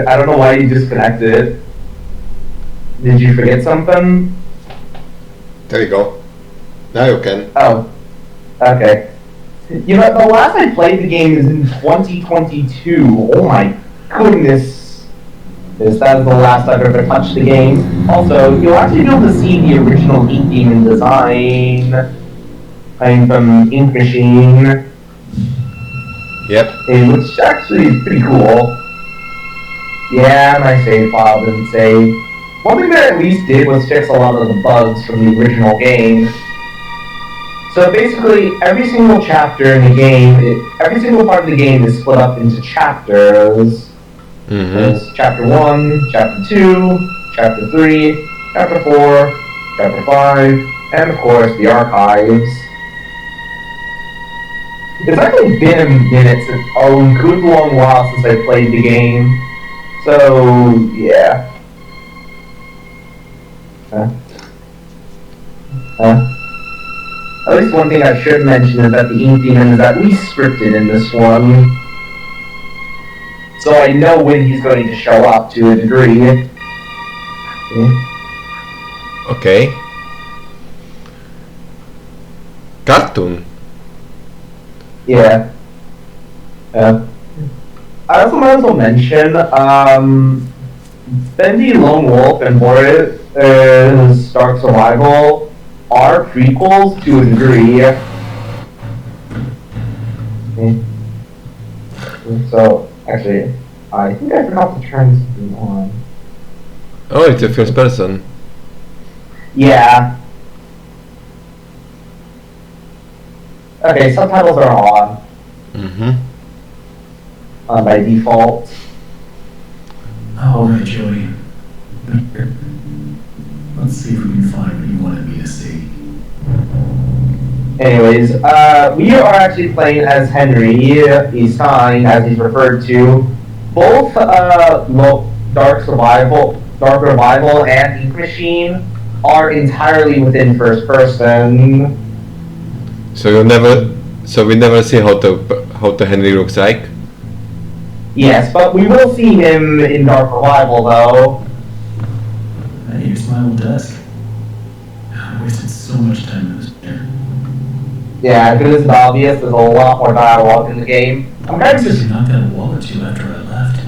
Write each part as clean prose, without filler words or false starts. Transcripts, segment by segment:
I don't know why you disconnected. Did you forget something? There you go. Now you can. Oh, okay. You know, the last I played the game is in 2022. Oh my goodness. That is the last I've ever touched the game. Also, you'll actually be able to see the original Ink Demon design. I'm from Ink Machine. Yep. Which actually is pretty cool. Yeah, my save file didn't save. One thing that at least did was fix a lot of the bugs from the original game. So basically, every single chapter in the game, every single part of the game is split up into chapters. There's Chapter 1, Chapter 2, Chapter 3, Chapter 4, Chapter 5, and of course the archives. It's actually been a minute, a good long while since I played the game. So, yeah. At least one thing I should mention is that the Ink Demon is at least scripted in this one. So I know when he's going to show up to a degree. Okay. Cartoon. Yeah. I also might as well mention, Bendy, Lone Wolf, and Boris Dark Survival are prequels to a degree. So, actually, I think I forgot to turn something on. Oh, it's a first person. Yeah. Okay, subtitles are on. By default. Alright, Joey. Let's see if we can find what you wanted me to see. Anyways, we are actually playing as Henry, he's Stein, as he's referred to. Both Dark Revival and Ink Machine are entirely within first person. So we never see how the Henry looks like. Yes, but we will see him in Dark Revival though. Hey, here's my old desk. I wasted so much time in this chair. Yeah, because it's obvious there's a lot more dialogue in the game. I'm kind of Just just... knocked that wall or two after I left.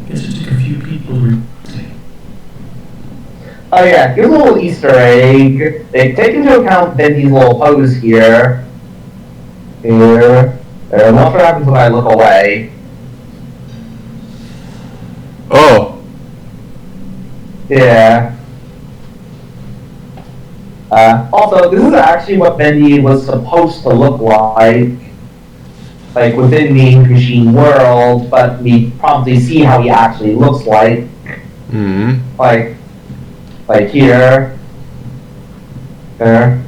Guess it took a few people to see. Oh yeah, here's a little Easter egg. They take into account Bendy's little pose here. Here. And watch what happens when I look away. Oh. Yeah. Also, this is actually what Bendy was supposed to look like within the Ink Machine world, but we probably see how he actually looks like. Like here. There.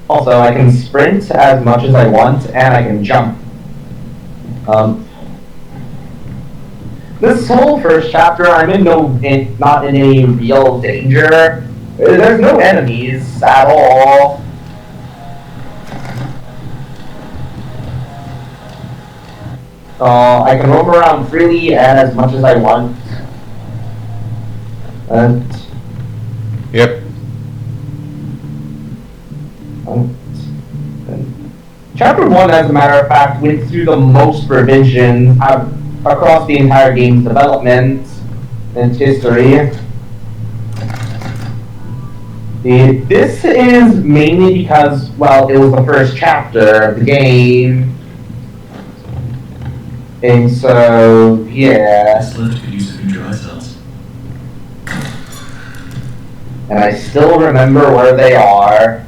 Also, I can sprint as much as I want, and I can jump. This whole first chapter, I'm not in any real danger. There's no enemies at all. I can roam around freely and as much as I want. And Yep. Chapter 1, as a matter of fact, went through the most revisions across the entire game's development and history. This is mainly because, well, it was the first chapter of the game. And so, yeah. This lift could use a few dry cells. And I still remember where they are.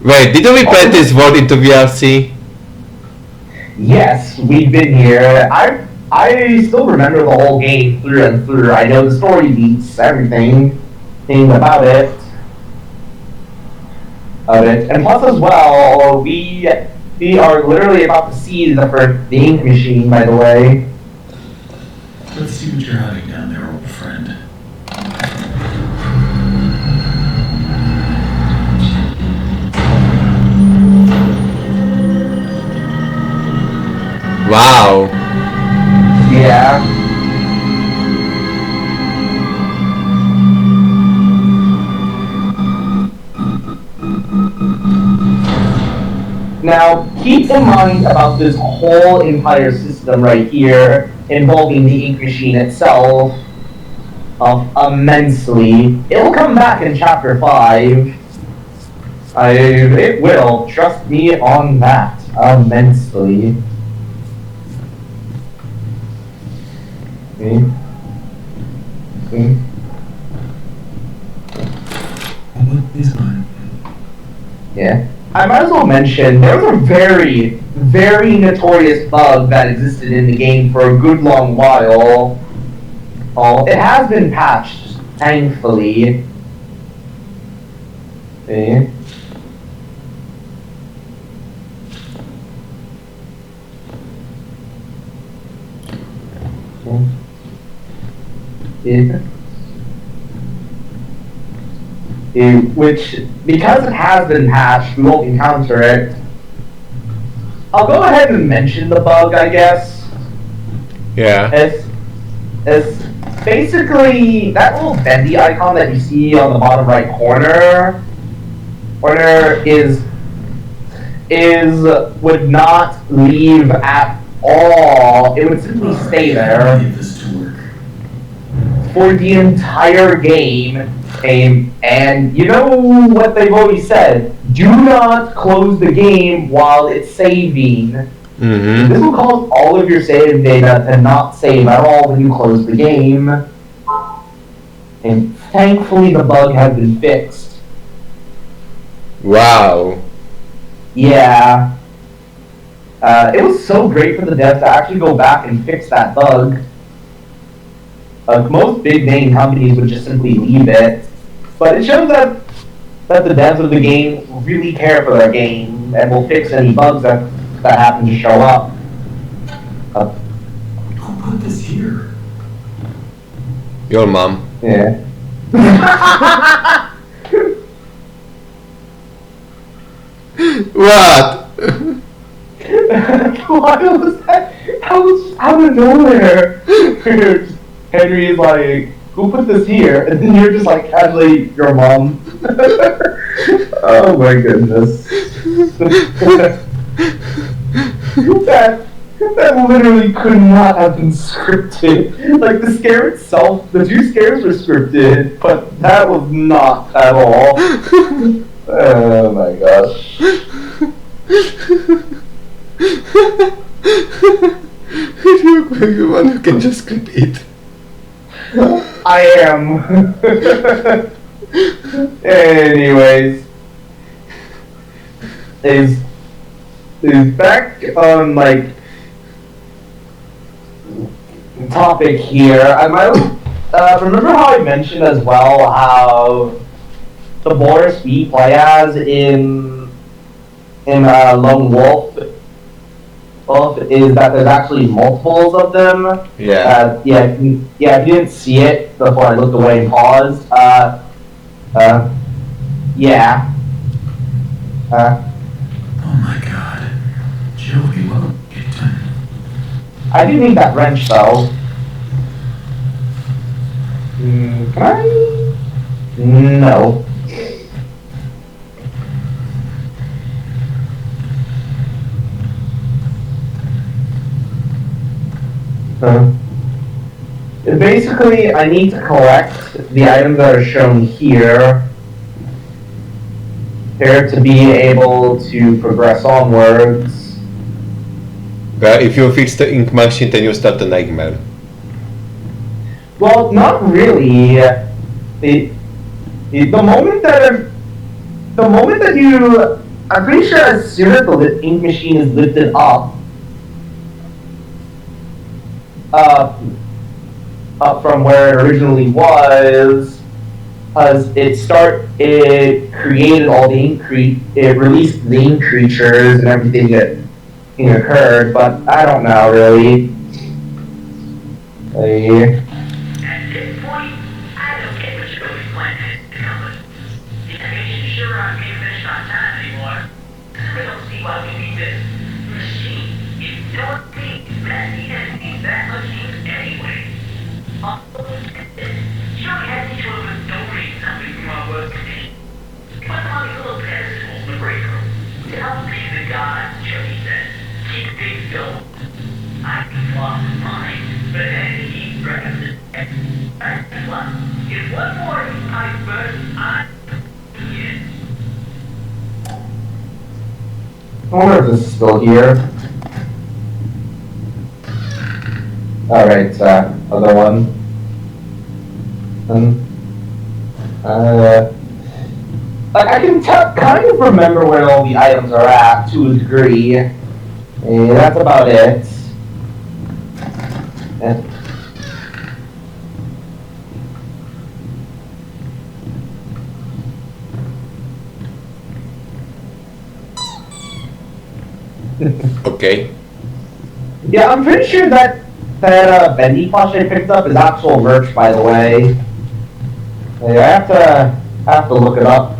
Wait, didn't we play this world into VRC? Yes, we've been here. I still remember the whole game through and through. I know the story beats, everything about it. And plus as well, we are literally about to see the Ink Machine, by the way. Let's see what you're hiding down there, old friend. Wow. Yeah. Now, keep in mind about this whole entire system right here involving the ink machine itself immensely. It will come back in chapter 5. It will. Trust me on that. Immensely. What is mine? Yeah. I might as well mention, there was a very, very notorious bug that existed in the game for a good long while. Oh, it has been patched, thankfully. See? Yeah. Which, because it has been patched, we won't encounter it. I'll go ahead and mention the bug, I guess. Yeah. It's basically that little Bendy icon that you see on the bottom right corner would not leave at all. It would simply stay there for the entire game. And you know what they've always said, do not close the game while it's saving. Mm-hmm. This will cause all of your save data to not save at all when you close the game. And thankfully the bug has been fixed. Wow. Yeah. It was so great for the devs to actually go back and fix that bug. Most big name companies would just simply leave it. But it shows that the devs of the game really care for their game and will fix any bugs that happen to show up. Who put this here? Your mom. Yeah. What? Why was that? That was just out of nowhere. Henry is like, who put this here? And then you're just like, casually, your mom. Oh my goodness. That literally could not have been scripted. Like, the scare itself, the 2 scares were scripted, but that was not at all. Oh my gosh. You want, you can just clip it. I am. Anyways, is back on like topic here. I might remember how I mentioned as well how the Boris we play as in Lone Wolf is that there's actually multiples of them. Yeah. Yeah, if you didn't see it before I looked away and paused. Yeah. Oh my god. Joey, what will get done? I do need that wrench though. Can I? No. Basically, I need to collect the items that are shown here to be able to progress onwards. Well, if you fix the ink machine, then you start the nightmare. Well, not really. The moment that you, I'm pretty sure as soon as the ink machine is lifted up from where it originally was, it created all the it released the ink creatures and everything that occurred, but I don't know really. At this point, I don't get what you're really planning to accomplish. The animation sure aren't being finished on time anymore. I don't see why we need this machine. If no one thinks that the enemy that machine Tell me the gods, Joey said. Keep things going. I lost mine, but then he grabbed it. And what? In one more iceberg, I wonder if this is still here. Alright, other one. Like I can kind of remember where all the items are at to a degree. And that's about it. And Okay. yeah, I'm pretty sure that Bendy plush I picked up is actual merch, by the way. Yeah, I have to look it up.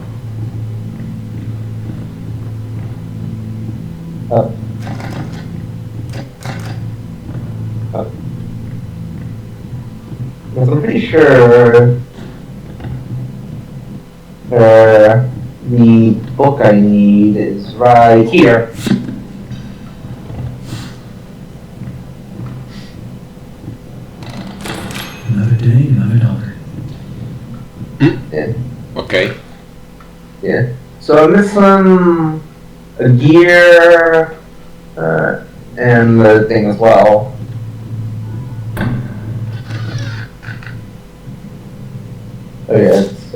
Because I'm pretty sure the book I need is right here. Another day, another dollar. Yeah. Okay. Yeah. So I'm missing a gear and the thing as well. Oh yeah, it's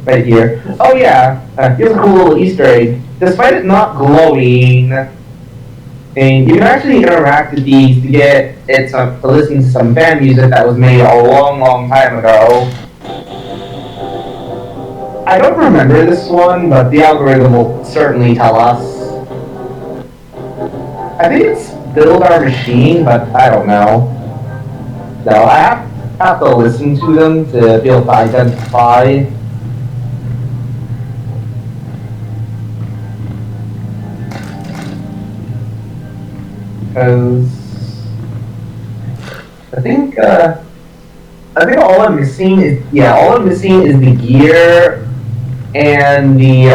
right here. Oh yeah, here's a cool little Easter egg. Despite it not glowing, and you can actually interact with these to get it to listen to some fan music that was made a long, long time ago. I don't remember this one, but the algorithm will certainly tell us. I think it's build our machine, but I don't know. No, I have to listen to them to be able to identify. Because I think all I'm missing is the gear and the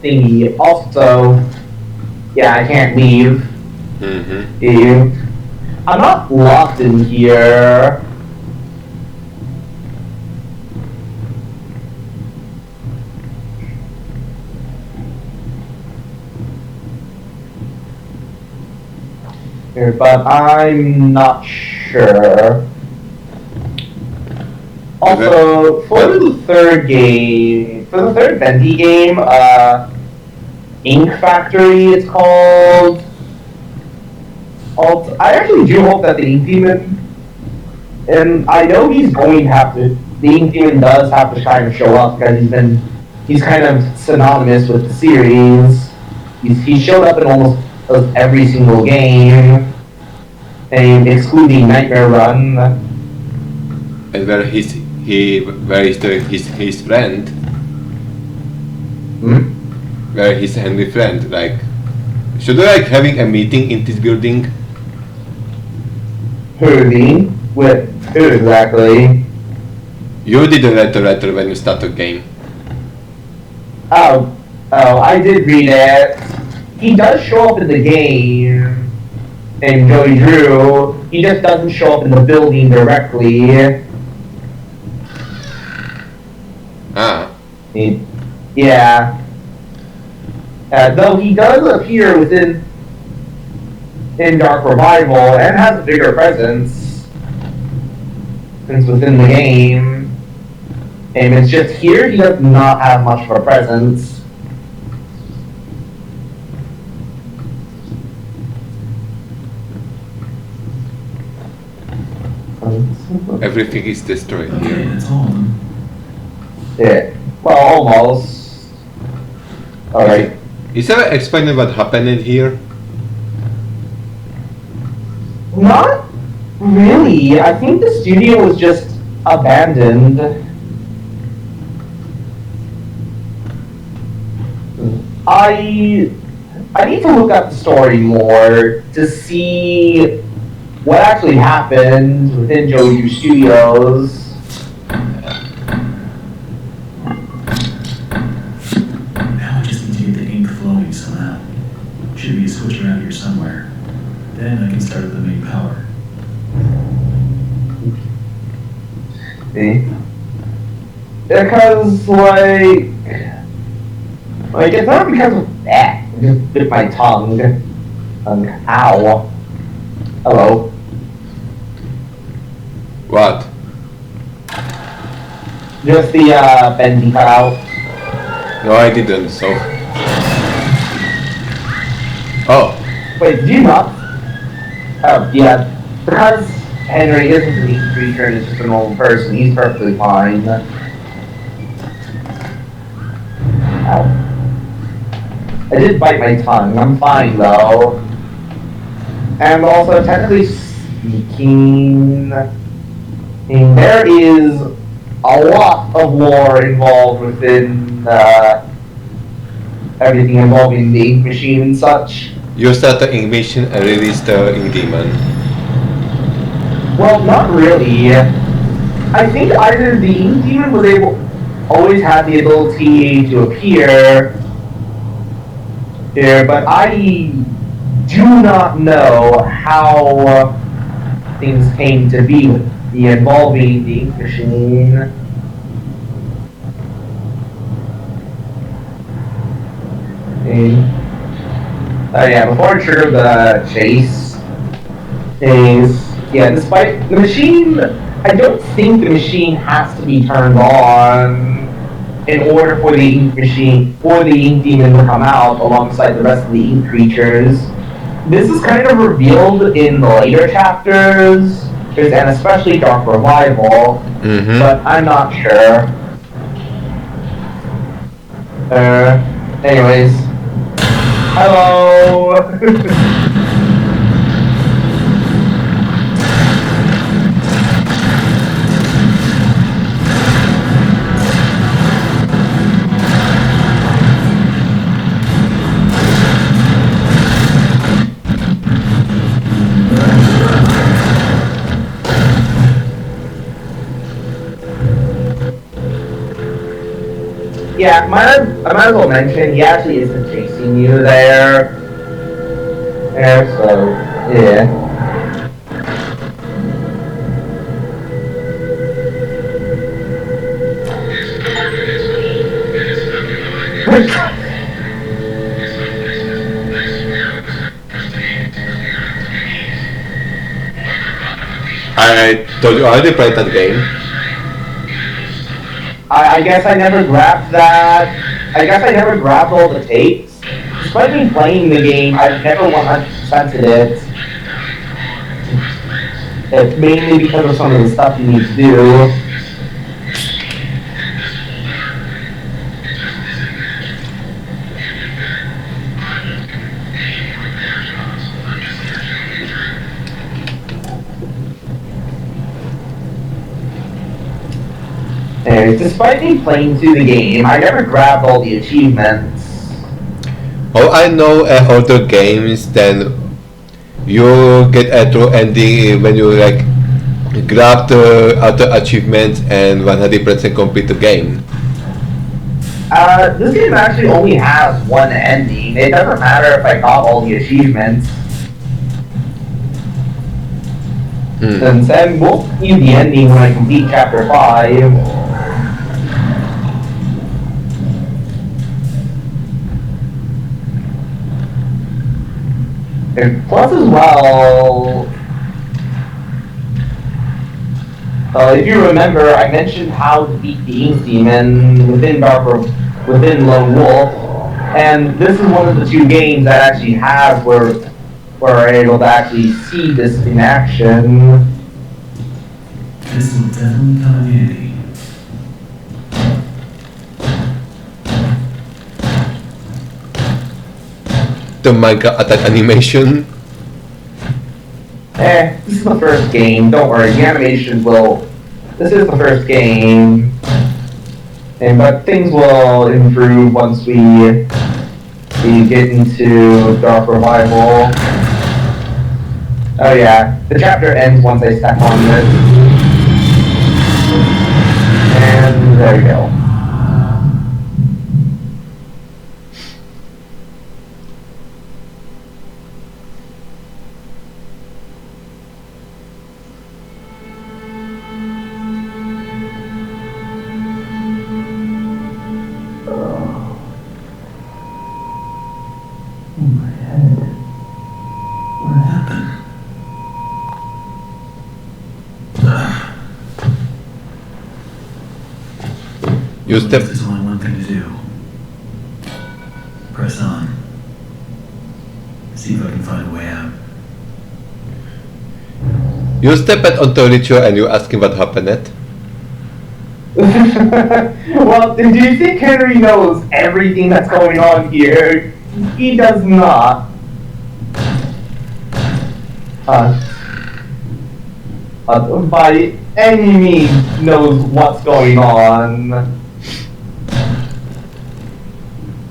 thingy. Also, yeah, I can't leave. Mm-hmm. I'm not locked in here. But I'm not sure. Also, for the third Bendy game, Ink Factory, it's called. I actually do hope that the Ink Demon, and I know he's going to have to. The Ink Demon does have to kind of show up because he's kind of synonymous with the series. He's showed up in almost every single game, and excluding Nightmare Run. And where is his friend? Where is Henry friend? Like, should we like having a meeting in this building? Who with who exactly? You did a letter when you start the game. Oh, I did read it. He does show up in the game, and Joey Drew. He just doesn't show up in the building directly. Ah. Yeah. Though he does appear in Dark Revival and has a bigger presence since within the game. And it's just here he does not have much of a presence. Everything is destroyed Okay, here. that's all of them. Yeah. Well, almost. Alright. Is there explaining what happened in here? Not really. I think the studio was just abandoned. I need to look up the story more to see what actually happened within Joju Studios. Now I just need to get the ink flowing. somehow. Should be a switch around here somewhere. Then I can start at the main power. See? Because, like it's not because of that. I just bit my tongue. Ow. Hello. What? Just the, Bendy cut out. No, I didn't, so... Oh. Wait, do you not? Oh, yeah. Because Henry isn't an evil creature and is just a normal person, he's perfectly fine. Ow. I did bite my tongue, I'm fine though. And also, technically speaking, there is a lot of lore involved within everything involving the ink machine and such. You start the ink machine and release the ink demon. Well, not really. I think either the ink demon was always had the ability to appear here, but I do not know how things came to be with the involving the ink machine. Oh yeah, before I trigger the chase, despite the machine, I don't think the machine has to be turned on in order for the ink demon to come out alongside the rest of the ink creatures. This is kind of revealed in the later chapters, and especially Dark Revival, but I'm not sure. Anyways. Hello! Yeah, I might as well mention, he actually isn't chasing you there. Yeah, so, yeah. I told you I already played that game. I guess I never grabbed that. I guess I never grabbed all the tapes. Despite me playing the game, I've never 100%ed it. It's mainly because of some of the stuff you need to do. Anyways, despite me playing through the game, I never grabbed all the achievements. All I know other games, then you get a true ending when you like grab the other achievements and 100% complete the game. This game actually only has one ending. It doesn't matter if I got all the achievements. Since then, we'll see the ending when I complete Chapter 5. And plus as well, if you remember, I mentioned how to beat the Ink Demon within Lone Wolf, and this is one of the two games that actually has where we're able to actually see this in action. This will definitely come in handy. The manga attack animation. This is the first game, don't worry, the animation will... This is the first game, but things will improve once we get into Dark Revival. Oh yeah, the chapter ends once I step on this. And there we go. Oh, my head. What happened? You step. There's only one thing to do. Press on. See if I can find a way out. You step onto Ritual and you ask him what happened. Well, do you think Henry knows everything that's going on here? He does not. By any means knows what's going on.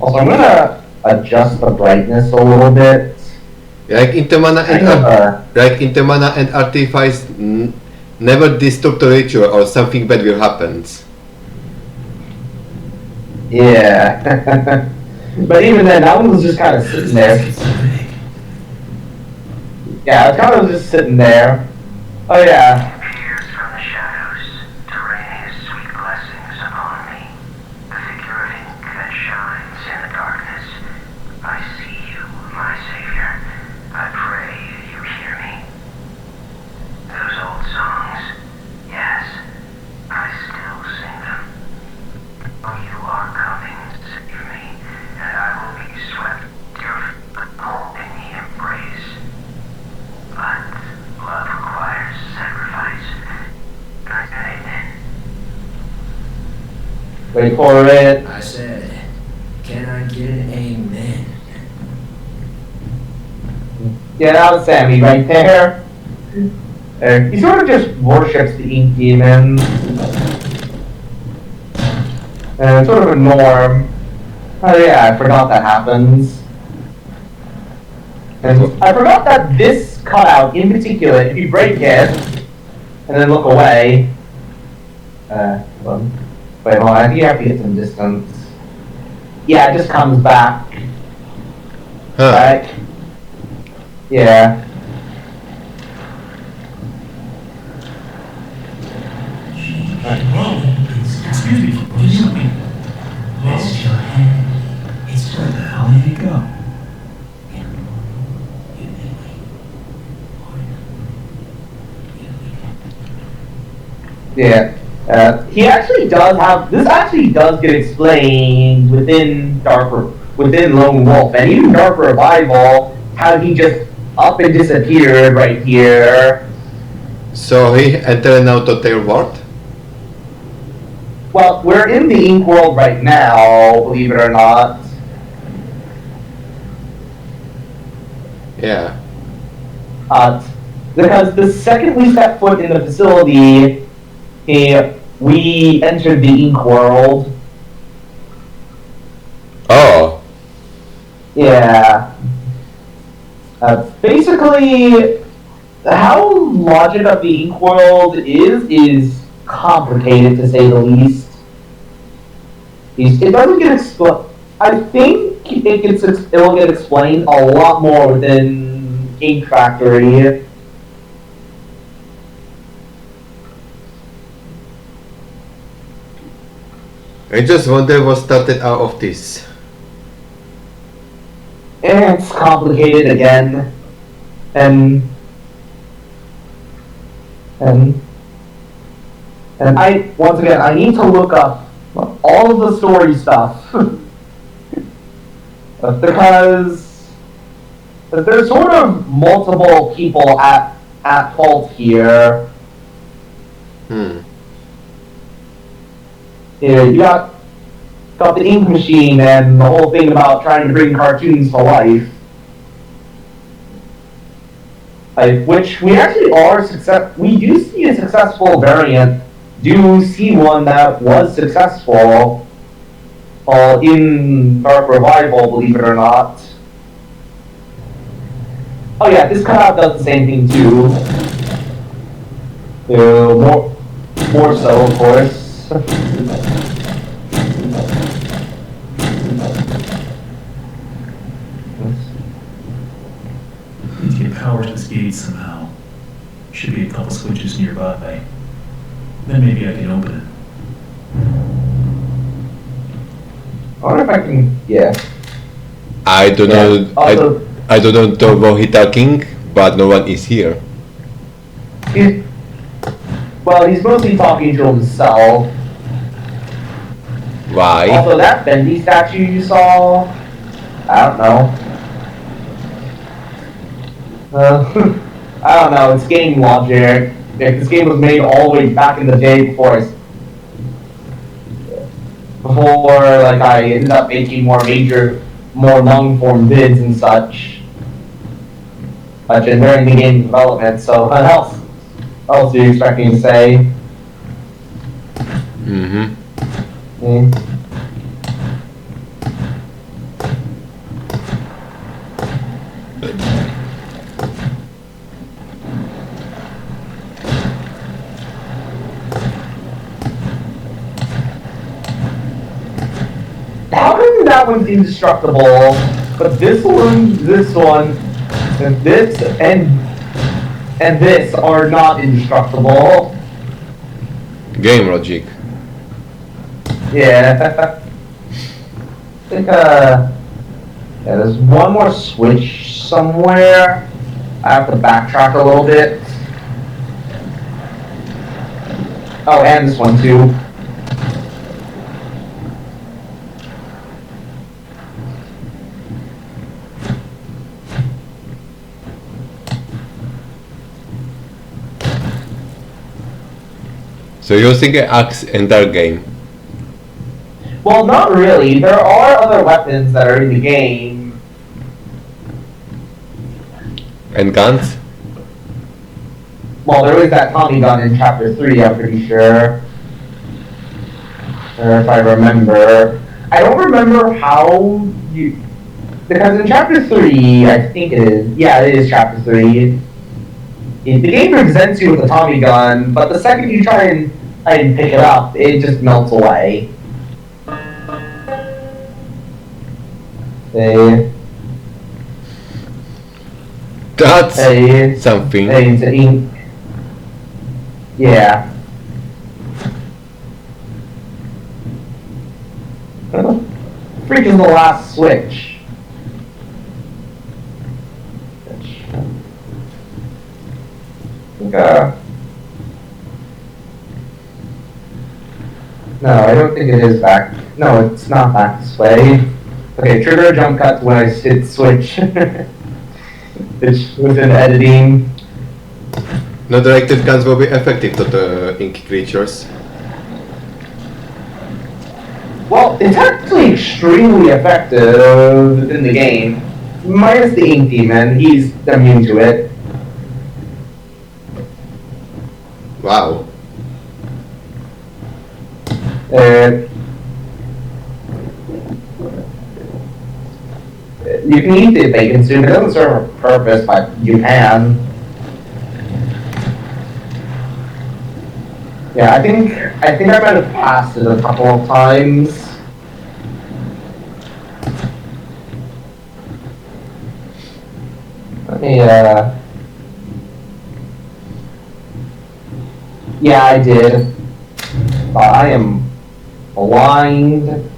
Also, I'm gonna adjust the brightness a little bit. Like Intermana and Artifice never disturb the ritual or something bad will happen. Yeah. But even then, that one was just kind of sitting there. Yeah, it's kind of just sitting there. Oh yeah. Appears from the shadows to rain his sweet blessings upon me. The figure of ink that shines in the darkness. I see you, my savior. I pray you hear me. Those old songs, yes, I still sing them. Oh, you are coming to save me, and I will be swept in the embrace. But love requires sacrifice. Amen. Wait for it. I said, can I get an amen? Yeah, that was Sammy right there. He sort of just worships the ink demon. And it's sort of a norm. Oh yeah, I forgot that happens. And I forgot that this cutout in particular, if you break it and then look away, hold on. Wait, hold on, I think you have to get some distance. Yeah, it just comes back. Huh. Right? Yeah. Excuse me, can you help me? Rest your head. It's where the hell did he go? Yeah. He actually does have, this actually does get explained within within Lone Wolf, and even Dark Revival, how he just up and disappeared right here. So he entered now to their world? Well, we're in the Ink world right now, believe it or not. Yeah. Because the second we step foot in the facility, we entered the Ink world. Oh. Yeah. Basically, how logic of the Ink world is complicated to say the least. It doesn't get explained. I think it will get explained a lot more within Ink Factory. I just wonder what started out of this. It's complicated again, and I once again I need to look up all of the story stuff because there's sort of multiple people at fault here. Yeah, you got the ink machine and the whole thing about trying to bring cartoons to life. Which we actually we do see a successful variant. Do see one that was successful in Dark Revival, believe it or not. Oh yeah, this cutout does the same thing too. More so, of course. Need to get power to this gate somehow. Should be a couple switches nearby. Then maybe I can open it. I wonder if I can, yeah. I don't Yeah. know. Also, I don't know to who he talking, but no one is here. well, he's mostly talking to himself. Why? Also, that Bendy statue you saw, I don't know. I don't know. It's game logic. Like, this game was made all the way back in the day before like I ended up making more long form vids and such. But during the game development, so what else are you expecting to say? Mm-hmm. How come that one's indestructible, but this one, and this, and this are not indestructible? Game logic. Yeah. I think, yeah, there's one more switch somewhere. I have to backtrack a little bit. Oh, and this one too. So you think an axe entire game? Well, not really. There are other weapons that are in the game. And guns? Well, there is that Tommy gun in Chapter 3, I'm pretty sure. Or if I remember. I don't remember how you... Because in Chapter 3, I think it is... Yeah, it is Chapter 3. The game presents you with a Tommy gun, but the second you try and pick it up, it just melts away. That's something. Yeah. Freak is the last switch. No, I don't think it is back. No, it's not back this way. Okay, trigger a jump cut when I hit switch. It's within editing. No directed guns will be effective to the ink creatures. Well, it's actually extremely effective within the game. Minus the ink demon, he's immune to it. Wow. You can eat the bacon soup. It doesn't serve a purpose, but you can. Yeah, I think I might have passed it a couple of times. Let me, yeah, I did. But I am blind.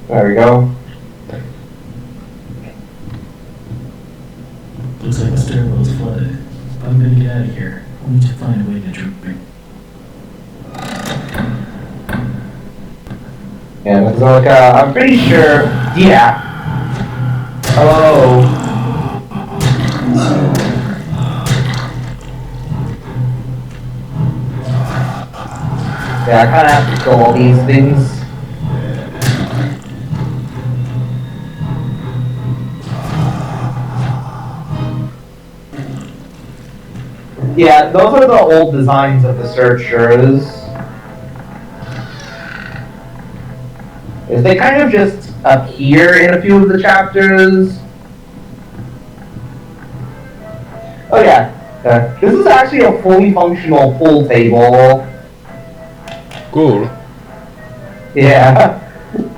There we go. Looks like the stairwell's flooded. I'm gonna get out of here. We need to find a way to drink. Yeah, because like, I'm pretty sure. Yeah. Oh. Yeah, I kind of have to kill all these things. Yeah, those are the old designs of the searchers. Is they kind of just appear in a few of the chapters. Oh yeah, this is actually a fully functional pool table. Cool. Yeah,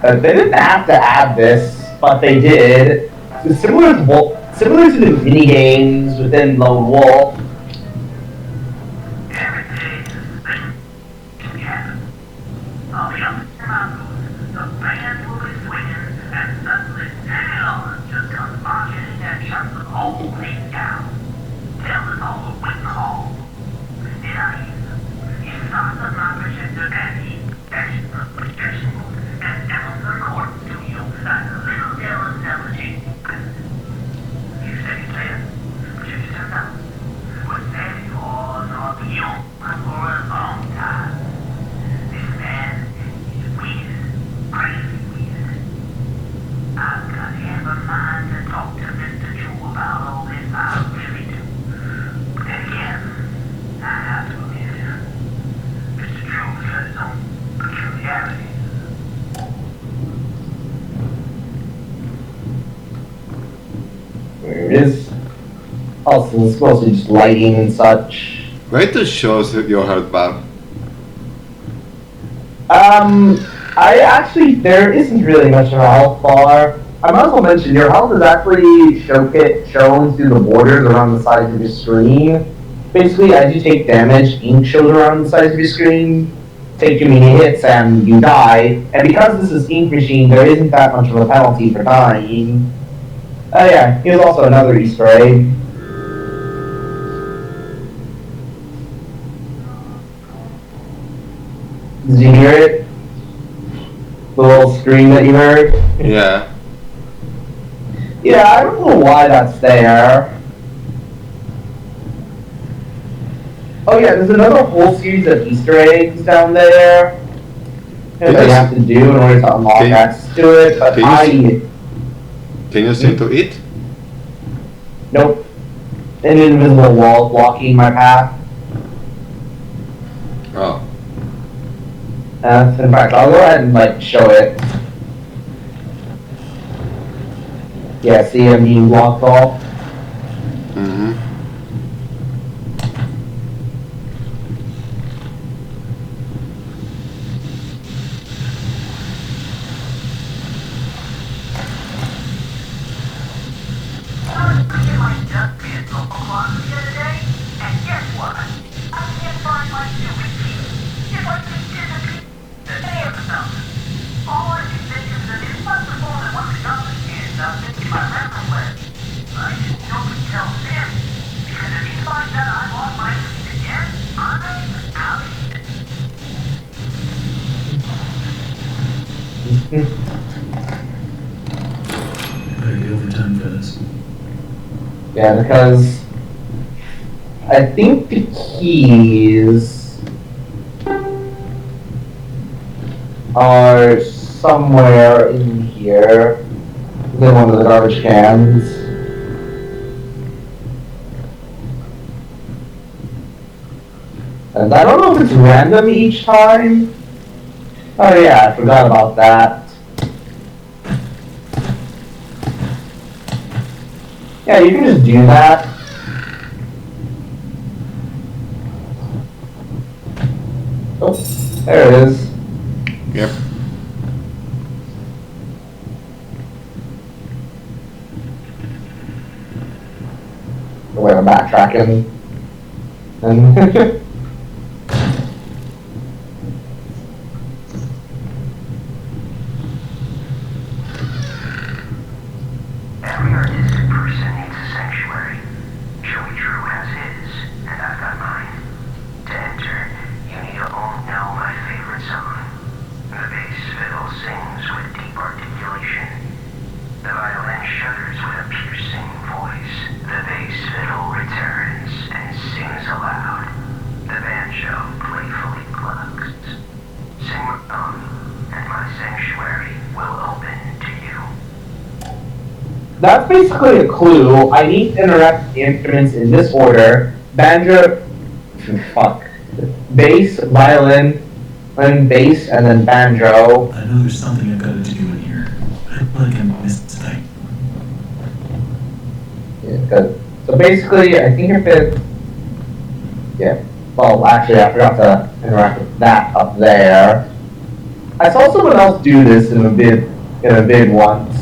they didn't have to add this, but they did. It's similar to the mini games within Lone Wolf. It is also it's mostly just lighting and such. Why it shows your health bar? I actually there isn't really much of a health bar. I might as well mention your health is actually shown through the borders around the sides of your screen. Basically, as you take damage, ink shows around the sides of your screen. Take too many hits and you die. And because this is ink machine, there isn't that much of a penalty for dying. Oh yeah, here's also another Easter egg. Did you hear it? The little scream that you heard? Yeah. Yeah, I don't know why that's there. Oh yeah, there's another whole series of Easter eggs down there that you have to do in order to unlock access to it, but Can you seem to eat? Nope. An invisible wall blocking my path. Oh. In fact, I'll go ahead and like show it. Yeah, see him being blocked off. Mm-hmm. Better get overtime for this. Yeah, because I think the keys are somewhere in here. In one of the garbage cans. And I don't know if it's random each time. Oh yeah, I forgot about that. Yeah, you can just do that. Oh, there it is. Yep. Wait, I'm backtracking. And Every artistic person needs a sanctuary. Joey Drew has his, and I've got mine. To enter, you need to all know my favorite song. The bass fiddle sings that's basically a clue. I need to interact the instruments in this order. Banjo, fuck. Bass, violin, then bass, and then banjo. I know there's something I've got to do in here. I feel like I missed something. Yeah, good. So basically, I think if it... Yeah. Well, actually, I forgot to interact with that up there. I saw someone else do this in a vid once.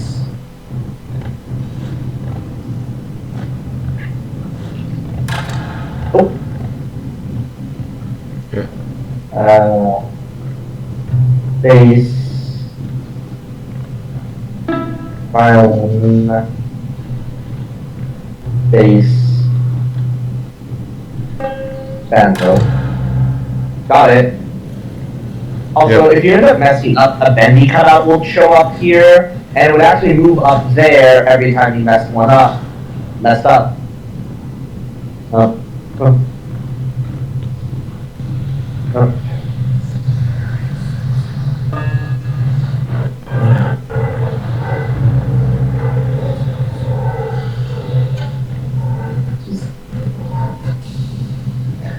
Oh. Yeah. Bass, violin, bass, banjo. Got it. Also, Yep. if you end up messing up, a bendy cutout will show up here, and it would actually move up there every time you messed one up. Messed up. Oh. Oh. Oh.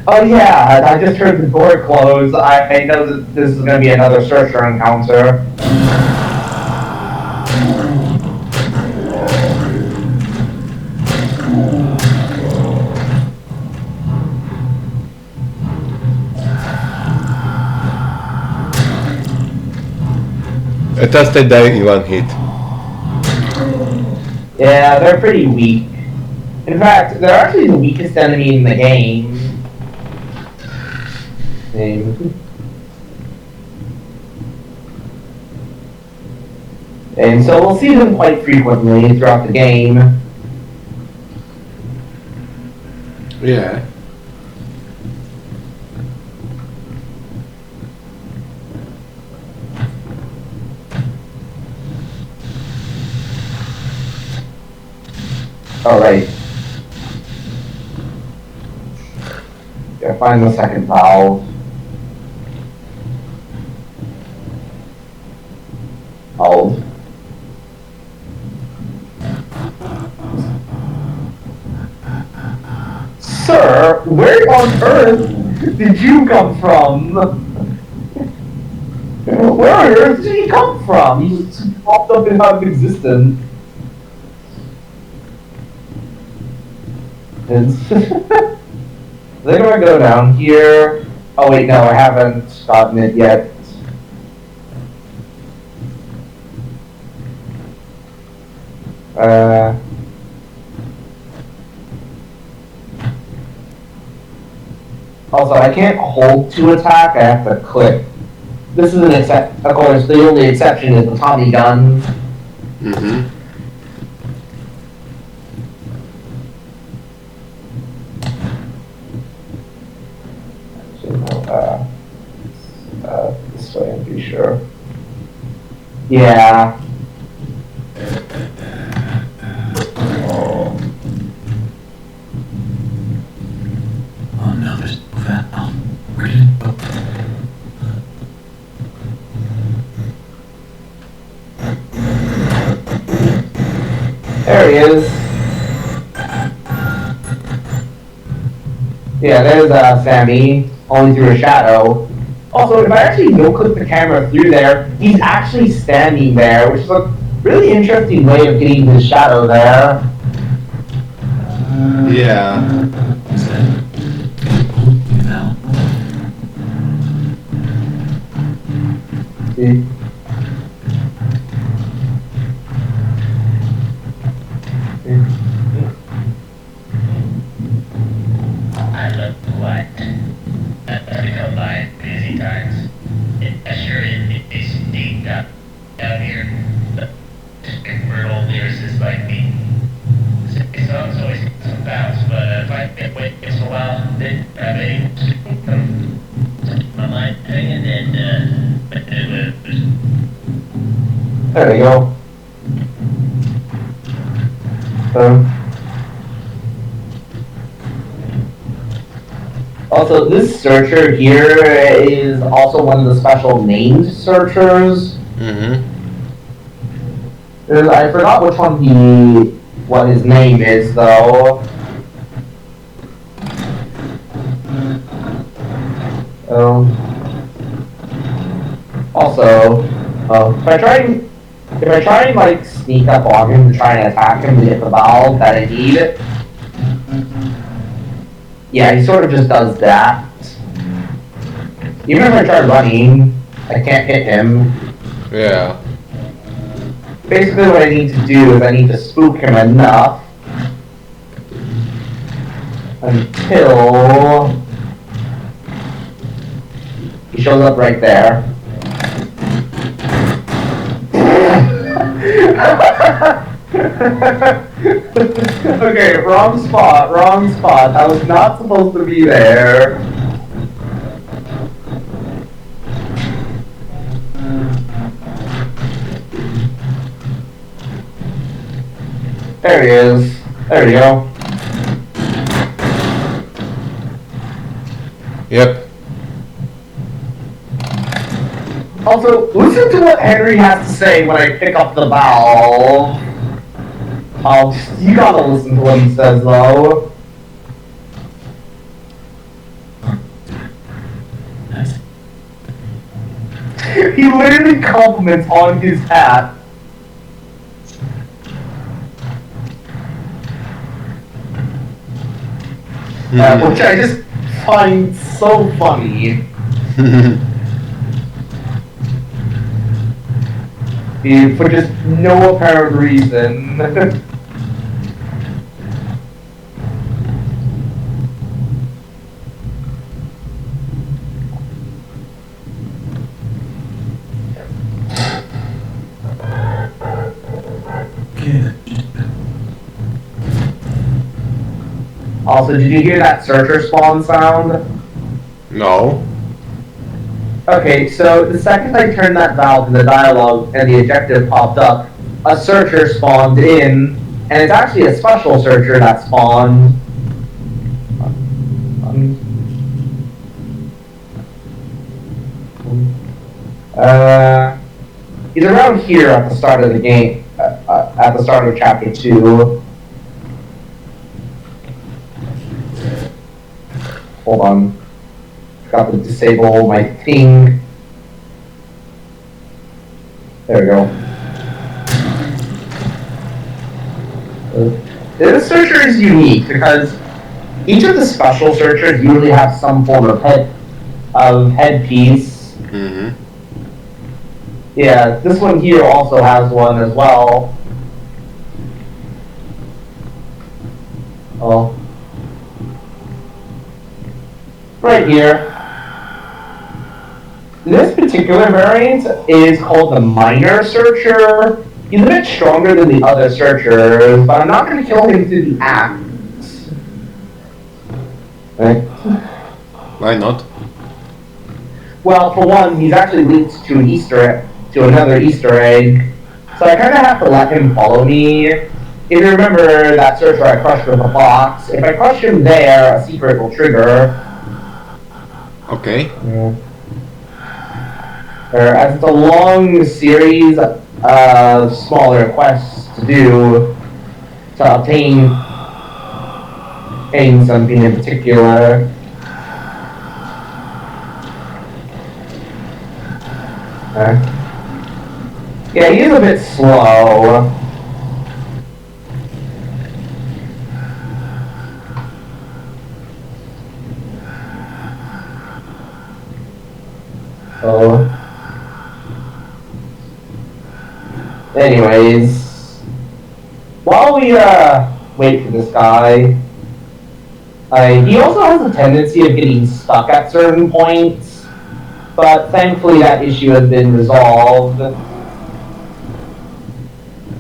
Oh yeah, I just heard the door close. I know that this is going to be another searcher encounter. I just die in one hit. Yeah, they're pretty weak. In fact, they're actually the weakest enemy in the game. And so we'll see them quite frequently throughout the game. Yeah. Alright. Gotta find the second valve. Hold. Sir, where on earth did you come from? Where on earth did you come from? You just popped up and out of existence. They're gonna go down here. Oh wait, no, I haven't gotten it yet. Also, I can't hold to attack, I have to click. This is an exception. Of course, the only exception is the Tommy gun. Mm-hmm. This way, I'm pretty sure. Yeah. Oh no, there's no valve. Where did it go? There he is. Yeah, there's Sammy, only through a shadow. Also, if I actually no-click the camera through there, he's actually standing there, which is a really interesting way of getting his shadow there. Yeah. Is that valve? See? I look what? That's become my busy times. It is deep down here. For old lyricists like me. This song's always got some bounce, but if I can't wait for a while, then I may come my mind and then There we go. Also, this searcher here is also one of the special named searchers. Mm-hmm. I forgot which one what his name is, though. Also, if I try and like sneak up on him to try and attack him to get the valve that I need, yeah, he sort of just does that. Even if I try running, I can't hit him. Yeah. Basically what I need to do is I need to spook him enough until he shows up right there. Okay, wrong spot. I was not supposed to be there. There he is. There you go. Yep. Also, listen to what Henry has to say when I pick up the valve. You gotta listen to what he says, though. Nice. He literally compliments on his hat. Which I just find so funny. For just no apparent reason. Okay. Also, did you hear that searcher spawn sound? No. Okay, so the second I turned that valve in the dialogue and the objective popped up, a searcher spawned in, and it's actually a special searcher that spawned. He's around here at the start of the game, at the start of chapter 2. Hold on. Got to disable my thing. There we go. This searcher is unique because each of the special searchers usually have some form of headpiece. Mm-hmm. Yeah, this one here also has one as well. Oh. Right here. This particular variant is called the minor searcher. He's a bit stronger than the other searchers, but I'm not going to kill him through the axe. Right? Why not? Well, for one, he's actually linked to another Easter egg, so I kind of have to let him follow me. If you remember that searcher I crushed with a box, if I crush him there, a secret will trigger. Okay. Yeah. As it's a long series of smaller quests to do to obtain something in particular. Yeah, he's a bit slow. Oh. Anyways, while we wait for this guy, he also has a tendency of getting stuck at certain points, but thankfully that issue has been resolved.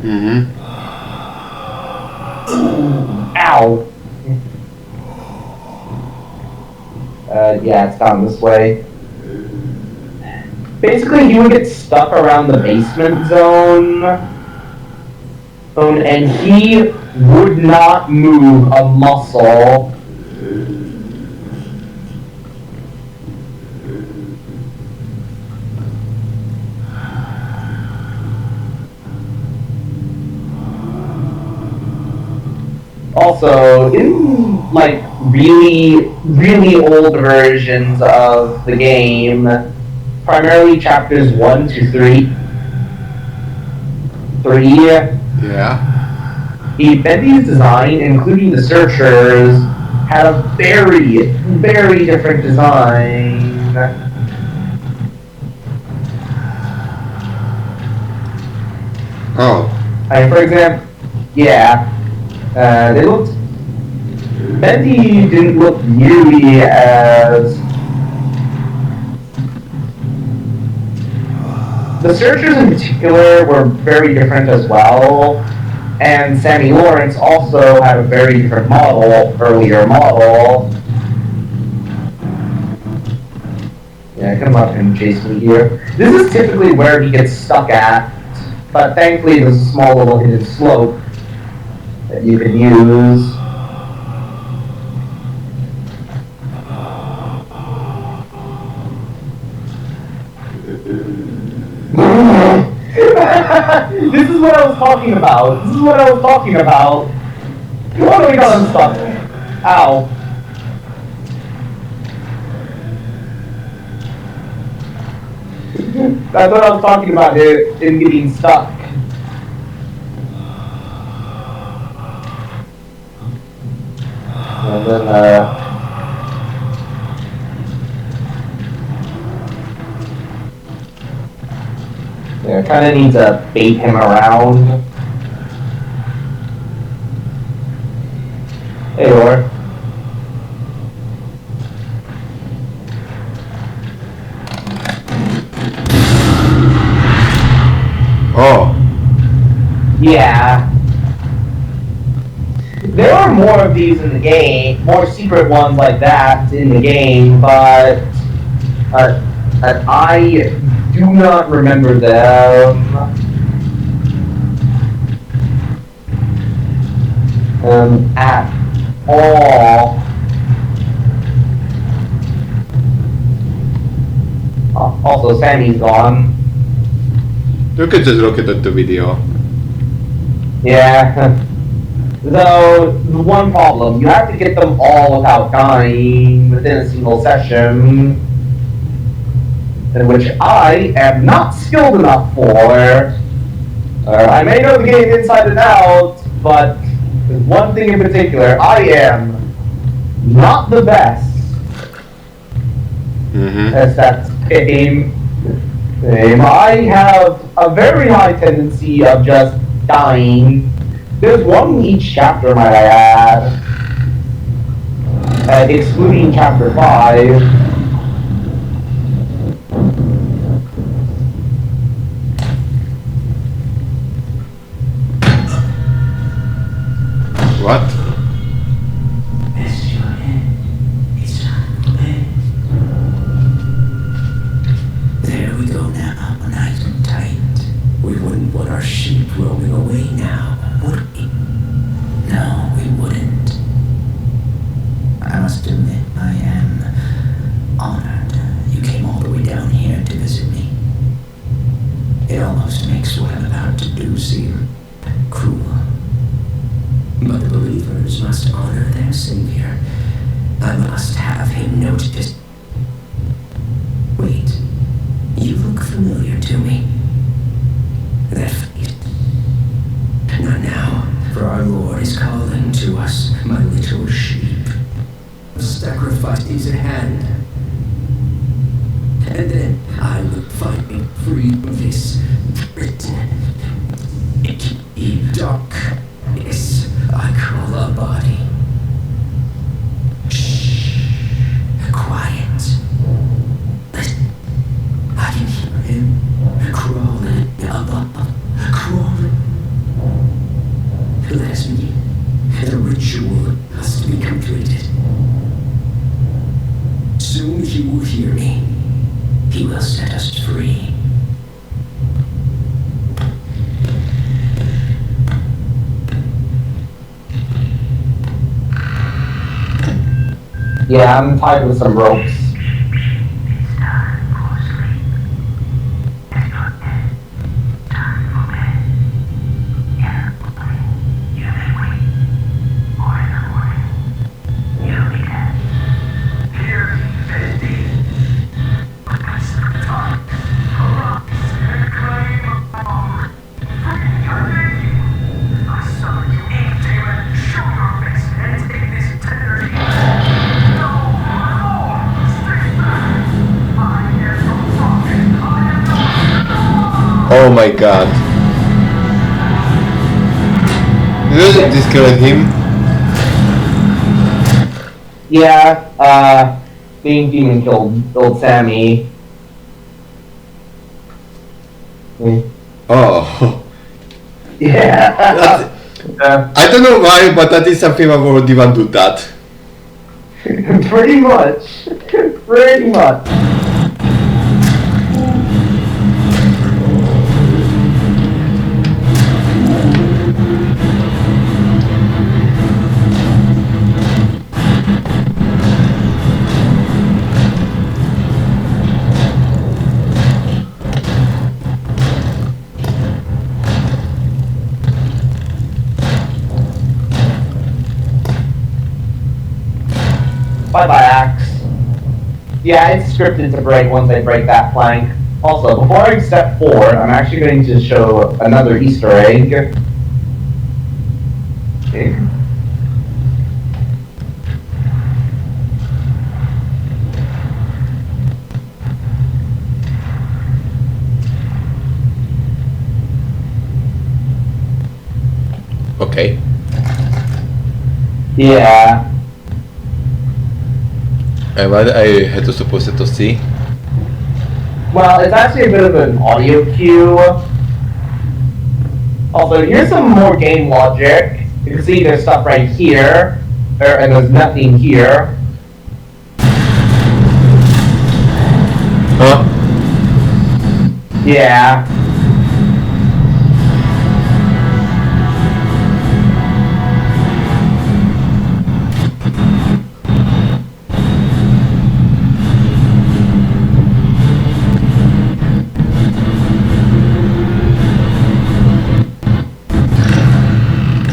Mm-hmm. Ow! Yeah, it's down this way. Basically, he would get stuck around the basement zone, and he would not move a muscle. Also, in like really old versions of the game, primarily chapters 1 to 3, Yeah. Bendy's design, including the searchers, had a very different design. Oh. For example, they looked. Bendy didn't look nearly as. The searchers in particular were very different as well, and Sammy Lawrence also had a very different earlier model. Yeah, I can let him chase me here. This is typically where he gets stuck at, but thankfully there's a small little hidden slope that you can use. This is what I was talking about. What do we got unstuck? Ow. That's what I was talking about, him getting stuck. And then, yeah, kind of need to bait him around. Hey, Or. Oh. Yeah. There are more of these in the game, more secret ones like that in the game, but I do not remember them. At all. Also, Sammy's gone. You could just look at the video. Yeah. Though, the one problem, you have to get them all without dying within a single session, in which I am not skilled enough for. I may know the game inside and out, but there's one thing in particular, I am not the best as that game. I have a very high tendency of just dying. There's one in each chapter, might I add, excluding chapter 5. What? Rest your head. It's time for bed. There we go now, nice and tight. We wouldn't want our sheep roaming away now, would we? No, we wouldn't. I must admit, I am honored you came all the way down here to visit me. It almost makes what I'm about to do seem cruel. But the believers must honor their savior. I must have him notice. Wait, you look familiar to me. That face. Not now, for our Lord is calling to us, my little sheep. Sacrifice is at hand. And then I will find me free of this prison. Icky darkness I call a body. Shh. Quiet. Listen. I can hear him crawling above. Crawling. Let us begin. The ritual must be completed. Soon he will hear me. He will set us free. Yeah, I'm tied with some ropes. Or Oh my god. Did you discredit him? Yeah, being demon killed old Sammy. Oh. Yeah. I don't know why, but that is something I would even do that. Pretty much. Pretty much. Bye-bye, Axe. Yeah, it's scripted to break once I break that plank. Also, before I step forward, I'm actually going to show another Easter egg. Okay. Okay. Yeah. And what I had to supposed to see? Well, it's actually a bit of an audio cue. Also, here's some more game logic. You can see there's stuff right here, and there's nothing here. Huh? Yeah.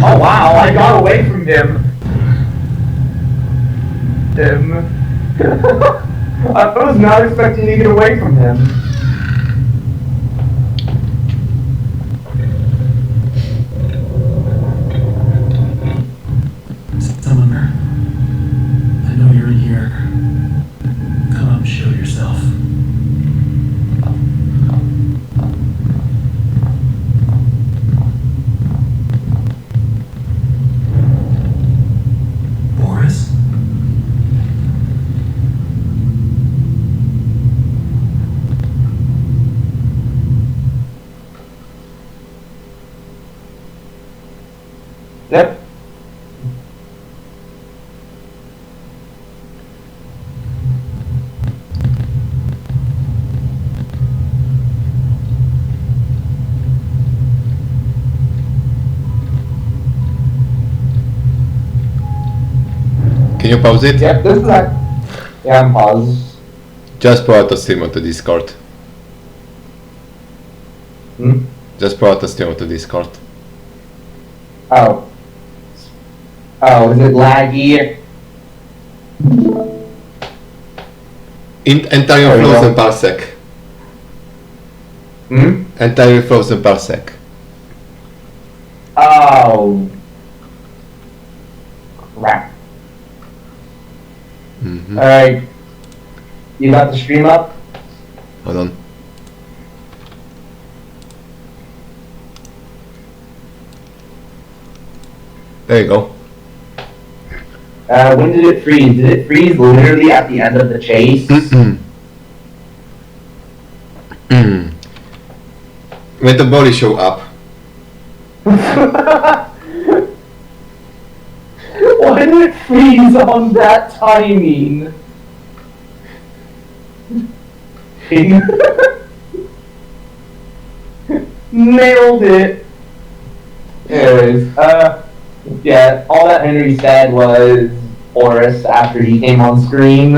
Oh wow, I got away from him. I was not expecting to get away from him. Summoner, I know you're in here. Come, show yourself. Boris? Yep. Can you pause it? Yep, this is that. Yeah, I'm paused. Just put out the stream onto Discord. Hmm? Just put out the stream onto Discord. Oh. Oh, is it laggy? Entire There you frozen go. parsec. Hmm? Entire frozen parsec. Oh. Crap. Mm-hmm. Alright. You got the stream up? Hold on. There you go. When did it freeze? Did it freeze literally at the end of the chase? When the body show up. Why did it freeze on that timing? Nailed it. Anyways, yeah, all that Henry said was Boris after he came on screen.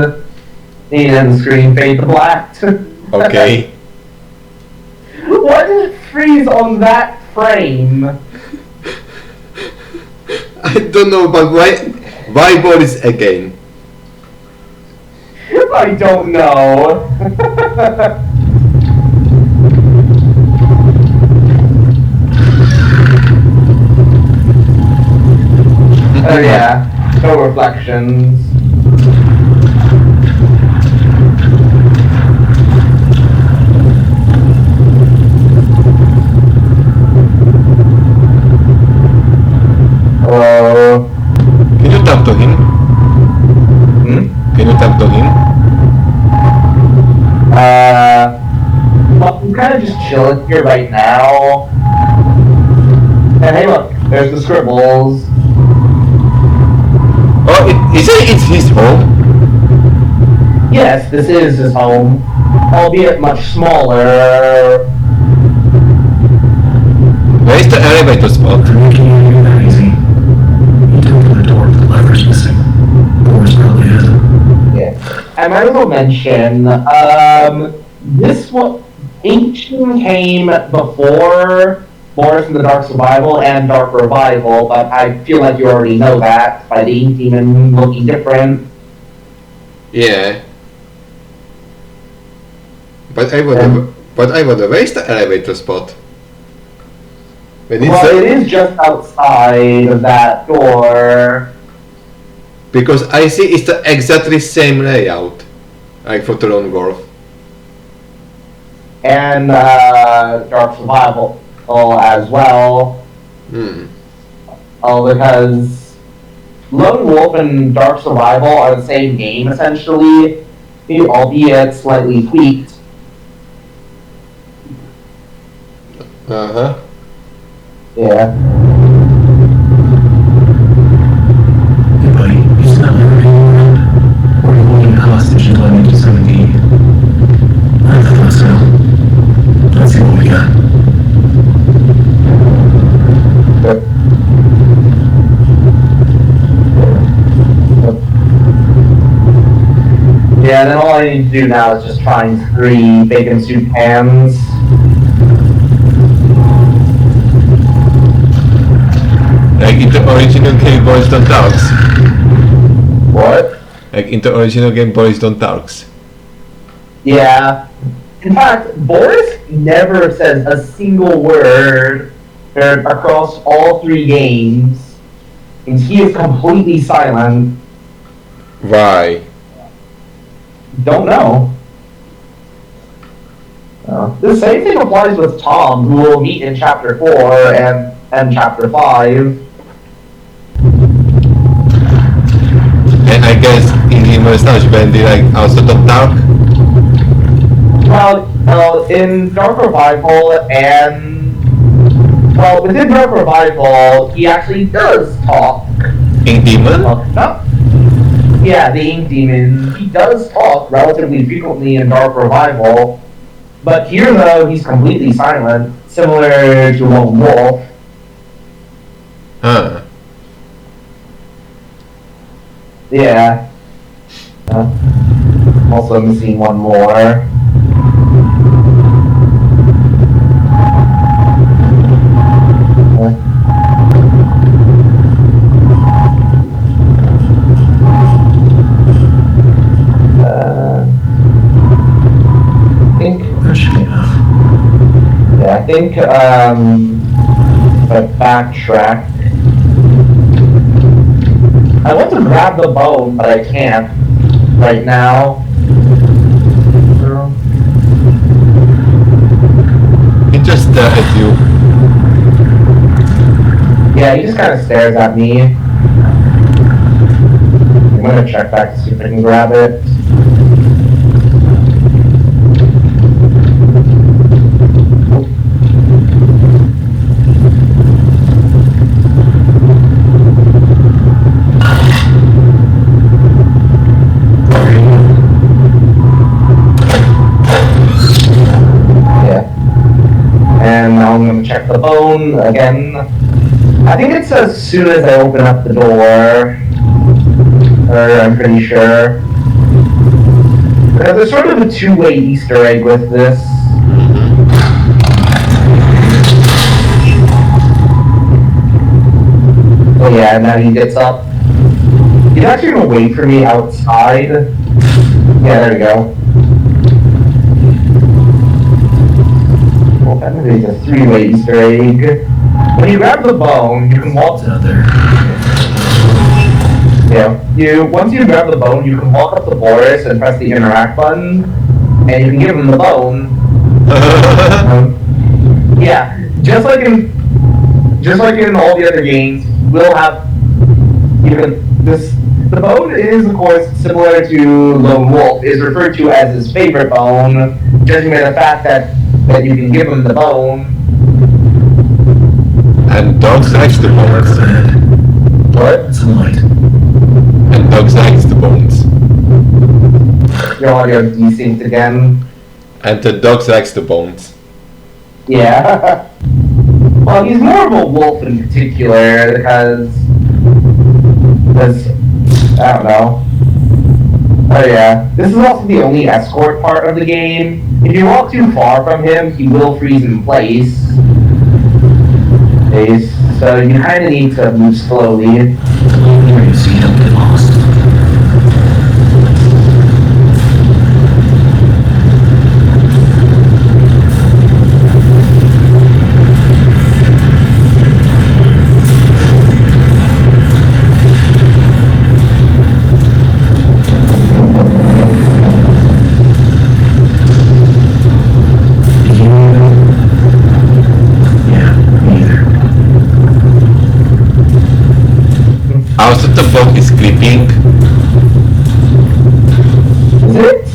And the screen fade to black. Okay. Why did it freeze on that frame? I don't know, but why Boris again? I don't know. Oh yeah, no reflections. I'm kind of just chilling here right now. And hey, look, there's the scribbles. Oh, is it his home? Yes, this is his home, albeit much smaller. Where's the elevator spot? For making it that easy. You told the door, the lever's missing. Boris probably has it. Yeah. I might as well mention, this one, Ancient came before Boris and the Dark Survival and Dark Revival, but I feel like you already know that by the Ink Demon looking different. Yeah. But I wonder, where's the elevator spot? Well, it is just outside of that door. Because I see it's the exactly same layout, like for the Lone Wolf. And Dark Survival as well. Because Lone Wolf and Dark Survival are the same game essentially, albeit slightly tweaked. Uh-huh. Yeah. Hey buddy, he's not living around. Or holding hostage until I make to 17. I thought so. Let's see what we got. Yeah, and then all I need to do now is just find 3 bacon soup pans. Like in the original game, boys don't talks. What? Like in the original game, boys don't talks. Yeah. In fact, Boris never says a single word across all 3 games, and he is completely silent. Why? Don't know. The same thing applies with Tom, who we'll meet in Chapter 4 and Chapter 5. And I guess in the Mustache Bendy, like also don't talk. Well, in Dark Revival within Dark Revival, he actually does talk. In Demon? Yeah, the Ink Demon. He does talk relatively frequently in Dark Revival, but here though he's completely silent, similar to Lone Wolf. Huh. Yeah. Also missing one more. I think if I backtrack, I want to grab the bone, but I can't right now. He just stared at you. Yeah, he just kind of stares at me. I'm gonna check back to see if I can grab it. I'm going to check the bone again. I think it's as soon as I open up the door. Or I'm pretty sure. Because there's sort of a two-way Easter egg with this. Oh yeah, now he gets up. He's actually going to wait for me outside. Yeah, there we go. That maybe is a three-way Easter egg. When you grab the bone, you can walk out there. Yeah. Once you grab the bone, you can walk up to Boris and press the interact button, and you can give him the bone. Yeah, just like in all the other games, we'll have this. The bone is, of course, similar to Lone Wolf, is referred to as his favorite bone, judging by the fact that that you can give him the bone. And dogs likes the Mark bones. said, What? some light. And dogs likes the bones. Your audio desynced again. And the dogs likes the bones. Yeah. Well, he's more of a wolf in particular because I don't know. Oh yeah, this is also the only escort part of the game. If you walk too far from him, he will freeze in place. So you kind of need to move slowly. Where you see him get lost. Also, the boat is clipping. Is it?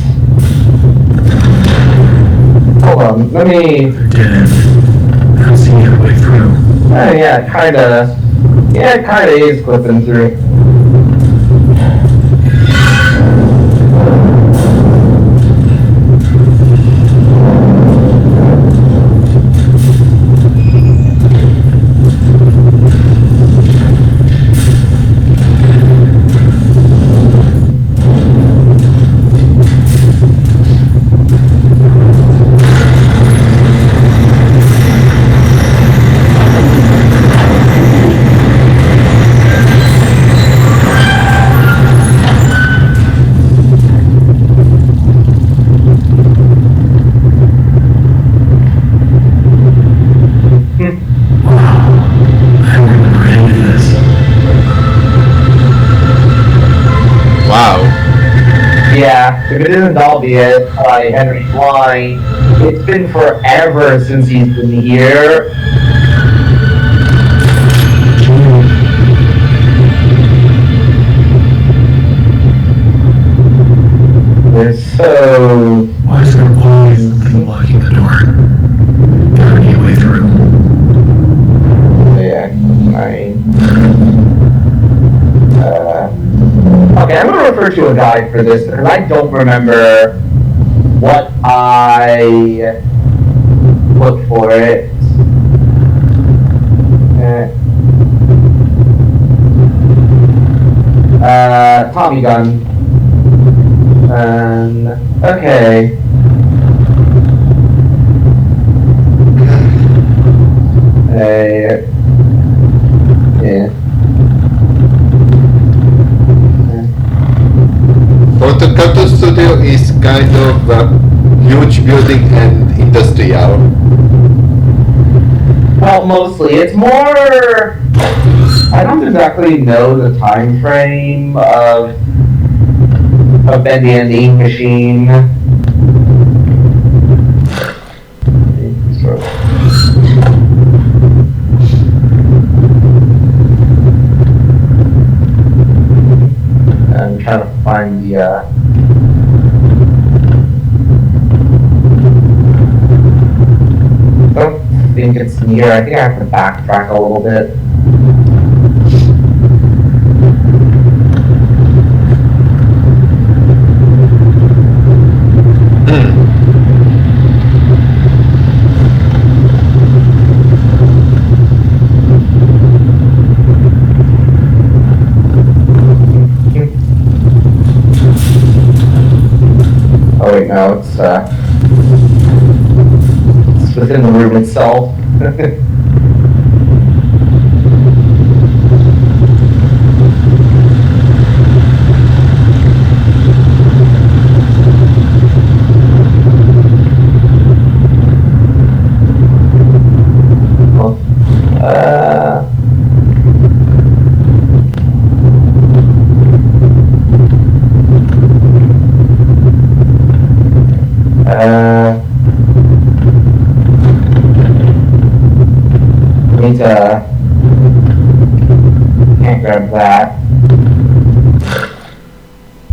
Hold on, let me... Dead end. Not seeing your way through. Yeah, it kinda is clipping through. I don't remember any of this. Wow. Yeah, if it isn't albeit by Henry Fly, it's been forever since he's been here. They're so... Why is there always something blocking the door? Gotta get way through. Yeah, fine. Okay, I'm gonna refer to a guide for this because I don't remember what I put for it. Tommy gun. Okay. Yeah. Photo studio is kind of a huge building and industrial. Well, mostly. It's more... I don't exactly know the time frame of Bendy and the Ink Machine. I'm trying to find the, I don't think it's near. I think I have to backtrack a little bit. Oh wait, no, it's within the room itself. Need to... Can't grab that.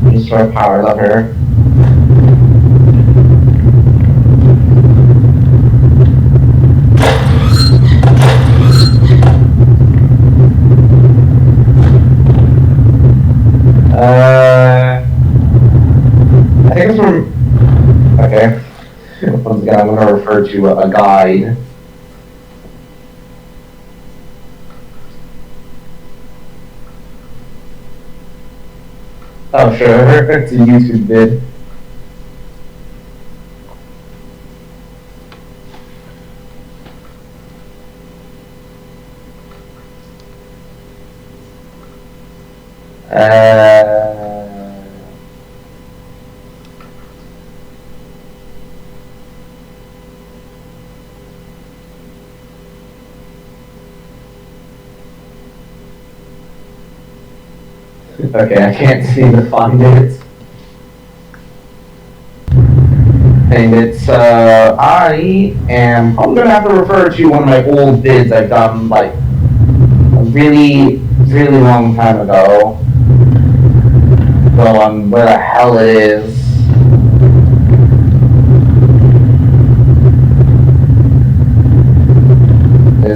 Restore power lever. refer to a guide. Oh, sure, it's a YouTube vid. Okay, I can't seem to find it. And it's, I am probably gonna have to refer to one of my old vids I've done, like, a really, really long time ago. Well, where the hell it is.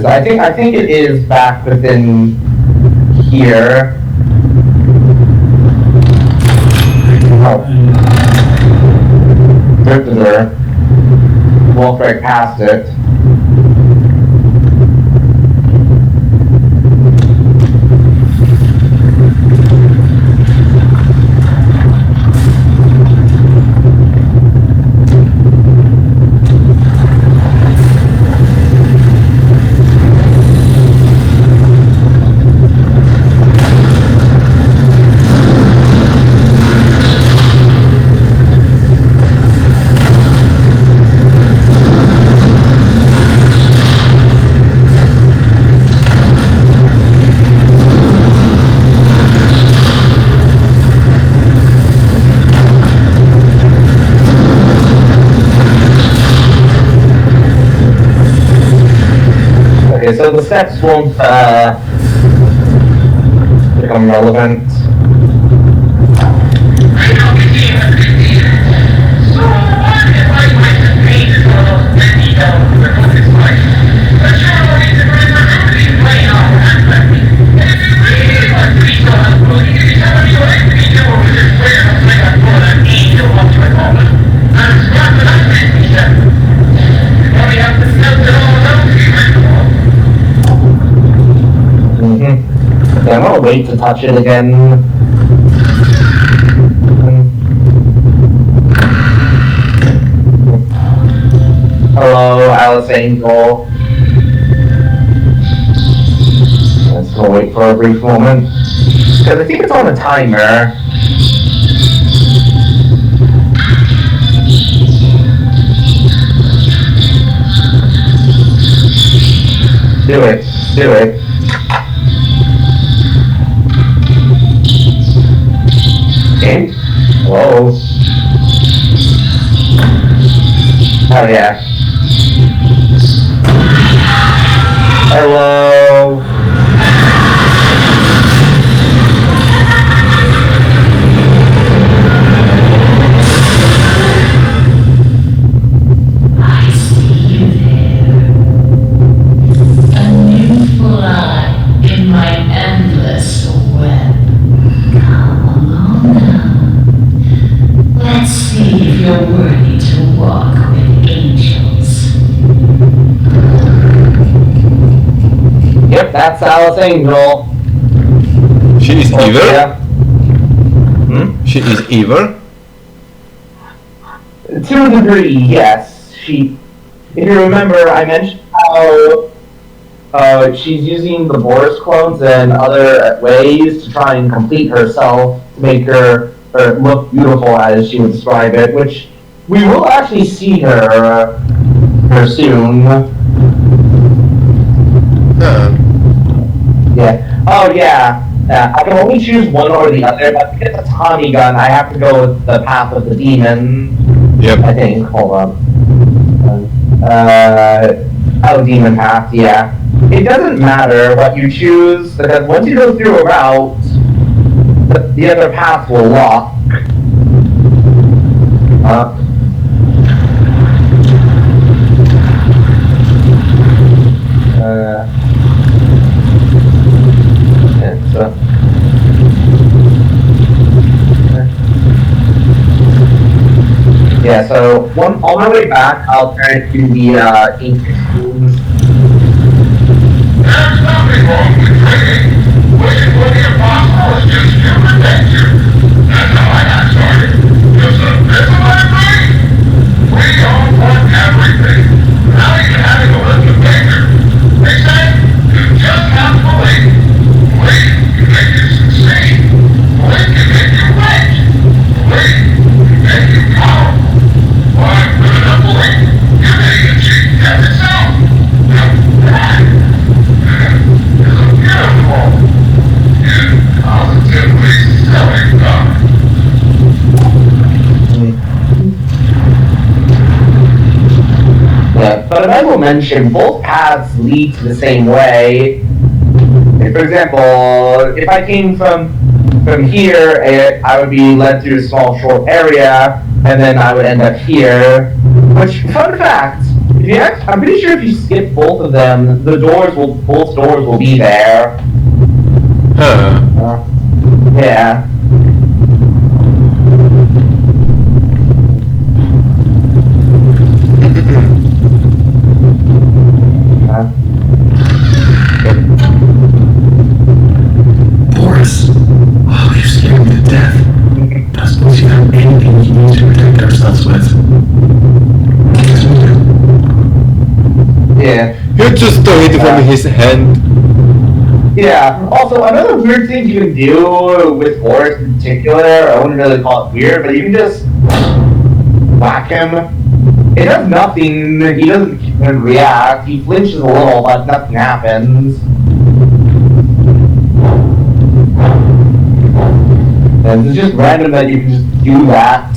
I think it is back within here. Oh. Walk right past it. Okay, so the steps won't become relevant. So, if I like the paint is one of those Bendy dogs with a focus light, but sure is the rest of everything playing out aspect. And if you really want to be so helpful, you can tell me what I can do over this player of like I put an angel up to a moment. And it's not that I'm really set. You probably have to melt it all down to you right now. Okay, I'm gonna wait to touch it again. Hello, Alice Angel. Let's go wait for a brief moment. Because I think it's on a timer. Do it. Do it. Game? Hello? Oh yeah. Hello? I see you there. A new fly in my endless web. Come along now. Let's see if you're worthy to walk with angels. Yep, that's Alice Angel. She is evil? Yeah. She is evil? To a degree, yes. If you remember, I mentioned how she's using the Boris clones and other ways to try and complete herself, to make her look beautiful, as she would describe it, which we will actually see her soon. Yeah. Oh, yeah. I can only choose one or the other, but to get the Tommy gun, I have to go with the Path of the Demon. Yep. I think. Hold on. Demon Path, yeah. It doesn't matter what you choose, because once you go through a route, the other path will lock. Yeah, so On my way back, I'll turn it to the ink spoons. There's nothing wrong with training. Wishing for the impossible is just human nature. That's how I got started. Just a bit of my brain. We don't want everything. Not even having to lift a finger. They say you just have to believe. Believe can make you succeed. Believe can make you rich. Believe can make you powerful. But with enough belief, you may achieve death itself. Now that is a beautiful and positively selling thought. Yeah, but as I will mention, both paths lead to the same way. Like, for example, if I came from here, I would be led through a small, short area, and then I would end up here. Which, fun fact, I'm pretty sure if you skip both of them, both doors will be there. Huh. Yeah. Boris, oh, you scared me to death. I suppose you have anything you need to protect ourselves with. Yes, we do. Yeah. You just stole it from his hand. Yeah. Also, another weird thing you can do with Boris in particular, I wouldn't really call it weird, but you can just whack him. It does nothing. He doesn't react. He flinches a little, but nothing happens. And it's just random that you can just do that.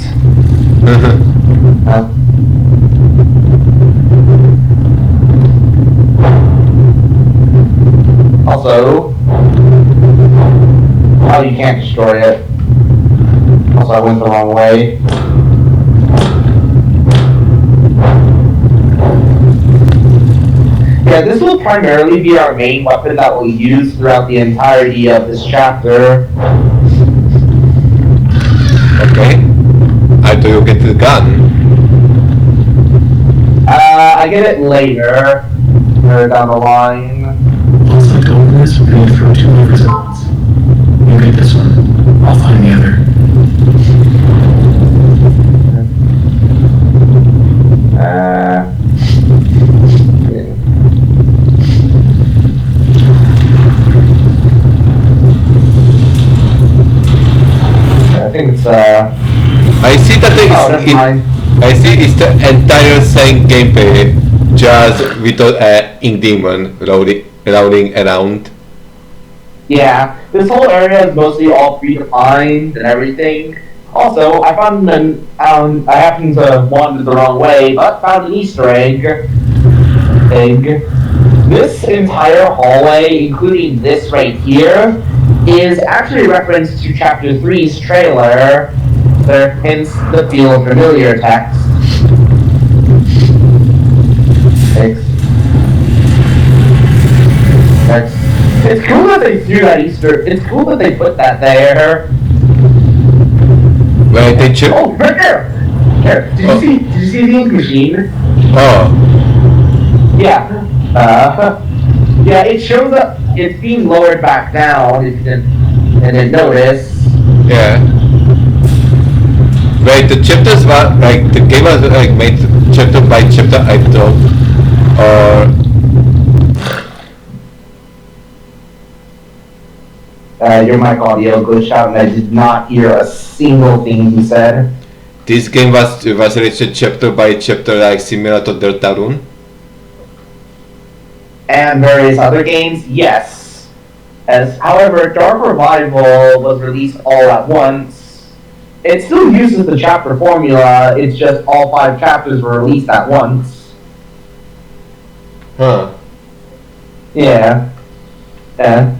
Also, oh, you can't destroy it. Also, I went the wrong way. Yeah, this will primarily be our main weapon that we'll use throughout the entirety of this chapter. Okay. How do you get the gun? I get it later, down the line. Once I go over this, we're going to throw 2 levers at once. You get this one. I'll find the other. I think it's I see that never mind. I see it's the entire same gameplay, just without ink demon rolling around. Yeah, this whole area is mostly all predefined and everything. Also, I found I happened to wander the wrong way, but found an Easter egg. This entire hallway, including this right here, is actually a reference to Chapter 3's trailer, hence the feel of familiar text. It's cool that they threw that Easter. It's cool that they put that there. Wait, they chip. Oh, right there. Here, did you see the ink machine? Oh, Yeah. Yeah, it shows up. It's being lowered back down. If you didn't notice. yeah. Wait, the chapters were like the game was like made chapter by chapter, I thought, or Your mic audio glitched out, and I did not hear a single thing you said. this game was released chapter by chapter, like similar to Deltarune. And various other games, yes. However, Dark Revival was released all at once. It still uses the chapter formula. It's just all 5 chapters were released at once. Huh. Yeah. Yeah.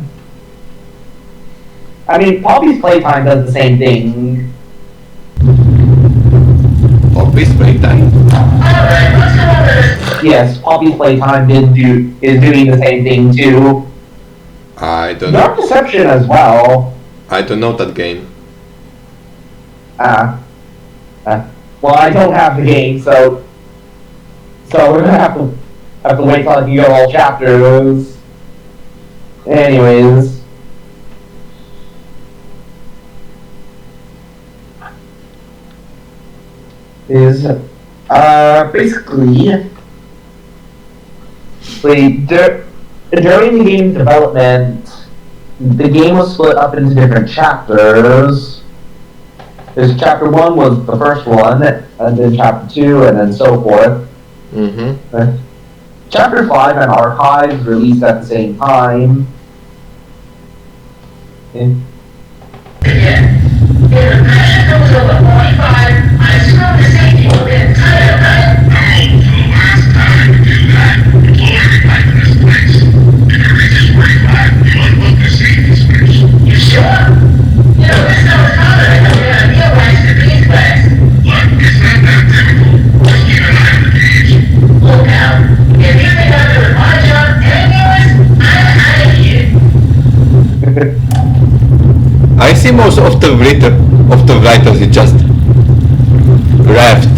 I mean, Poppy's Playtime does the same thing. Poppy's Playtime? Alright, let's go over this. Yes, Poppy's Playtime is doing the same thing too. I don't Dark know. Deception as well. I don't know that game. Well, I don't have the game, so we're gonna have to wait till I can get all chapters. Anyways. Is basically during the game's development, the game was split up into different chapters. Because chapter 1 was the first one, and then chapter 2, and then so forth. Mm-hmm. Chapter 5 and Archives released at the same time. In the pressure goes over 45, I screwed the safety hook in the tire, right? The last time you did that, you closed back in this place. And you reach this 45, you unhook the safety switch. You sure? You know, this sounds harder than we're gonna realize the beeswax. Look, it's not that difficult. Just keep an eye on the gauge. Look out. If you think I'm doing my job and yours, I'm out of here. I see most of the writers is just left.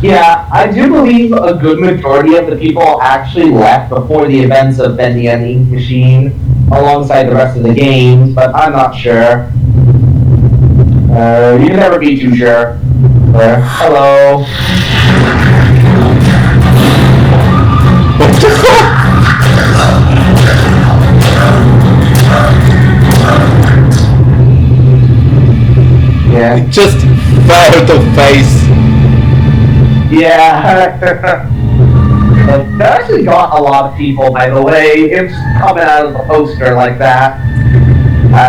Yeah, I do believe a good majority of the people actually left before the events of Bendy and the Ink Machine, alongside the rest of the games, but I'm not sure. You can never be too sure. Hello. What the fuck? Yeah. It just fell out of face. Yeah. That actually got a lot of people, by the way. It's coming out of the poster like that.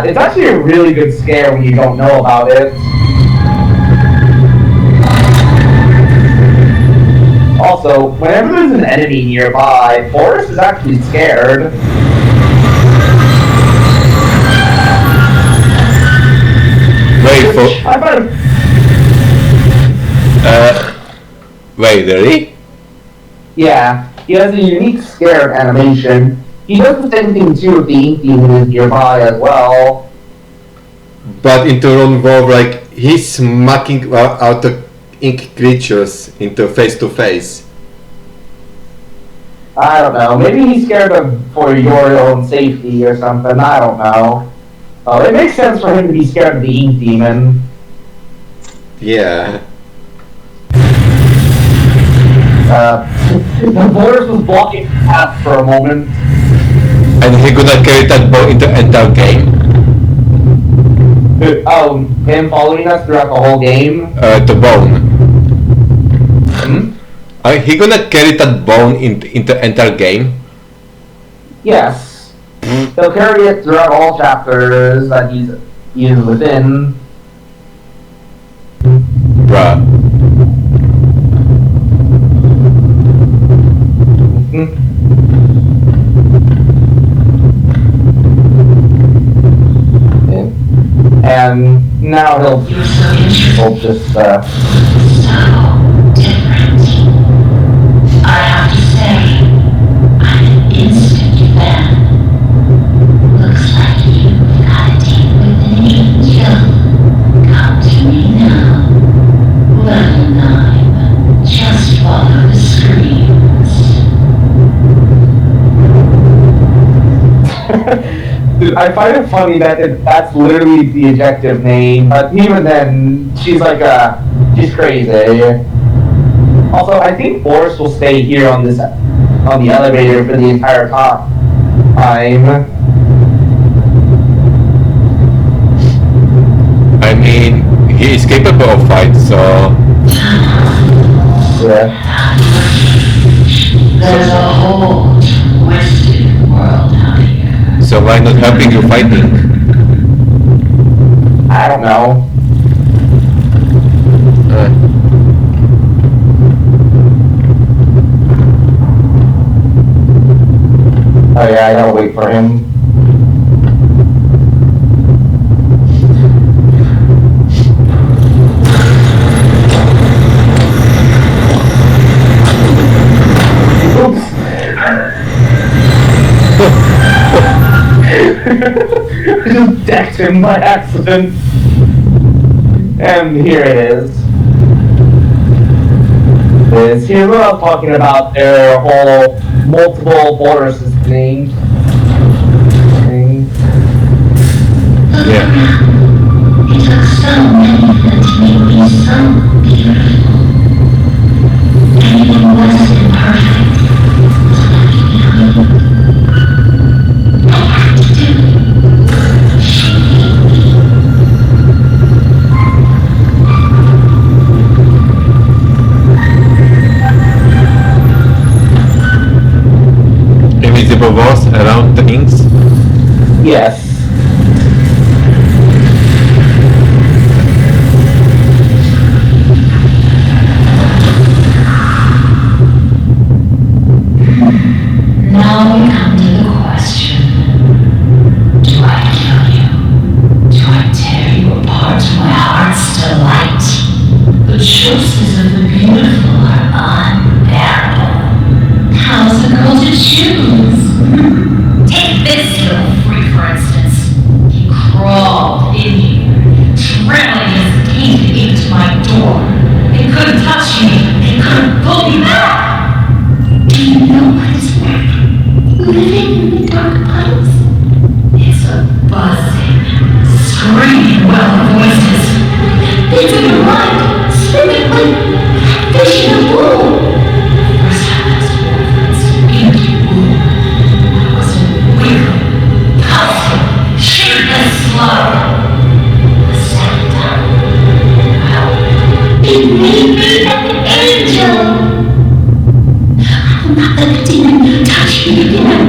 It's actually a really good scare when you don't know about it. Also, whenever there's an enemy nearby, Forrest is actually scared. Wait for. I find Wait, really? Yeah, he has a unique scare animation. He does the same thing too if the ink demon is nearby as well. But into Ron Wolf, like he's smacking out the ink creatures into face to face. I don't know. Maybe he's scared of for your own safety or something. I don't know. It makes sense for him to be scared of the ink demon. Yeah. The Boris was blocking path for a moment. And he gonna carry that ball into entire game. Him following us throughout the whole game. The bone. Hmm? He gonna carry that bone into entire game. Yes. He'll carry it throughout all chapters that he's within. Bruh. And now he'll just So different. I have to say, I'm an instant fan. Looks like you've got a date with an angel. Come to me now. Level 9. Just follow the screens. I find it funny that that's literally the objective name, but even then, she's like she's crazy. Also, I think Boris will stay here on the elevator for the entire time. I mean, he is capable of fight, so. Yeah. There's a whole twisted world out here. So why not helping you fighting? I don't know. Oh yeah, I gotta wait for him. I just decked him by accident. And here it is. This here we're talking about their whole multiple Boruses thing. Yeah. It took so many to make me so beautiful. And it wasn't perfect. I had to do it. She made me. Invisible walls around things. Yes. Now we come to the question. Do I kill you? Do I tear you apart to my heart's delight? The choices of the beautiful are unbearable. How's a girl to choose? Take this little freak, for instance. He crawled in here, trembling his teeth into my door. They couldn't touch me. They couldn't pull me back. Do you know what it's like? Living in the dark pipes? It's a buzzing, screaming well of voices. It's in your mind, spinning like fish in a bowl. First time I was born from its empty womb. I was a wiggling, pulsing, shapeless slug. The second time, well, it made me an angel. I will not let the demon touch me again.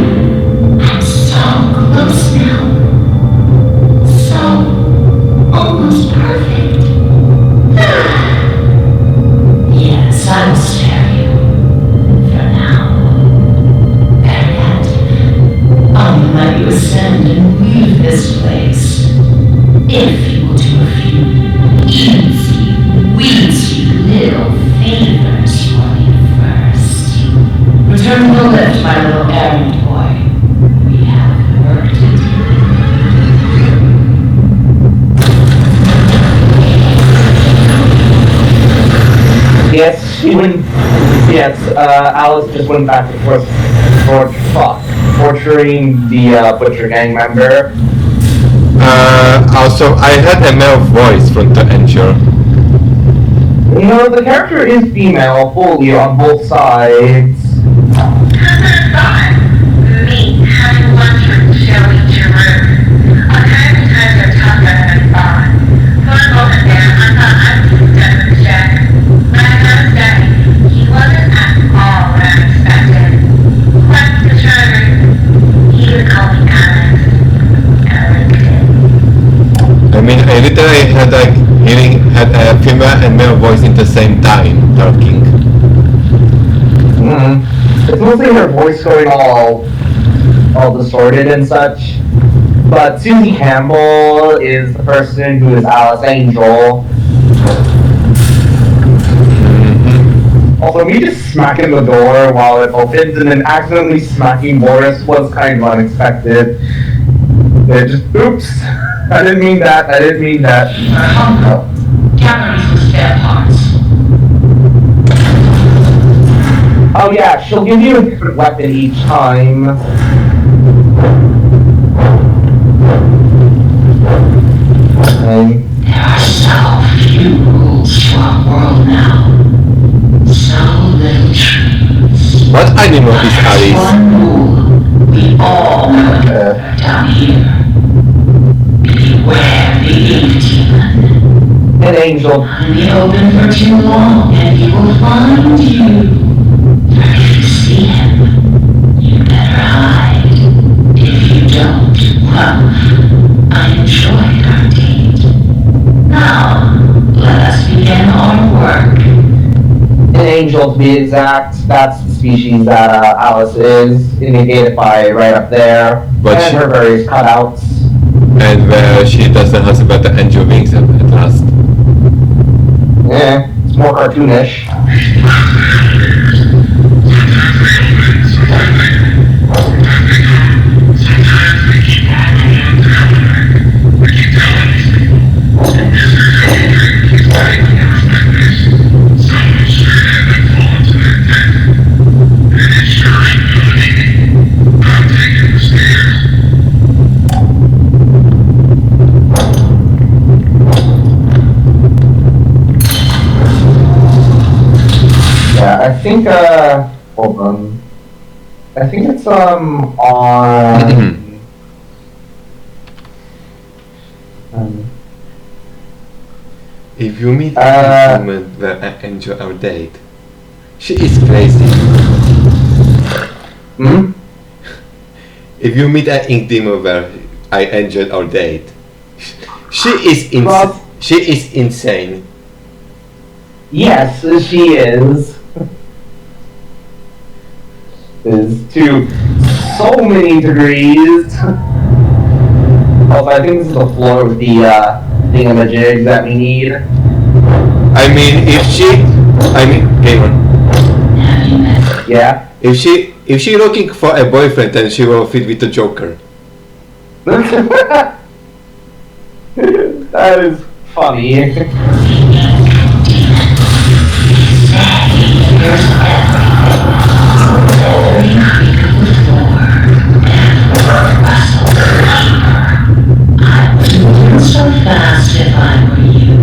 I'm so close now. So almost perfect. Yes, I will spare you. For now. Better yet, I will let you ascend and leave this place. If you will do a few easy, weensy little favors for me first. Return the lift, my little errand boy. We have work to do. Yes, she went. Yes, Alice just went back to torturing the Butcher Gang member. Also, I had a male voice from the angel. You know, the character is female fully on both sides. Me having lunch with Joey Giroux. A time and times are tougher than I thought. For a moment there, I thought I was done with Jack. But I gotta say, he wasn't at all what I expected. Quite the charmer. He would call me Alex. I mean, I literally had like had a female and male voice in the same time talking. It's mostly her voice going all distorted and such. But Susie Campbell is the person who is Alice Angel. Also, me just smacking the door while it opens and then accidentally smacking Boris was kind of unexpected. It just, oops, I didn't mean that. Gather me some spare parts. Oh yeah, she'll give you a different weapon each time. There are so few rules to our world now. So little trees. What animal is Alice? One rule we all know down here. Beware the ink demon. An angel. Leave open for too long and he will find you. For if you see him, you better hide. If you don't, well, I enjoyed our date. Now, let us begin our work. An angel, to be exact. That's the species that Alice is, indicated by right up there. But and her various cutouts. And where she doesn't have about the angel wings at last. Yeah, it's more cartoonish. think, hold on. I think it's, on... If you meet a woman where I enjoy our date, she is crazy. Hmm? If you meet an intimate where I enjoyed our date, she is Rob. she is insane. Yes, she is. Is to so many degrees. Also, I think this is the floor with the, thingamajig that we need. I mean, gamer. Yeah? If she looking for a boyfriend, then she will fit with the Joker. That is funny. So fast if I were you.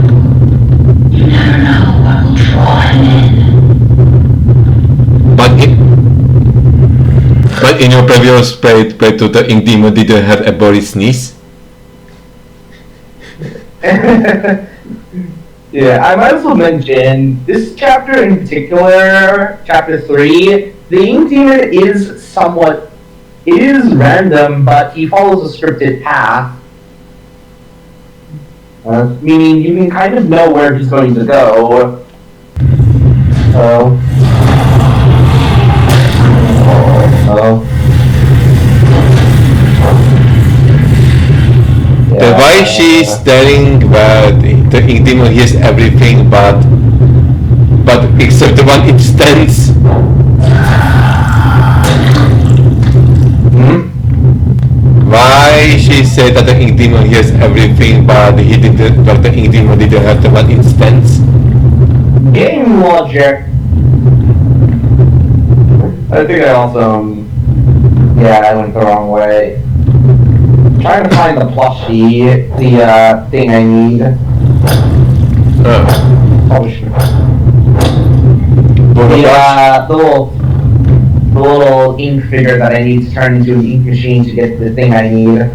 You never know what will draw him in. But in your previous play to the Ink Demon, did you have a body sneeze? Yeah, I might as well mention, this chapter in particular, chapter 3, the Ink Demon is random, but he follows a scripted path. Meaning you can kind of know where he's going to go. Then why she's telling where the Ink Demon hears everything but except the one instance? Why she said that the Ink Demon hears everything but the Ink Demon didn't have the one instance? Game logic. I think I also, I went the wrong way. Trying to find the plushie, the thing I need. Oh shit. The little ink figure that I need to turn into an ink machine to get the thing I need.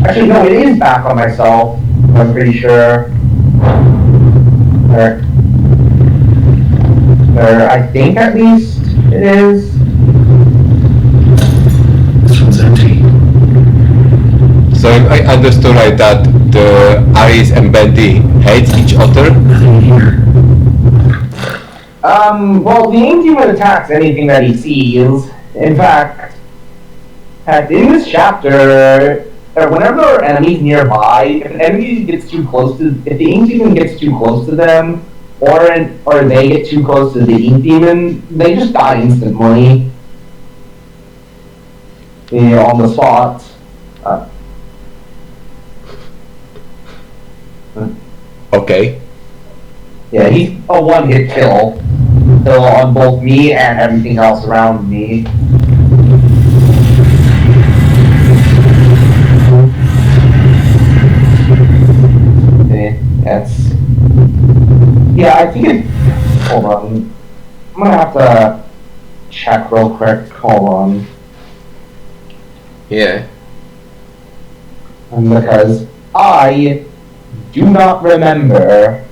Actually, no, it is back on myself. I'm pretty sure. Or I think at least it is. This one's empty. So if I understood right that the Iris and Bendy hate each other? Nothing here. Well, the Ink Demon attacks anything that he sees. In fact, in this chapter, whenever there are enemies nearby, if an enemy gets too close to, if the Ink Demon gets too close to them, or they get too close to the Ink Demon, they just die instantly. On the spot. Okay. Yeah, he's a one-hit kill. Kill on both me and everything else around me. Okay, that's... Yeah, I think it... Hold on. I'm gonna have to check real quick. Hold on. Yeah. Because I do not remember...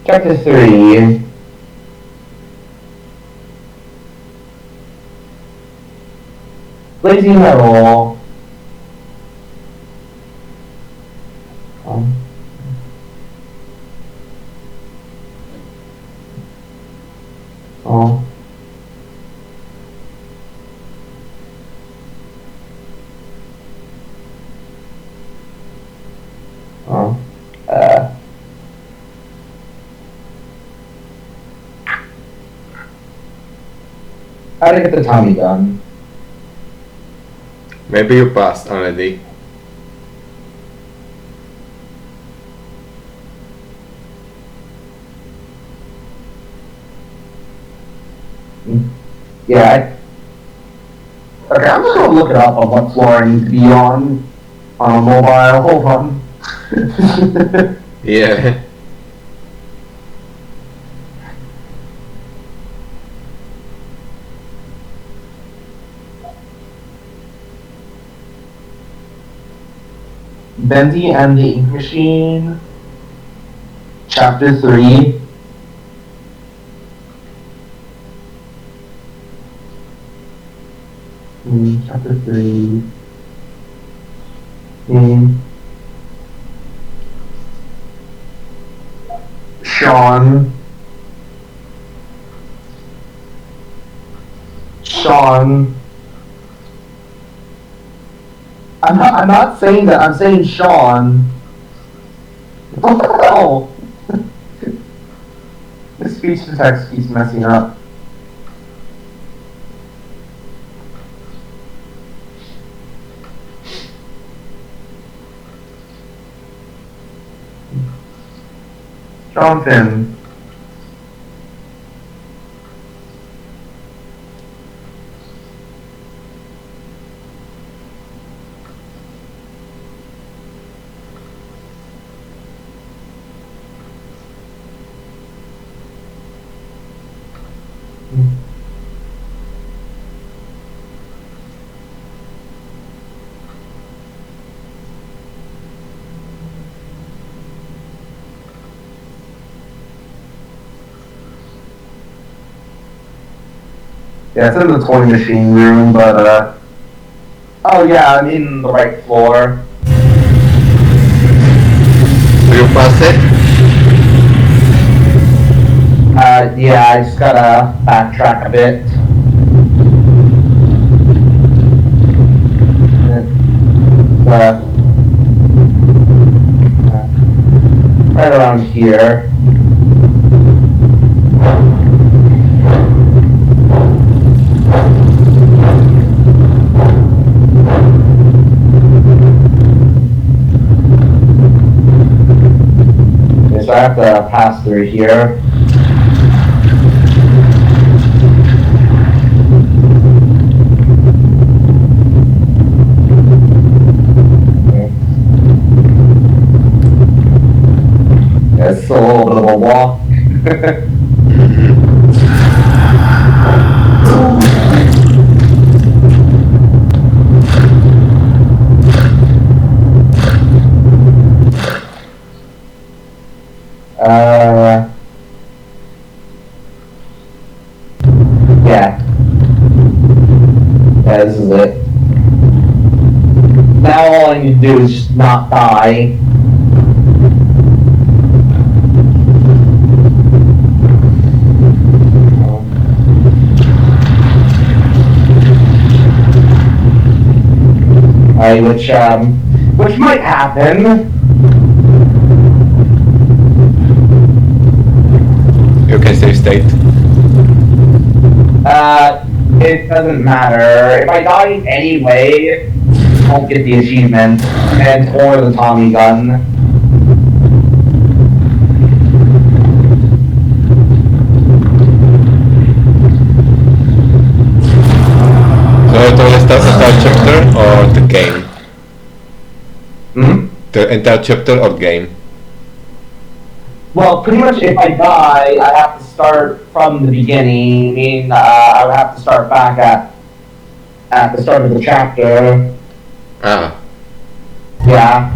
Chapter 3. Blazing Metal. Gotta get the Tommy gun. Maybe you passed already. Yeah. Okay, I'm just gonna look it up on what floor I need to be on a mobile. Hold on. Yeah. Bendy and the Ink Machine, Chapter 3. Chapter 3. Sean. I'm not saying that, I'm saying Sean. What the hell? The speech to text keeps messing up. Jonathan. Yeah, it's in the toy machine room, but, oh yeah, I'm in the right floor. Do you pass it? Yeah, I just gotta backtrack a bit. Right around here. So I have to pass through here. Yeah, it's a little bit of a walk. Yeah. Yeah, this is it. Now all I need to do is just not die. Which might happen. You can save state. It doesn't matter. If I die anyway, I won't get the achievement and or the Tommy gun. So it only starts the entire chapter or the game? The entire chapter or game? Well, pretty much if I die, I have to start from the beginning. I mean, I would have to start back at the start of the chapter. Ah. Yeah.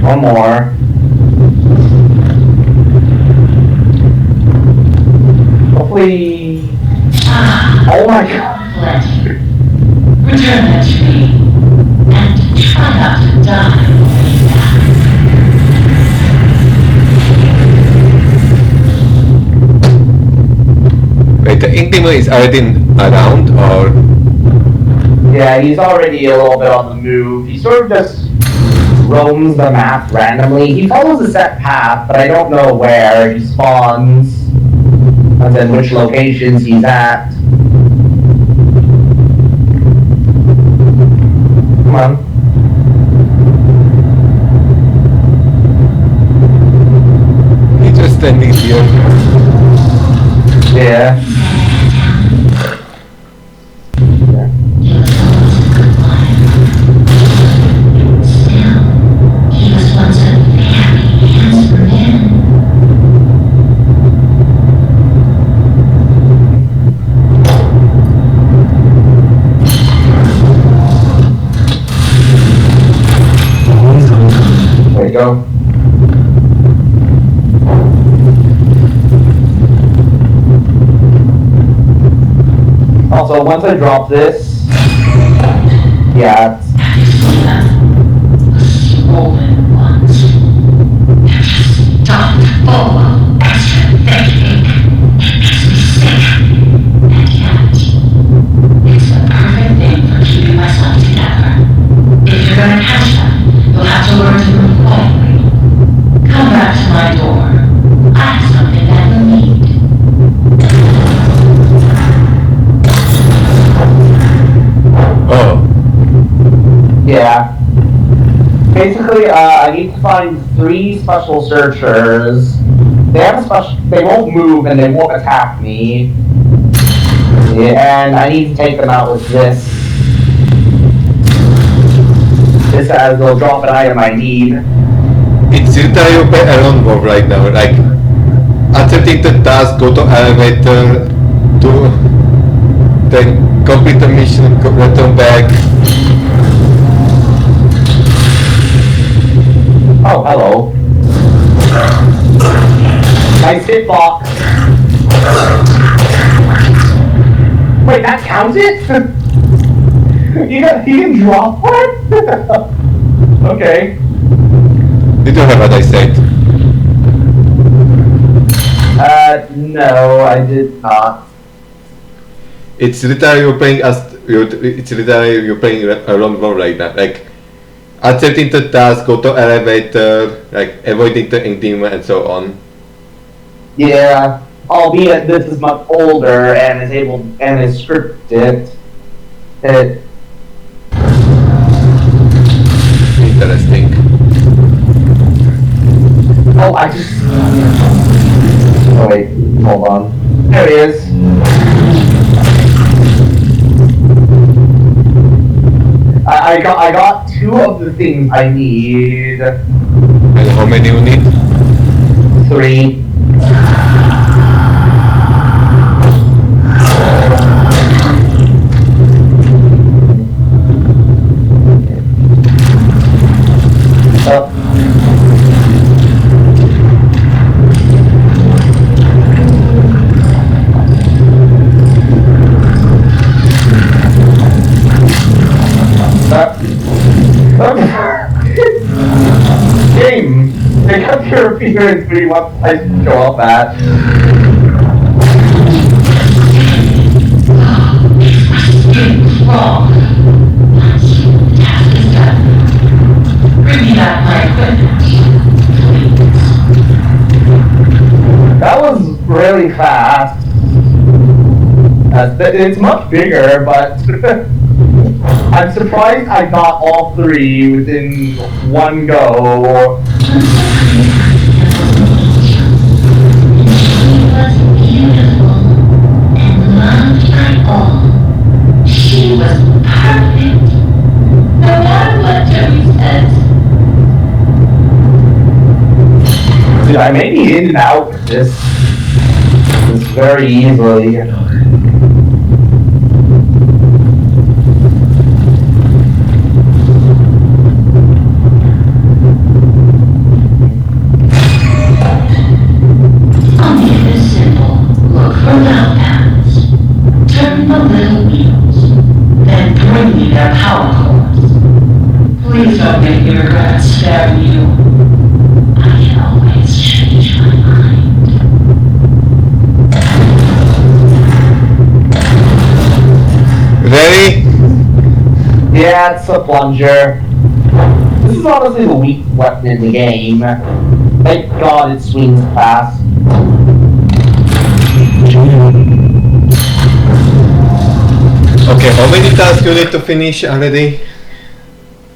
One more. Hopefully... Oh my god. Plenty. Return that to me. And try not to die. Wait, the ink demon is already around or? Yeah, he's already a little bit on the move. He sort of just roams the map randomly. He follows a set path, but I don't know where he spawns. and then which locations he's at. Come on. He's just standing here. Yeah. He was once a very handsome man. There you go. Also, once I drop this, yeah, Swollen ones. They're just stuffed full of extra thinking. It makes me sick. And yet, it's the perfect thing for keeping myself together. If you're gonna catch them, you'll have to learn to move quietly. Come back to my door. I have something that you'll need. Oh, yeah. Basically, I need to find 3 special searchers. They have a special. They won't move and they won't attack me. Yeah, and I need to take them out with this. This as they'll drop an item I need. it's literally open around Bob right now. Like, accepting the task, go to elevator, to then complete the mission, return back. Oh, hello. Nice hitbox. Wait, that counts it? you can drop one? Okay. Did you hear what I said? No, I did not. It's literally you're playing you're playing around Bob right now. Like, accepting the task, go to elevator, like avoiding the enigma and so on. Yeah, albeit this is much older and is scripted. Interesting. Oh, I just. Oh wait, hold on. There he is. I got 2 of the things I need. And how many you need? 3. Oh. Game! Pick up your appearance where you want the place to show up at. Wrong. The task is done. Bring me back my equipment. That was really fast. It's much bigger, but I'm surprised I got all 3 within one go. She was beautiful and loved by all. She was perfect. No matter what Joey says. Dude, I may be in and out with this very easily. Please don't make me regret stabbing you. I can always change my mind. Ready? Yeah, it's a plunger. This is honestly the weak weapon in the game. Thank God it swings fast. Okay, how many tasks you need to finish already?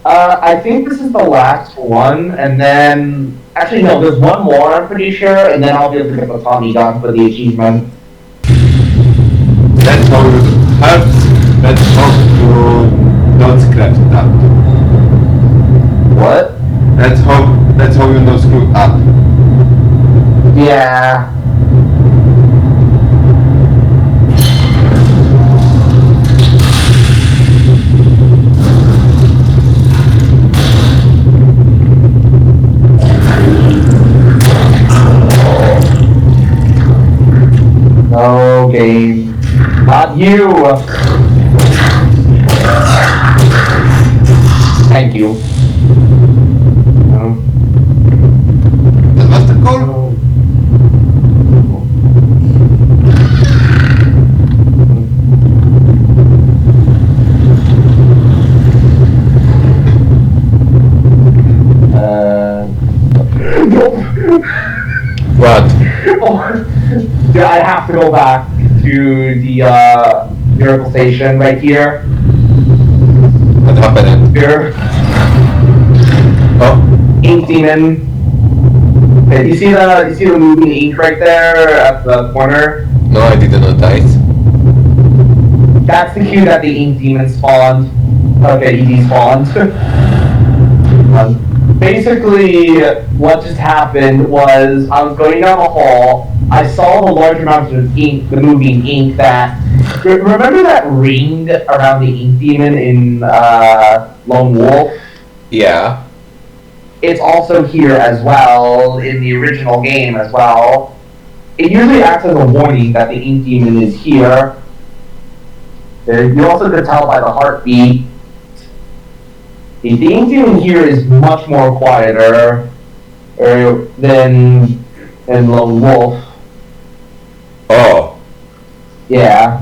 I think this is the last one, and then actually no, there's one more. I'm pretty sure, and then I'll be able to get the Tommy gun for the achievement. That's how you that's how you don't scratch it up. What? That's how you don't screw up. Yeah. No game. Not you! Thank you. That was the goal. What? Yeah, I have to go back to the miracle station right here. What happened? Here. Oh, Ink demon. Okay, you see the moving ink right there at the corner? no, I didn't notice. That's the cue that the ink demon spawned. Okay, ED spawned. Basically, what just happened was I was going down the hall. I saw the large amounts of ink, the moving ink that. Remember that ring around the ink demon in Lone Wolf? Yeah. It's also here as well in the original game as well. It usually acts as a warning that the ink demon is here. You also could tell by the heartbeat. The ink demon here is much more quieter than Lone Wolf. Oh. Yeah.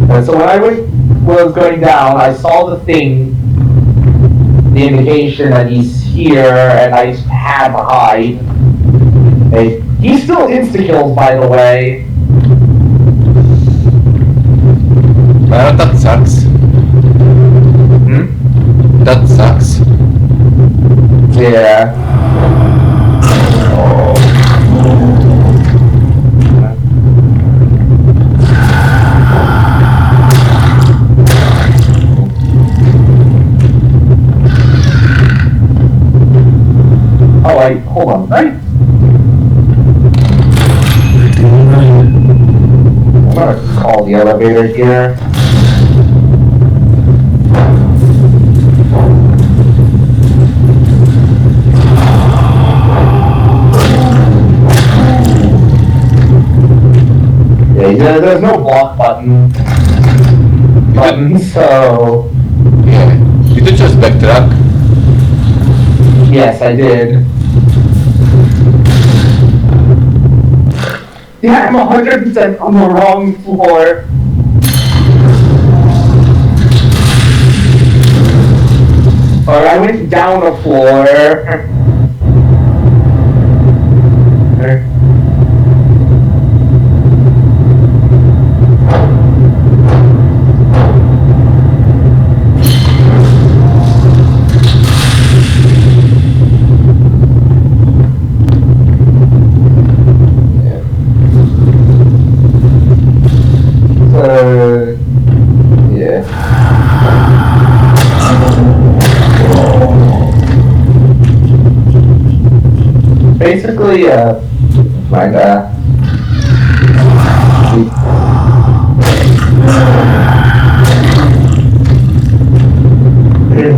And so when I was going down, I saw the thing, the indication that he's here, and I had to hide. Hey, he still insta-kills, by the way. Well, that sucks. That sucks. Yeah. Oh, wait, hold on, right? I'm gonna call the elevator here. Yeah, there's no block button, so... Yeah. You did just backtrack. Yes, I did. Yeah, I'm 100% on the wrong floor. Or I went down a floor. Yeah. Basically,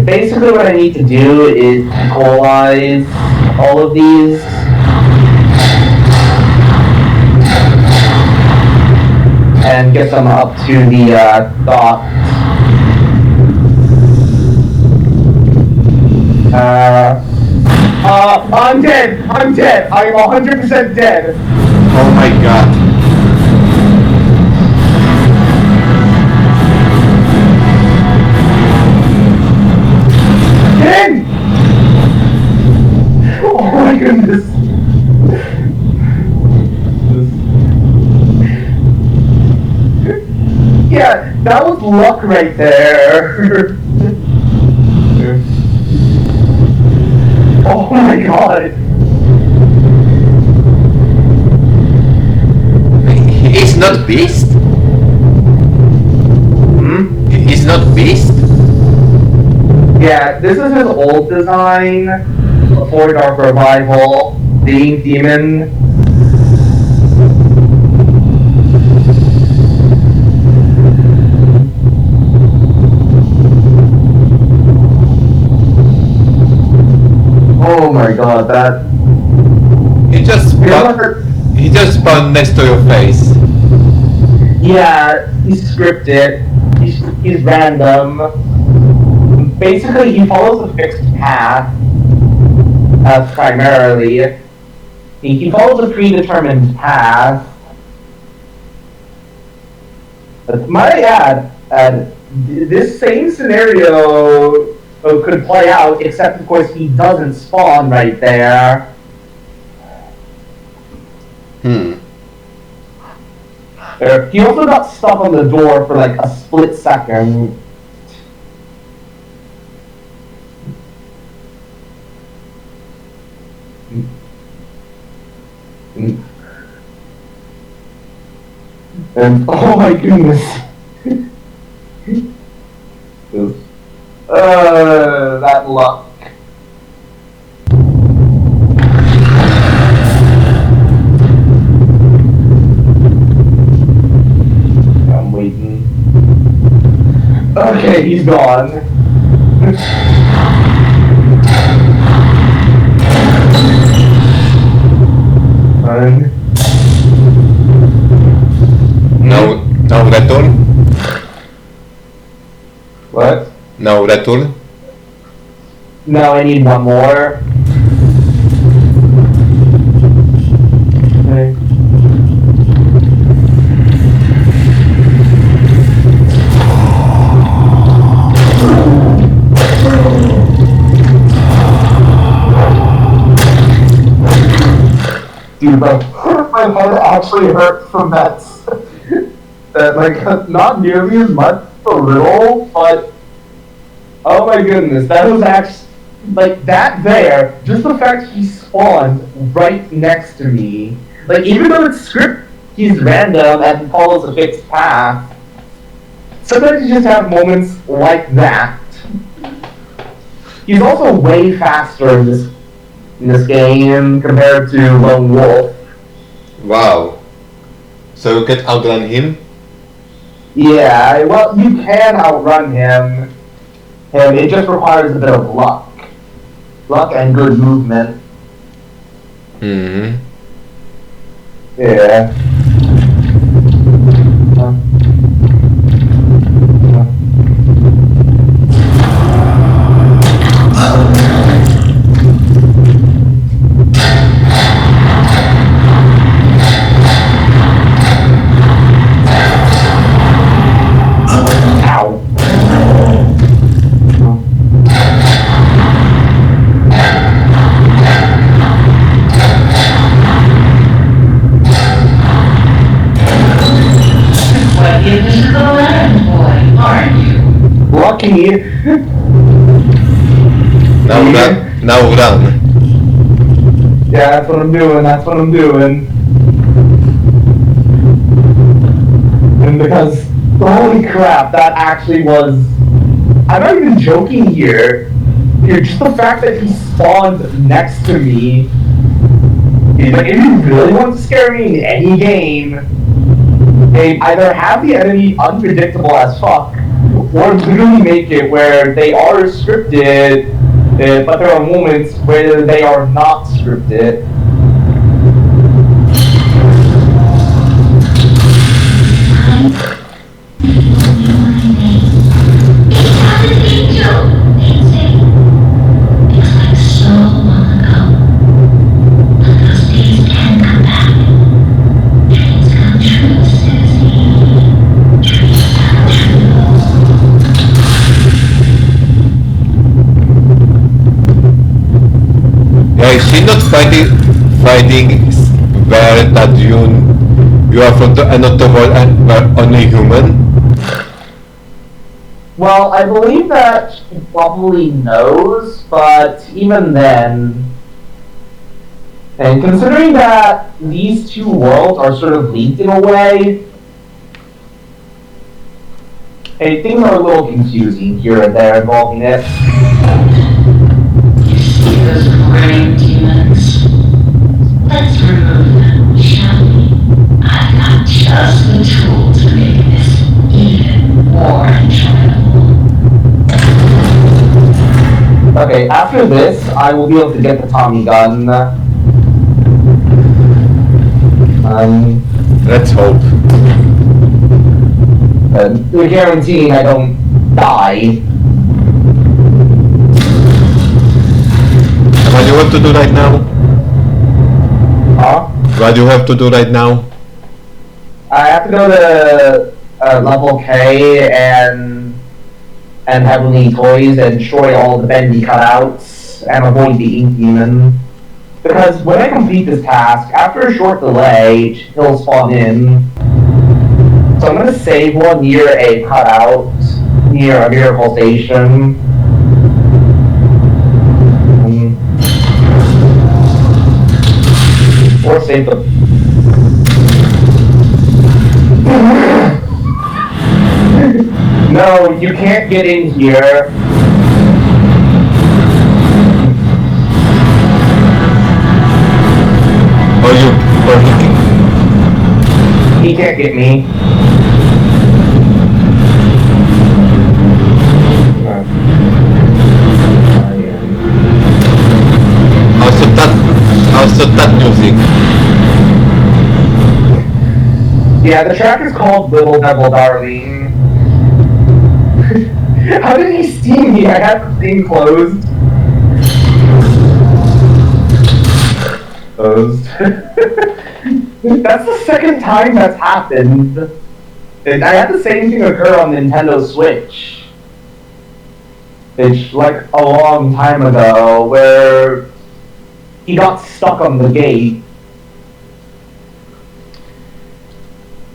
basically what I need to do is equalize all of these. And get them up to the dot. I'm dead! I'm dead! I'm 100% dead! Oh my god. Get in! Oh my goodness. That was luck right there. Oh my god. He's not Beast? He's not Beast? Yeah, this is his old design before Dark Revival, being Demon. Oh my god, that... He just spawned next to your face. Yeah, he's scripted. He's random. Basically, he follows a fixed path. Primarily. He follows a predetermined path. But might I add, this same scenario could play out, except of course he doesn't spawn right there. He also got stuck on the door for like a split second. And oh my goodness. That luck. I'm waiting. Okay, he's gone. Fine. Now return. What? Now return. No, I need one more. Okay. Dude, like, my head actually hurts from that. That, like, not nearly as much, a little, but oh my goodness, that was actually, like, that there, just the fact he spawned right next to me, like, even though it's script, he's random and follows a fixed path, sometimes you just have moments like that. He's also way faster in this game compared to Lone Wolf. Wow. So you can outrun him? Yeah, well, you can outrun him. It just requires a bit of luck. Luck and good movement. Yeah. Lucky. Now run. Yeah, that's what I'm doing. And because, holy crap, that actually was... I'm not even joking here. Just the fact that he spawned next to me. Like, if you really want to scare me in any game, they either have the enemy unpredictable as fuck, or literally make it where they are scripted, but there are moments where they are not scripted. Yeah, is she not fighting where that you are from another world and were only human? Well, I believe that she probably knows, but even then, and considering that these two worlds are sort of linked in a way, hey, things are a little confusing here and there involving it. You see those brain demons? Let's remove them, shall we? I've got just the tool to make this even more enjoyable. Okay, after this, I will be able to get the Tommy gun. Let's hope. They're guaranteeing I don't die. What do you have to do right now? Huh? What do you have to do right now? I have to go to level K and Heavenly Toys and destroy all the Bendy cutouts and avoid the Ink Demon. Because when I complete this task, after a short delay, he'll spawn in. So I'm gonna save one near a cutout, near a miracle station. Or save the... No, you can't get in here. He can't get me. Also that music. Yeah, the track is called Little Devil Darling. How did he see me? I had the thing closed. Closed. That's the second time that's happened. And I had the same thing occur on Nintendo Switch. It's like a long time ago where he got stuck on the gate.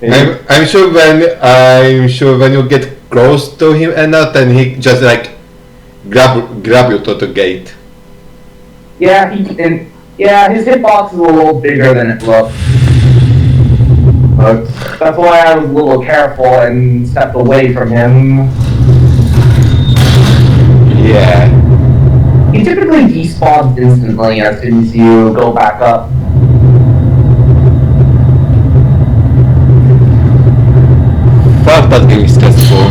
I'm sure when you get close to him enough, then he just like grab you to the gate. Yeah, his hitbox is a little bigger than it looks. But that's why I was a little careful and stepped away from him. Yeah. He typically despawns instantly as soon as you go back up. Fuck, that game is stressful.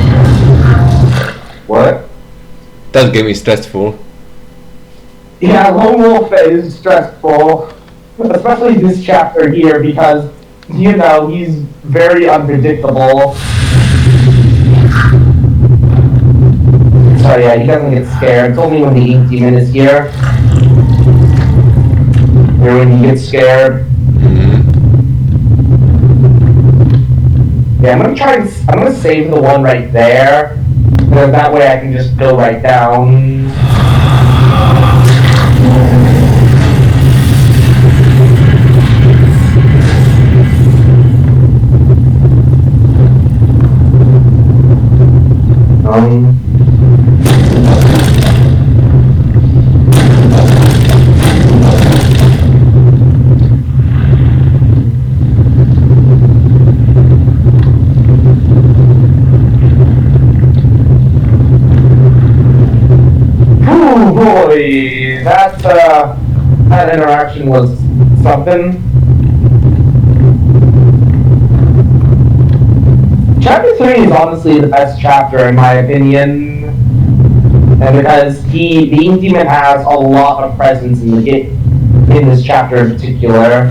What? That game is stressful. Yeah, Lone Wolf is stressful. Especially this chapter here because, you know, he's very unpredictable. So yeah, he doesn't get scared. It's only when the Ink Demon is here. Or when he gets scared. Yeah, I'm gonna save the one right there. Because that way I can just go right down. Boy, that interaction was something. Chapter 3 is honestly the best chapter in my opinion, and because the Ink Demon has a lot of presence in this chapter in particular.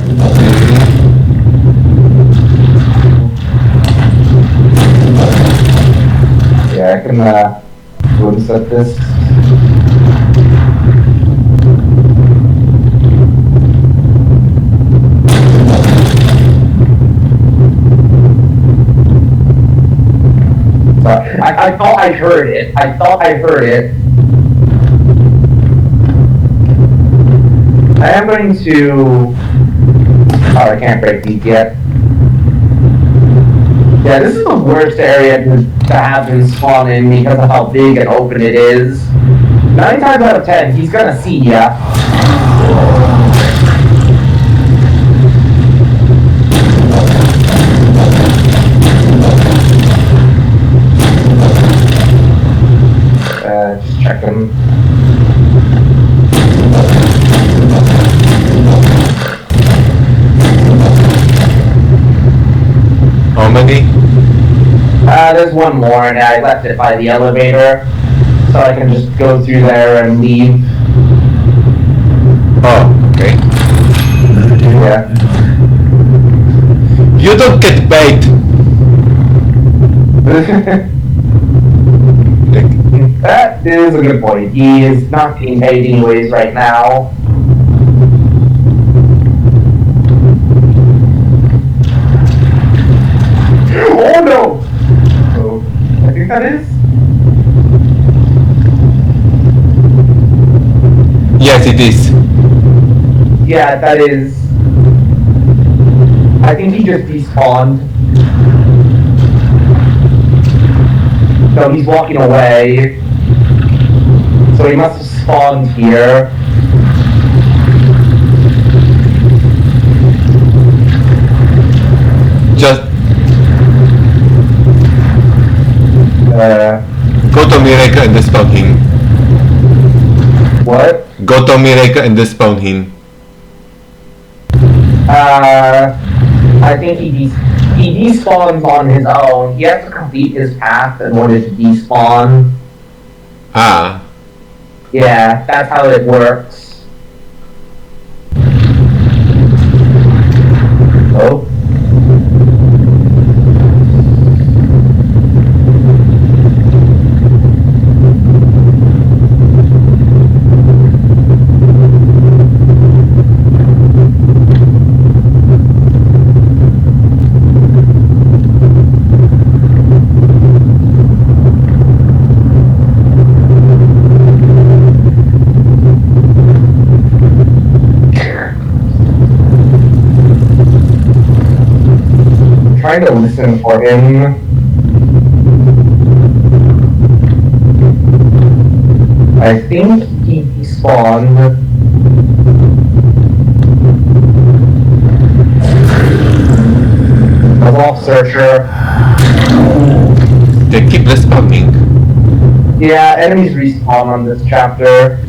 Yeah, I can go and set this. I thought I heard it. I am going to... Oh, I can't break these yet. Yeah, this is the worst area to have him spawn in because of how big and open it is. 9 times out of 10, he's gonna see ya. Just checking. How many? There's one more, and I left it by the elevator, so I can just go through there and leave. Oh, okay. Another day. Yeah. You don't get paid. That is a good point. He is not being paid anyways right now. Oh no! Oh, I think that is. Yes, it is. Yeah, that is. I think he just despawned. No, he's walking away. So he must have spawned here. Just go to Miracle and despawn him. What? Go to Miracle and despawn him. I think he despawns on his own. He has to complete his path in order to despawn. Ah. Yeah, that's how it works. Oh. Trying to listen for him. I think he despawned. A wall searcher. They keep respawning. Yeah, enemies respawn on this chapter.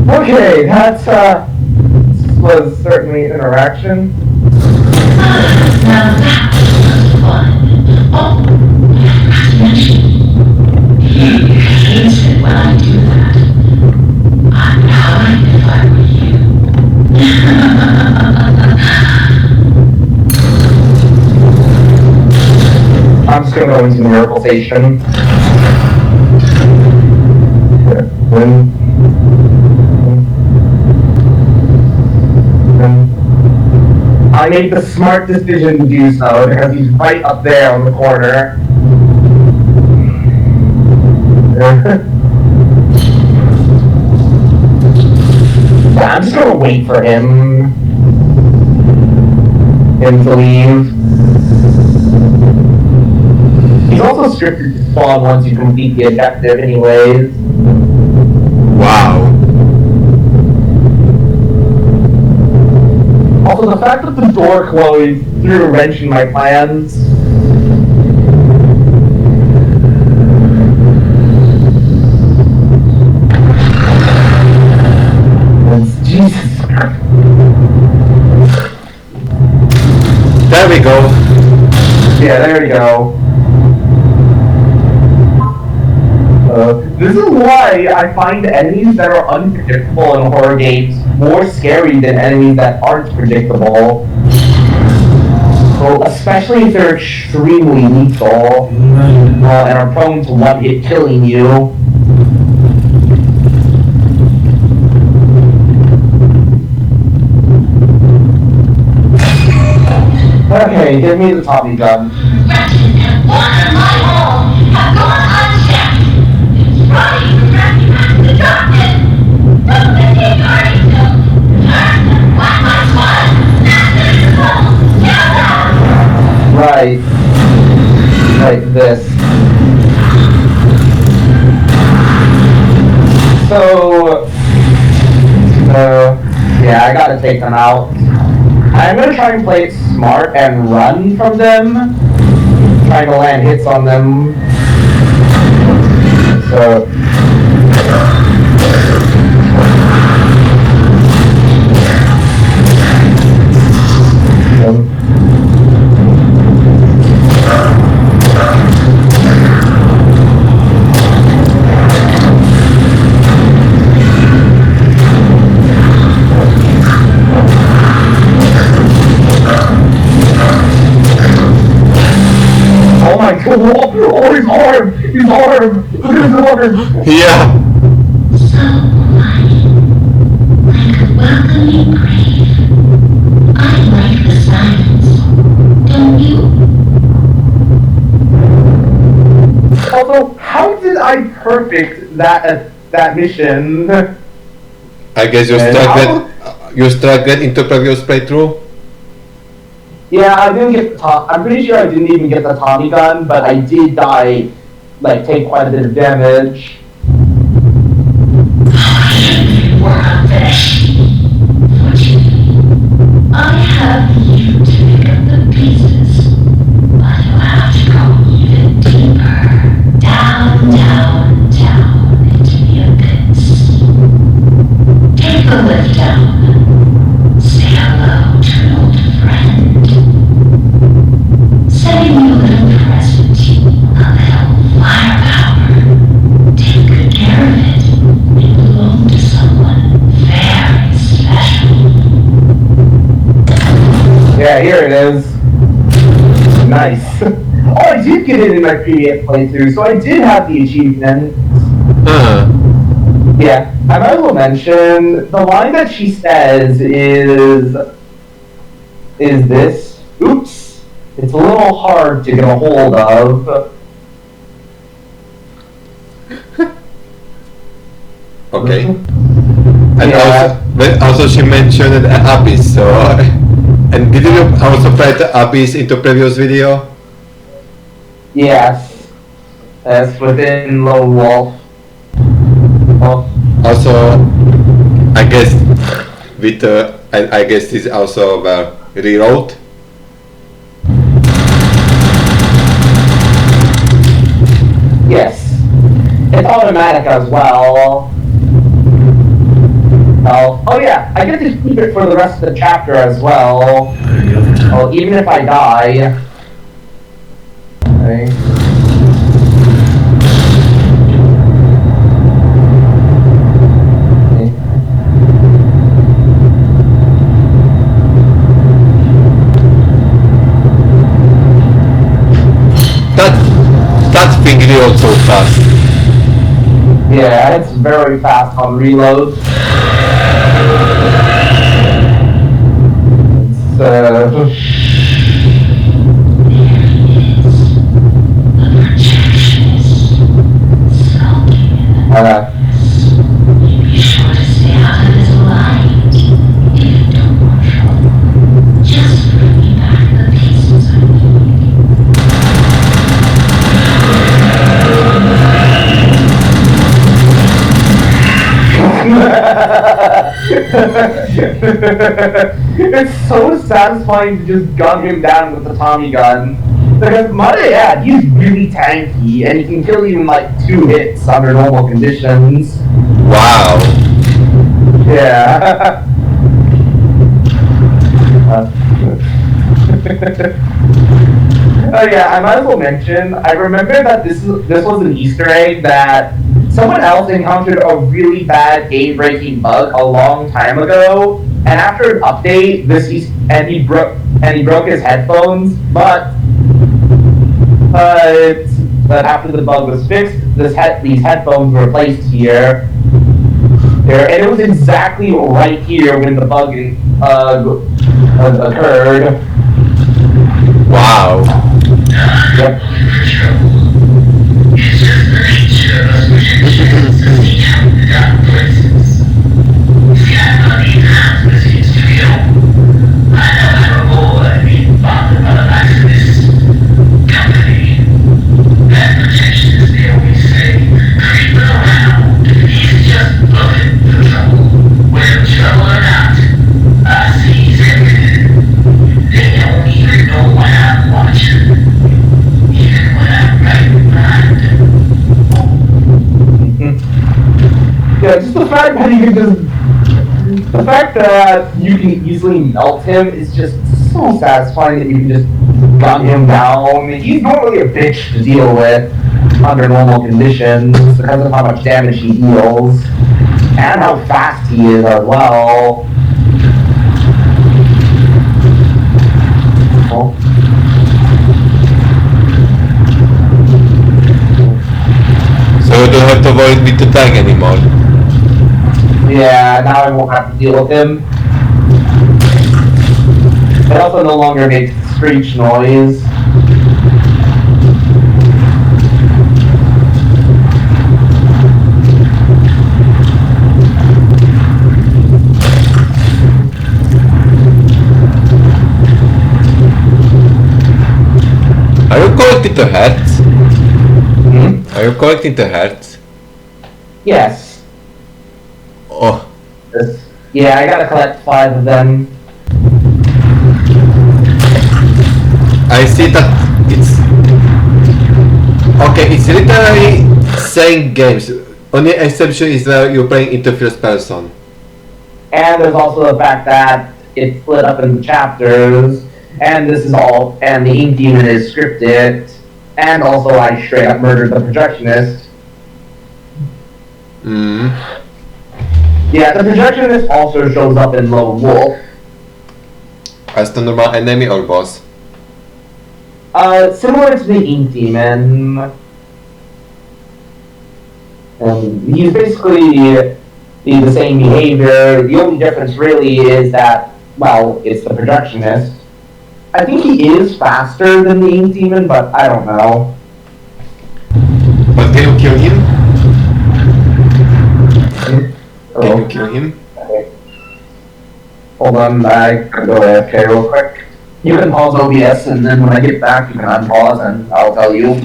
Okay, that's was certainly an interaction. Now that was fun. Oh, not to mention, he hates it when I do that. I'd hide if I were you. I'm just gonna go into Miracle Station. I made the smart decision to do so because he's right up there on the corner. I'm just gonna wait for him to leave. He's also restricted to spawn once you complete the objective anyways. Wow. Also, the fact that the door closed threw a wrench in my plans. Jesus. There we go. Yeah, there we go. This is why I find enemies that are unpredictable in horror games more scary than enemies that aren't predictable. So, especially if they're extremely lethal and are prone to one-hit killing you. Okay, give me the Tommy gun. Wretched and one in my home have gone unchecked. this. So, yeah, I gotta take them out. I'm gonna try and play it smart and run from them, trying to land hits on them. So. Oh my god! Oh, his arm! His arm! Look at his arm! Yeah. So like a welcoming grave. I like the silence. Don't you? Although, how did I perfect that mission? I guess you struck that into previous playthrough. Yeah, I didn't get the I'm pretty sure I didn't even get the Tommy gun, but I did die, like, take quite a bit of damage. World fish. Fortunately, I have you to pick up the pieces. But you'll have to go even deeper. Down, down, down into the abyss. Take the lift down. Say hello to an old friend. Sending you a little present. A little firepower. Take good care of it. It belonged to someone very special. Yeah, here it is. Nice. Oh, I did get it in my previous playthrough, so I did have the achievement. Yeah, I might as well mention, the line that she says is this. Oops. It's a little hard to get a hold of. Okay. And Yeah. also she mentioned an abyss, so and did you also fight the abyss into previous video? Yes. That's within Lone Wolf. Oh. Also, I guess with and I guess this is also reroute. Yes. It's automatic as well. Oh yeah, I get to keep it for the rest of the chapter as well. Any other time? Oh, even if I die. Okay. That thing reloads so fast. Yeah, it's very fast on reload. It's There he is. The projectionist. Skulking in the darkness. You be sure to stay out of his light. If you don't want trouble, just bring me back the pieces I need. It's so satisfying to just gun him down with the Tommy gun. Because, might I add, he's really tanky, and he can kill even like 2 hits under normal conditions. Wow. Yeah. Oh yeah, I might as well mention, I remember that this was an Easter egg that someone else encountered a really bad game-breaking bug a long time ago, and after an update, he broke his headphones, but after the bug was fixed, these headphones were placed here, and it was exactly right here when the bug occurred. Wow. Yep. It's just the nature of us projections sneak out into dark places. See, I'm not even half as used to you. I know how to avoid being bothered by the back of this company. Yeah, just the fact that the fact that you can easily melt him is just so satisfying that you can just gun him down. He's normally a bitch to deal with under normal conditions because of how much damage he deals and how fast he is as well. So you don't have to worry with the tag anymore. Yeah, now I won't have to deal with him. It also no longer makes screech noise. Are you collecting the hearts? Hmm? Are you collecting the hearts? Yes. Oh, Yeah, I gotta collect 5 of them. I see that it's... Okay, it's literally same games. Only exception is that you're playing into first person. And there's also the fact that it's split up into chapters, and this is all, and the Ink Demon is scripted, and also I straight up murdered the projectionist. Mm. Yeah, the projectionist also shows up in Lone Wolf. As the normal enemy or boss? Similar to the Ink Demon. And he's basically the same behavior. The only difference really is that, well, it's the projectionist. I think he is faster than the Ink Demon, but I don't know. But can you kill him? Can Oh, you kill him? okay. Hold on, I can go AFK real quick. You can pause OBS, and then when I get back, you can unpause, and I'll tell you.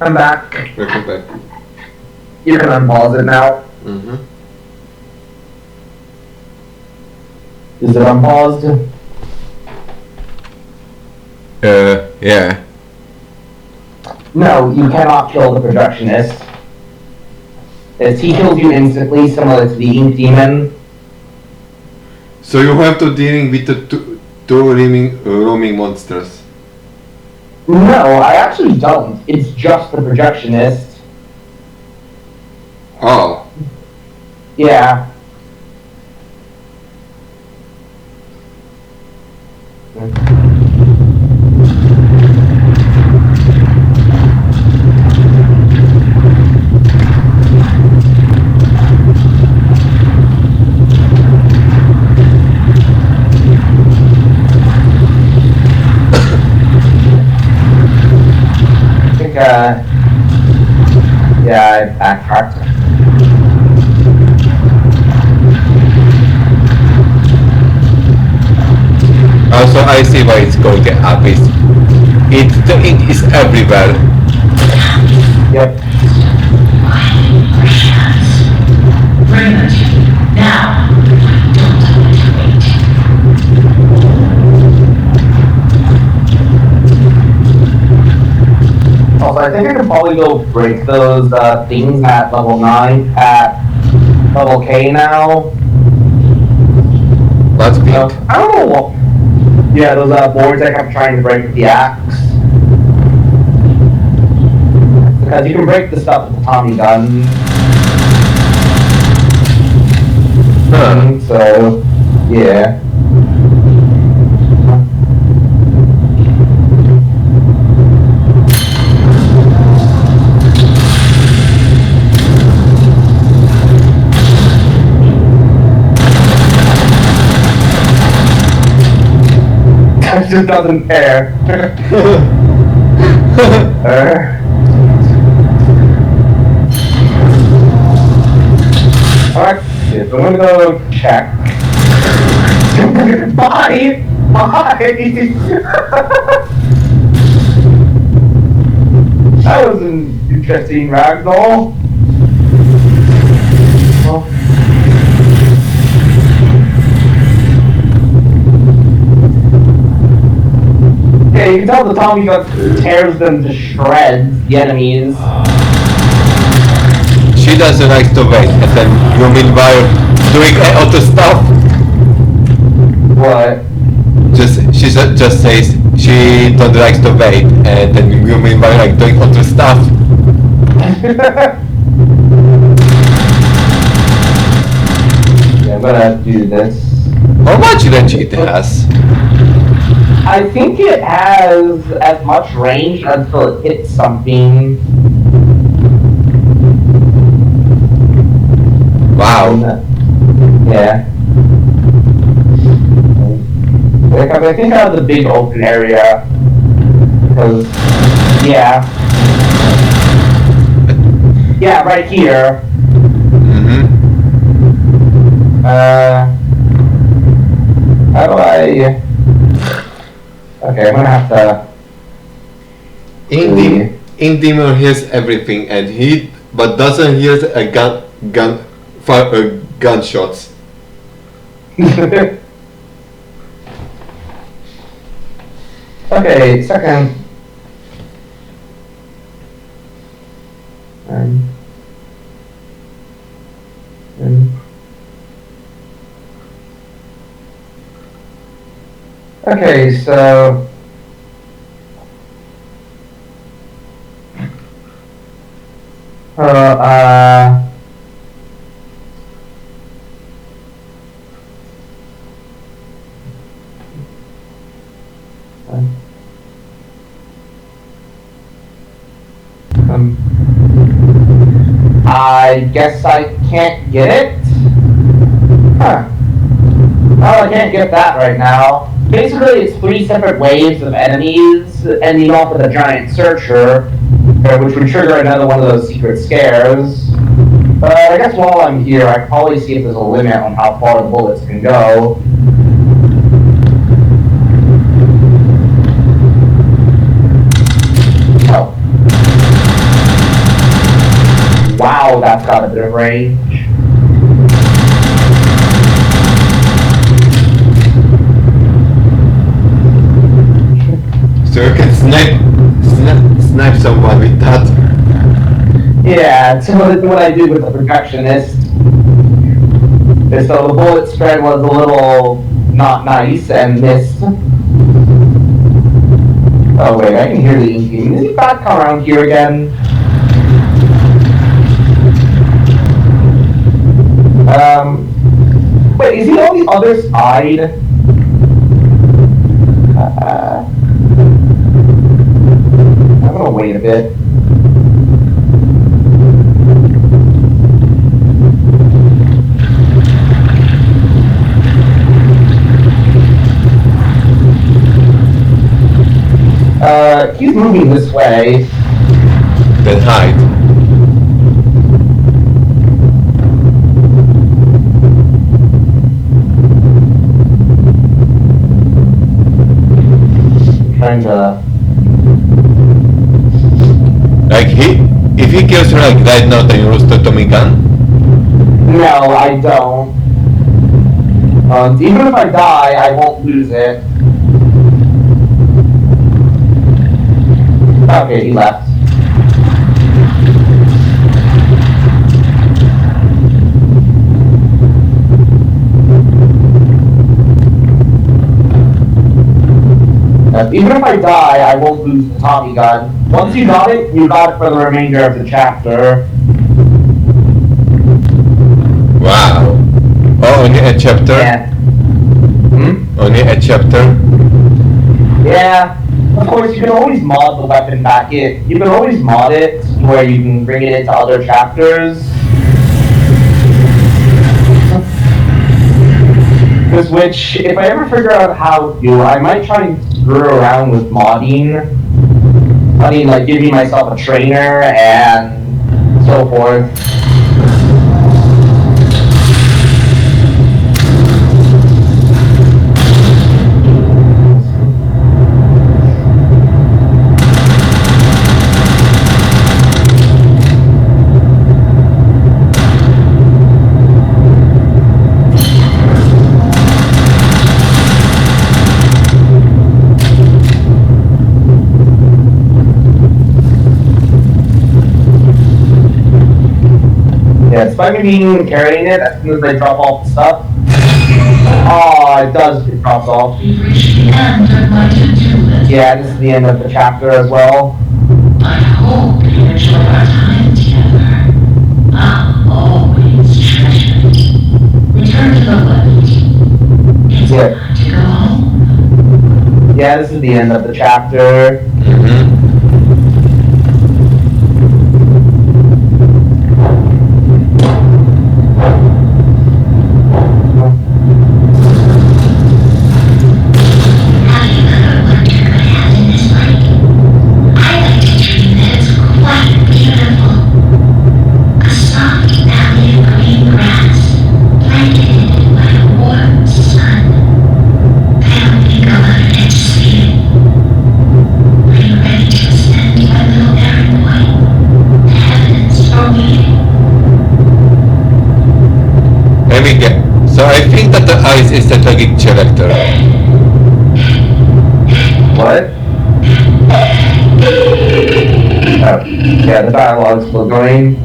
I'm back. Welcome back. You can unpause it now. Mm-hmm. Is it unpaused? Yeah. No, you cannot kill the projectionist. As he kills you instantly, similar to the Ink Demon. So you have to dealing with the two roaming monsters. No, I actually don't. It's just the projectionist. Oh. Yeah. I think, yeah, I backtracked. Also, I see why it's called the Abyss. The ink is everywhere. Yep. Bring them to me now. Don't let it wait. Also, I think I could probably go break those things at level 9 at level K now. That's pink. I don't know what. Yeah, those boards I kept trying to break with the axe. Because you can break the stuff with the Tommy gun. Huh. So, yeah. just doesn't care. Alright, so I'm gonna go check. Bye! Bye! That was an interesting ragdoll. Oh. Yeah, you can tell the Tommy gun tears them to shreds, the enemies. She doesn't like to wait, and then you meanwhile doing other stuff. What? She just says she don't like to wait, and then you meanwhile like doing other stuff. Yeah, I'm gonna do this. How much energy it has? I think it has as much range until it hits something. Wow. Yeah. Because I think I have the big open area. Because, yeah. Yeah, right here. Mm-hmm. How do I... Okay, I'm gonna have to... Indemon hears everything, and but doesn't hear a gunshots. Okay, second. Okay, so I guess I can't get it? Huh. Well, I can't get that right now. Basically, it's 3 separate waves of enemies, ending off with a giant searcher, which would trigger another one of those secret scares. But I guess while I'm here, I can probably see if there's a limit on how far the bullets can go. Oh. Wow, that's got a bit of range. So you can snipe someone with that. Yeah, so what I do with the projectionist is so the bullet spread was a little not nice and missed. Oh wait, I can hear the inking. Is he back around here again? Wait, is he on the other side? I'm gonna wait a bit. He's moving this way. Then hide. Trying to... Like if he kills her like right now, then you lose the Tommy gun. No, I don't. Even if I die, I won't lose it. Okay, he left. Even if I die, I won't lose the Tommy gun. Once you got it for the remainder of the chapter. Wow. Oh, only a chapter? Yeah. Only a chapter? Yeah. Of course, you can always mod the weapon back in. You can always mod it where you can bring it into other chapters. Which, if I ever figure out how to do, I might try and screw around with modding. I mean, like giving myself a trainer and so forth. Yeah, despite me being carrying it, as soon as I drop off the stuff, oh, it does get dropped off. We've reached the end of my to-do list. Yeah, this is the end of the chapter as well. I hope you enjoy our time together. I'll always treasure it. Return to the left. It's Yeah. time to go home. Yeah, this is the end of the chapter. Mm-hmm. Have you ever wondered what happiness is like? I like to dream that it's quite beautiful. A soft valley of green grass, blanketed by a warm sun. I don't think I'll ever get to see it. Are you ready to ascend, my little errand boy? The heavens are waiting. Let me get. So I think that the ice is the tragic character. What? Oh, yeah, the dialogue's still going.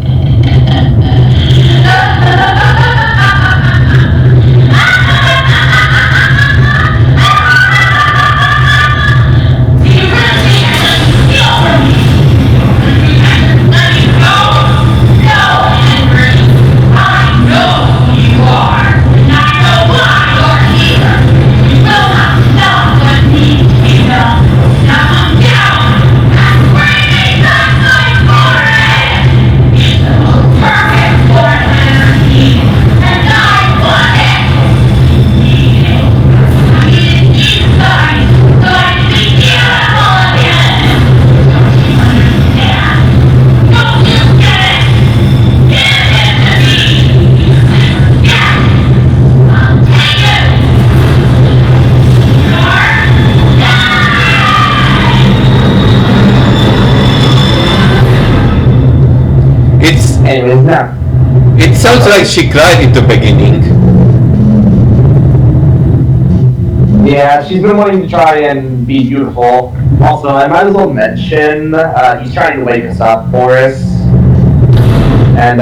Anyways, now. It sounds like she cried in the beginning. Yeah, she's been wanting to try and be beautiful. Also, I might as well mention, he's trying to wake us up for us. And,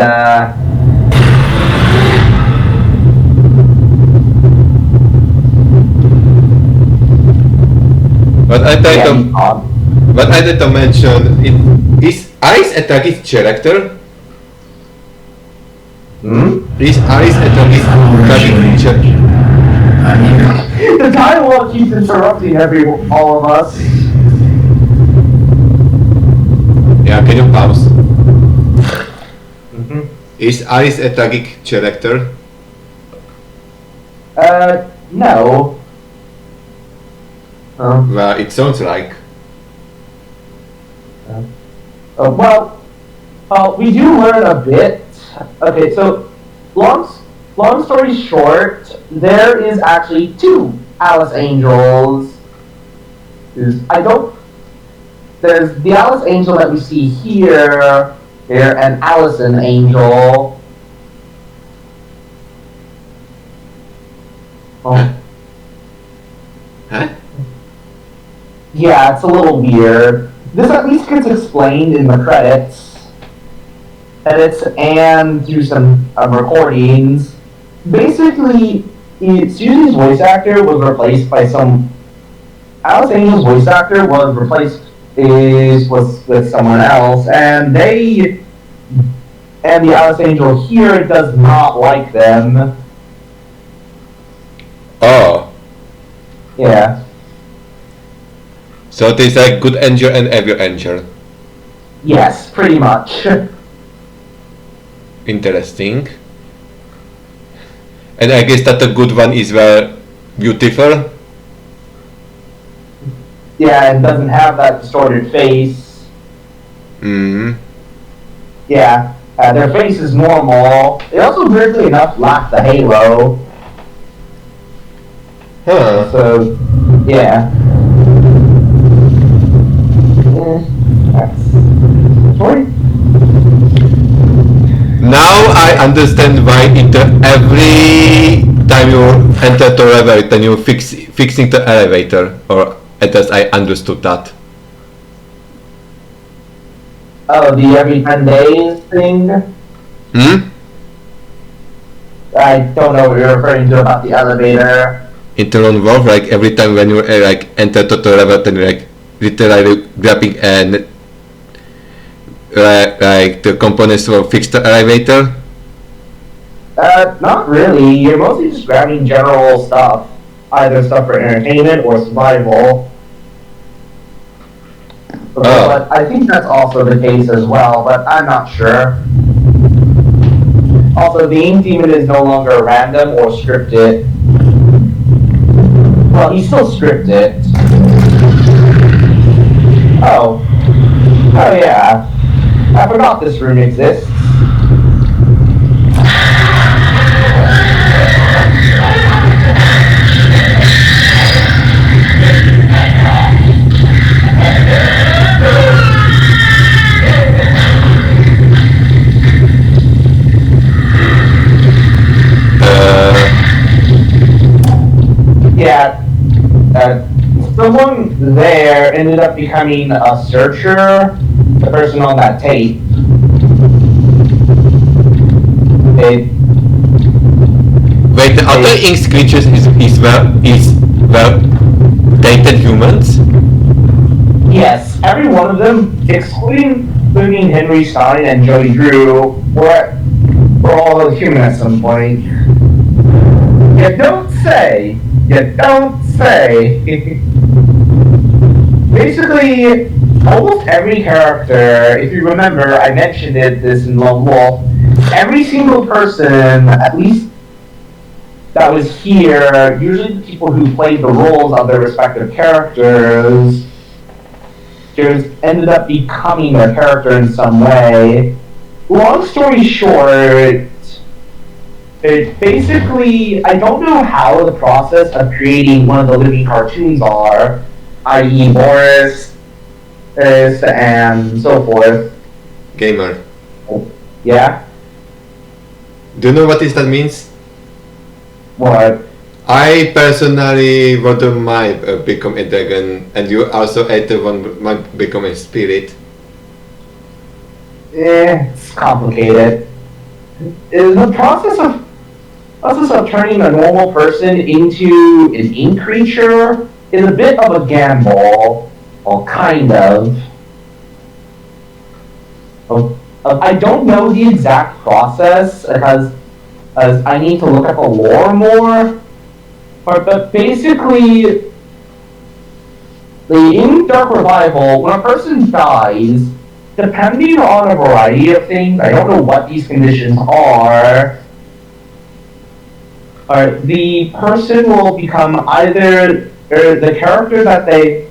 But I tried yeah, to, he's odd. but I tried to mention it. Is Ice a tragic character? Hmm? Is Ice a tragic character? I'm here. The dialogue keeps interrupting all of us. Yeah, can you pause? Mm-hmm. Is Ice a tragic character? No. Well, it sounds like. Well, we do learn a bit. Okay, so long story short, there is actually two Alice Angels. There's the Alice Angel that we see here, and Allison Angel. Oh. Huh? Yeah, it's a little weird. This at least gets explained in the credits. And through some recordings. Basically, Susie's voice actor was replaced by some. Alice Angel's voice actor was replaced was with someone else, and the Alice Angel here does not like them. Oh, Yeah. so there's like good angel and evil angel. Yes, pretty much. Interesting. And I guess that the good one is very beautiful. Yeah, and doesn't have that distorted face. Mm. Yeah, their face is normal. They also, weirdly enough, lack the halo. Huh. So, yeah. That's story. Now I understand why every time you enter the elevator, you fixing the elevator, or at least I understood that. Oh, the every 10 days thing? Hmm? I don't know what you're referring to about the elevator. In the own world, like every time when you like enter the elevator, you're like literally grabbing and like the components will fix the elevator. Not really. You're mostly just grabbing general stuff. Either stuff for entertainment or survival. But I think that's also the case as well, but I'm not sure. Also, the ink demon is no longer random or scripted. Well, he's still scripted. Oh. Oh yeah. I forgot this room exists. Yeah, someone there ended up becoming a searcher, the person on that tape. Wait, the other ink creatures is well dated humans? Yes, every one of them, excluding Henry Stein and Jody Drew, were all human at some point. You don't say. You don't say. Basically, almost every character, if you remember, I mentioned this in Lone Wolf, every single person, at least that was here, usually the people who played the roles of their respective characters, just ended up becoming their character in some way. Long story short, it basically, I don't know how the process of creating one of the living cartoons are, i.e. Boris, and so forth. Gamer. Yeah? Do you know what that means? What? I personally wouldn't mind become a dragon, and you also either one might become a spirit. It's complicated. The process of turning a normal person into an ink creature is a bit of a gamble. Well, kind of. I don't know the exact process because I need to look at the lore more. But basically, in Dark Revival, when a person dies, depending on a variety of things, I don't know what these conditions are, the person will become either the character that they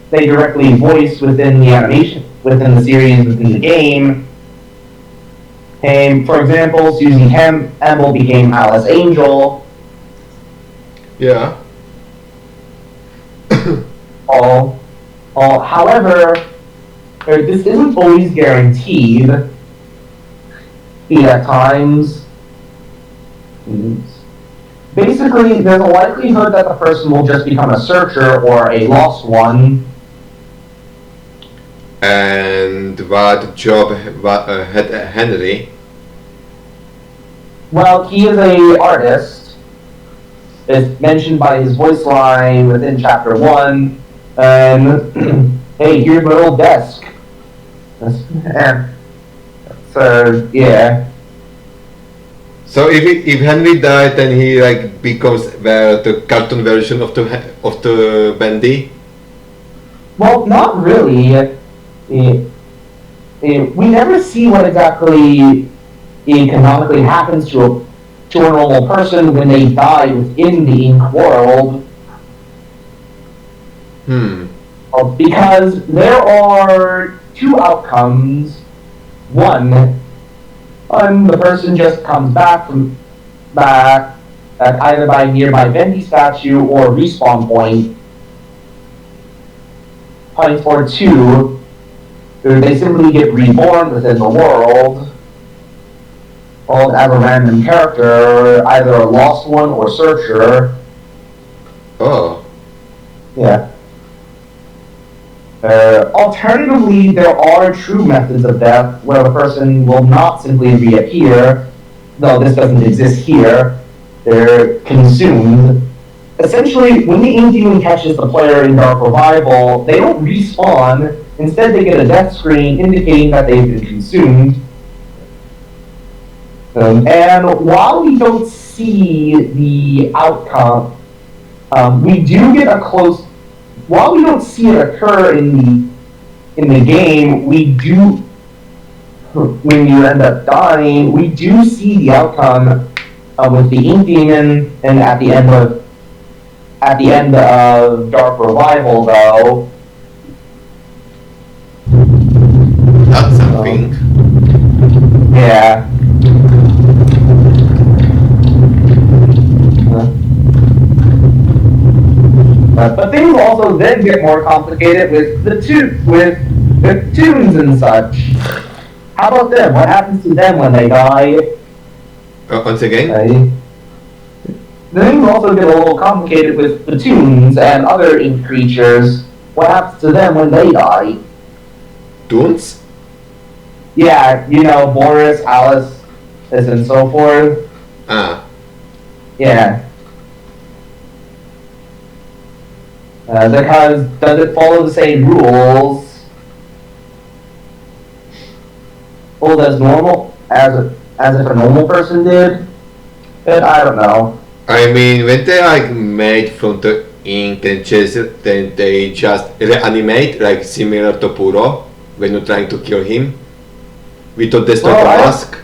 directly voice within the animation, within the series, within the game. And for example, Susie Campbell became Alice Angel. Yeah. However, this isn't always guaranteed. At times, basically, there's a likelihood that the person will just become a searcher or a lost one. And what job had Henry? Well, he is an artist. It's mentioned by his voice line within Chapter 1. And, hey, here's my old desk. So, yeah. So if Henry died, then he like becomes the cartoon version of the Bendy. Well, not really. We never see what exactly canonically happens to a normal person when they die within the ink world. Well, because there are two outcomes. One, the person just comes back either by nearby Bendy statue or respawn point. Or two, they simply get reborn within the world, or as a random character, either a lost one or searcher. Oh. Yeah. Alternatively, there are true methods of death where the person will not simply reappear, though this doesn't exist here. They're consumed. Essentially, when the ink demon catches the player in Dark Revival, they don't respawn. Instead, they get a death screen indicating that they've been consumed. And while we don't see the outcome, we do get a close. While we don't see it occur in the game, we do. When you end up dying, we do see the outcome with the ink demon, and at the end of Dark Revival, though. That's something. Yeah. But things also then get more complicated with with tunes and such. How about them? What happens to them when they die? Once again? Right? Things also get a little complicated with the tunes and other ink creatures. What happens to them when they die? Toons? Yeah, you know, Boris, Alice, and so forth. Ah. Yeah. Because does it follow the same rules? Well, as normal as if a normal person did? But I don't know. I mean, when they like made from the ink and then they just reanimate, like similar to Puro, when you're trying to kill him, without destroy the mask.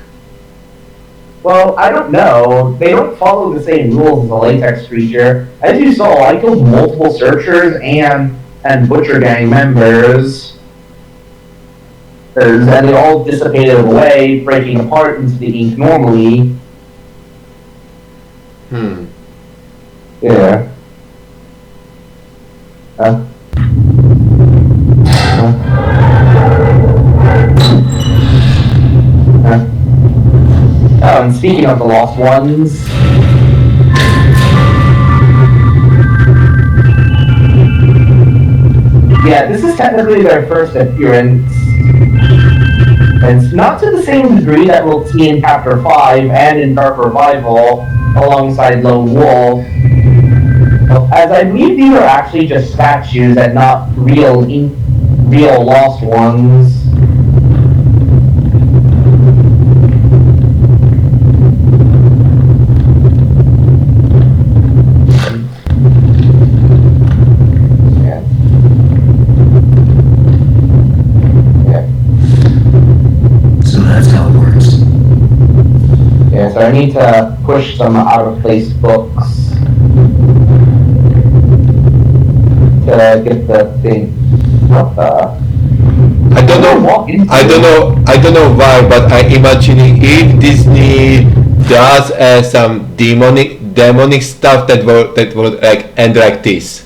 Well, I don't know. They don't follow the same rules as a latex creature. As you saw, I killed multiple searchers and Butcher Gang members. And they all dissipated away, breaking apart into the ink normally. Yeah. Oh, and speaking of the Lost Ones, yeah, this is technically their first appearance. It's not to the same degree that we'll see in Chapter 5 and in Dark Revival alongside Lone Wolf. As I believe these are actually just statues and not real Lost Ones. So I need to push some out-of-place books to get the thing. I don't know why, but I imagine if Disney does some demonic stuff that would like end like this.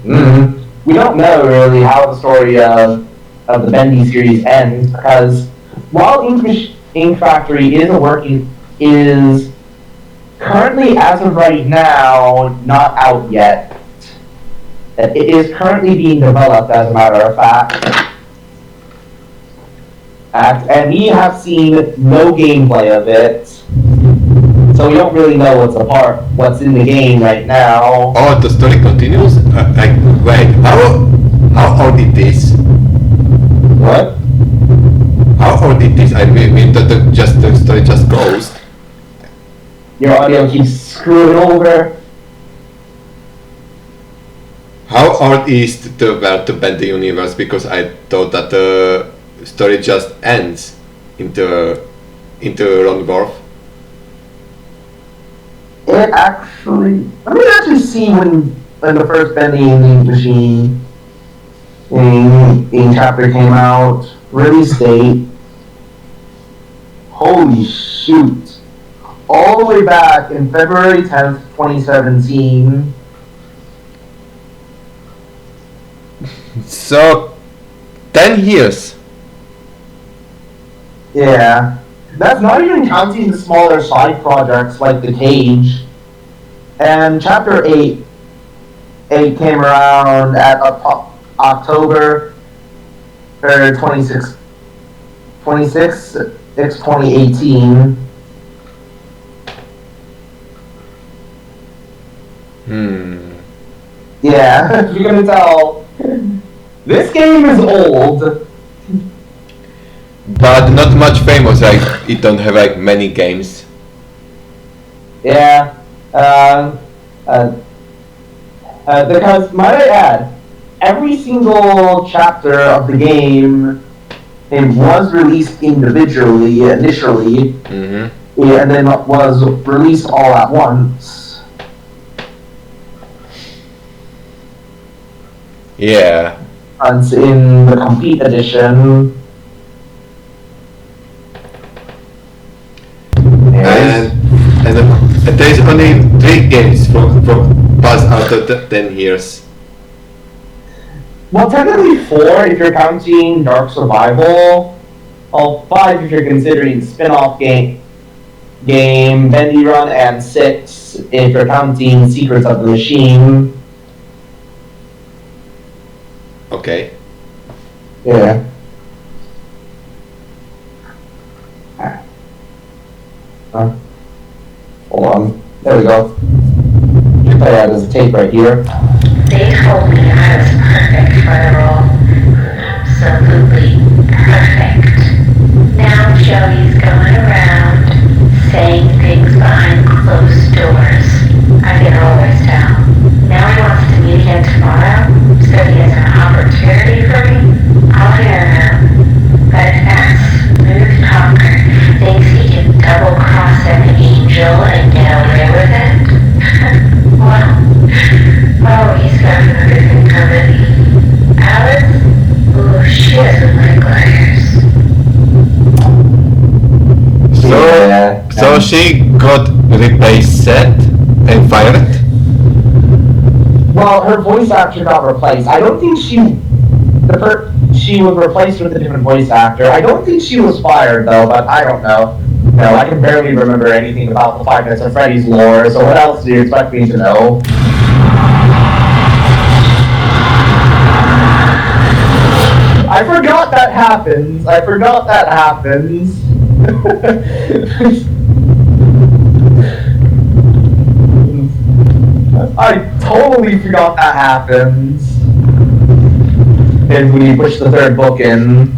We don't know really how the story of the Bendy series ends, because while Ink Factory is currently, as of right now, not out yet. It is currently being developed, as a matter of fact. And we have seen no gameplay of it, so we don't really know what's in the game right now. Oh, the story continues? Wait, how old is this? What? How old is this? I mean, the story just goes. Your audio keeps screwing over. How old is the Bendy universe? Because I thought that the story just ends into Longworth. Let me actually see when when the first Bendy machine in chapter came out. Release date. Holy shoot. All the way back in February 10th, 2017. So, 10 years. Yeah. That's not even counting the smaller side projects like The Cage. And chapter 8 came around at October 26, 2018. Yeah, you're gonna tell. This game is old. But not much famous, like it don't have like many games. Yeah. Because, might I add, every single chapter of the game was released individually initially, Mm-hmm. and then was released all at once. Yeah. And in the complete edition. And there's only 3 games from past out of the 10 years. Well, technically 4 if you're counting Dark Survival. Well, 5 if you're considering spin-off game Bendy Run, and 6 if you're counting Secrets of the Machine. Okay. Yeah. Hold on. There we go. You play that as a tape right here. They told me I was perfect for the role. Absolutely perfect. Now Joey's going around saying things behind closed doors. I can always tell. Now he wants to meet again tomorrow, so he has an opportunity for me. I'll hear him. But if that smooth talker thinks he can double-cross an angel and get away with it, well, oh, he's got everything coming. Alice? Ooh, she doesn't like liars. So she got replaced and fired? Well, her voice actor got replaced. I don't think she was replaced with a different voice actor. I don't think she was fired though, but I don't know. No, I can barely remember anything about the 5 Nights at Freddy's lore, so what else do you expect me to know? I forgot that happens. I totally forgot that happens. And when you push the 3rd book in.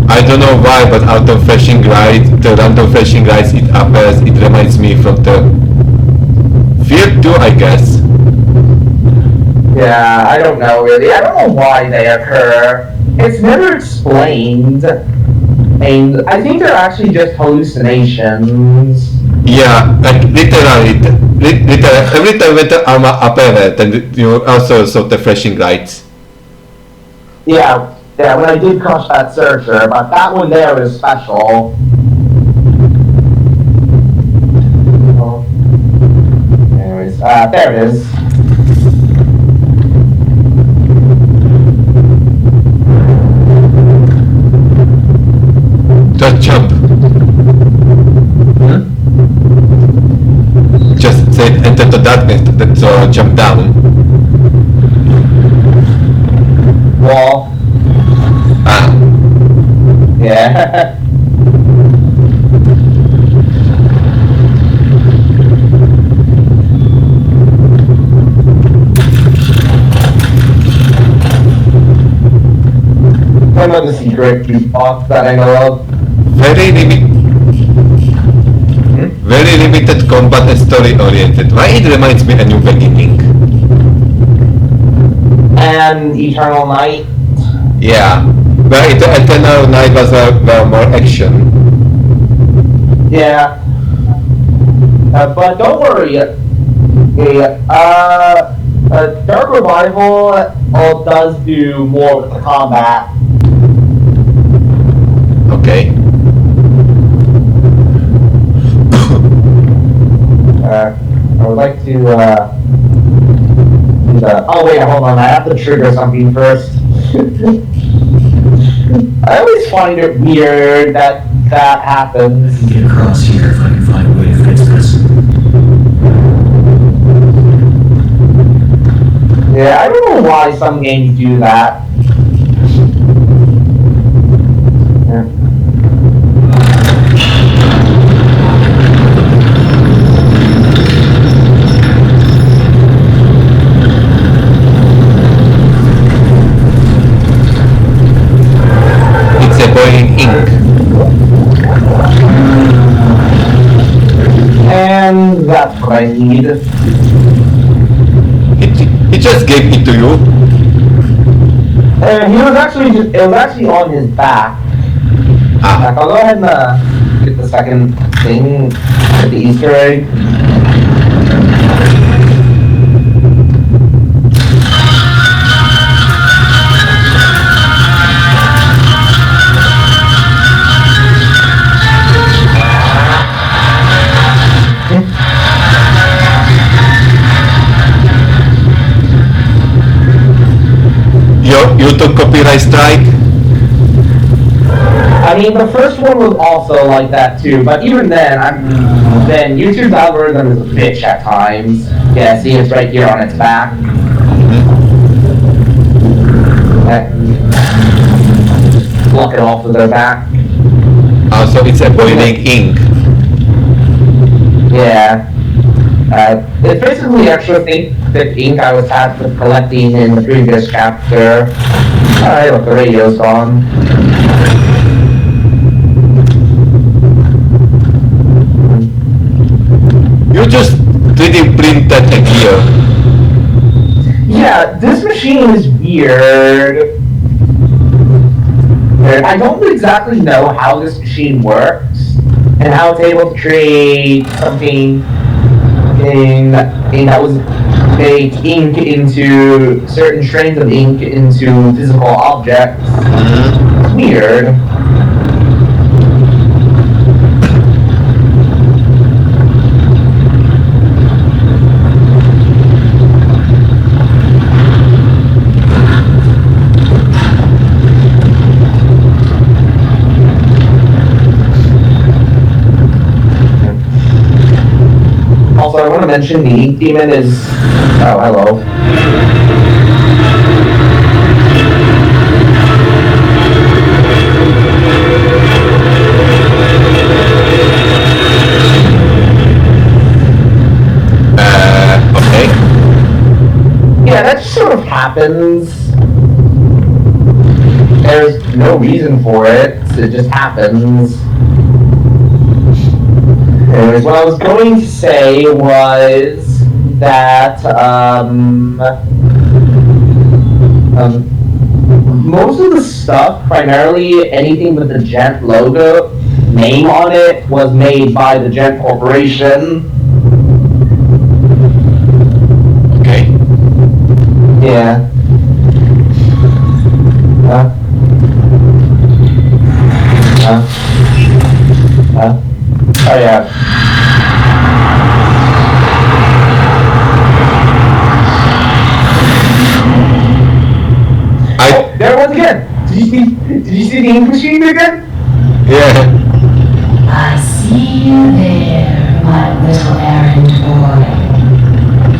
I don't know why, but out of flashing light, the random flashing lights it appears, it reminds me from the Fear 2, I guess. Yeah, I don't know really. I don't know why they occur. It's never explained. And I think they're actually just hallucinations. Yeah, like literally, every time when the armor appeared, then you also saw the flashing lights. Yeah, when I did crush that searcher, but that one there is special. Oh. Anyways, there it is. Just jump. Just say enter the darkness, so jump down. Wall. Ah. Yeah. Another secret jukebox that I know of. Very limited combat and story oriented. Why it reminds me a New Beginning? And Eternal Night. Yeah, but Eternal Night was more action. Yeah. But don't worry. Dark Revival does do more with the combat. Okay. I would like to do the. Oh wait, hold on. I have to trigger something first. I always find it weird that that happens. Get across here if I can find a way to fix this. Yeah, I don't know why some games do that. Yeah. It's a boiling ink. And that's what I need. He just gave it to you. And he was actually it was actually on his back. Ah, I'll go ahead and get the second thing, get the Easter egg. you took copyright strike. I mean, the first one was also like that too, but even then, then YouTube's algorithm is a bitch at times. Yeah, see, it's right here on its back. Block it off with their back. So it's a boiling ink. Yeah. It's basically extra thick ink I was collecting in the previous chapter. Alright, look, the radio's gone. You just 3D printed a gear. Yeah, this machine is weird. I don't exactly know how this machine works and how it's able to create something that was make ink into certain strains of ink into physical objects. It's weird. Also, I want to mention the ink demon is. Oh, hello. Okay. Yeah, that just sort of happens. There's no reason for it. It just happens. Anyways, what I was going to say was that most of the stuff, primarily anything with the Gent logo name on it, was made by the Gent Corporation. Okay. Yeah. Oh yeah. Oh, there it was again. Did you see the ink machine again? Yeah. I see you there, my little errand boy.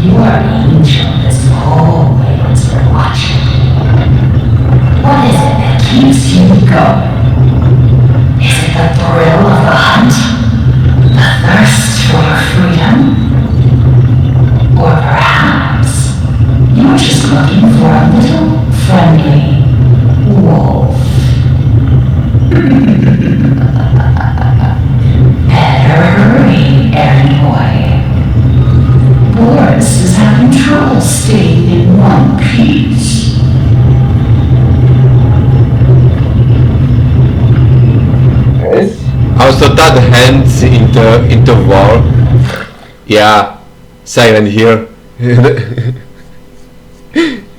Your angel is always watching. What is it that keeps you going? Is it the thrill of the hunt? The thirst for freedom? Or perhaps you're just looking for a little friendly wolf? Better hurry, errand boy. Boris is having trouble staying in one piece. Also that hands into war. Yeah. Silent here.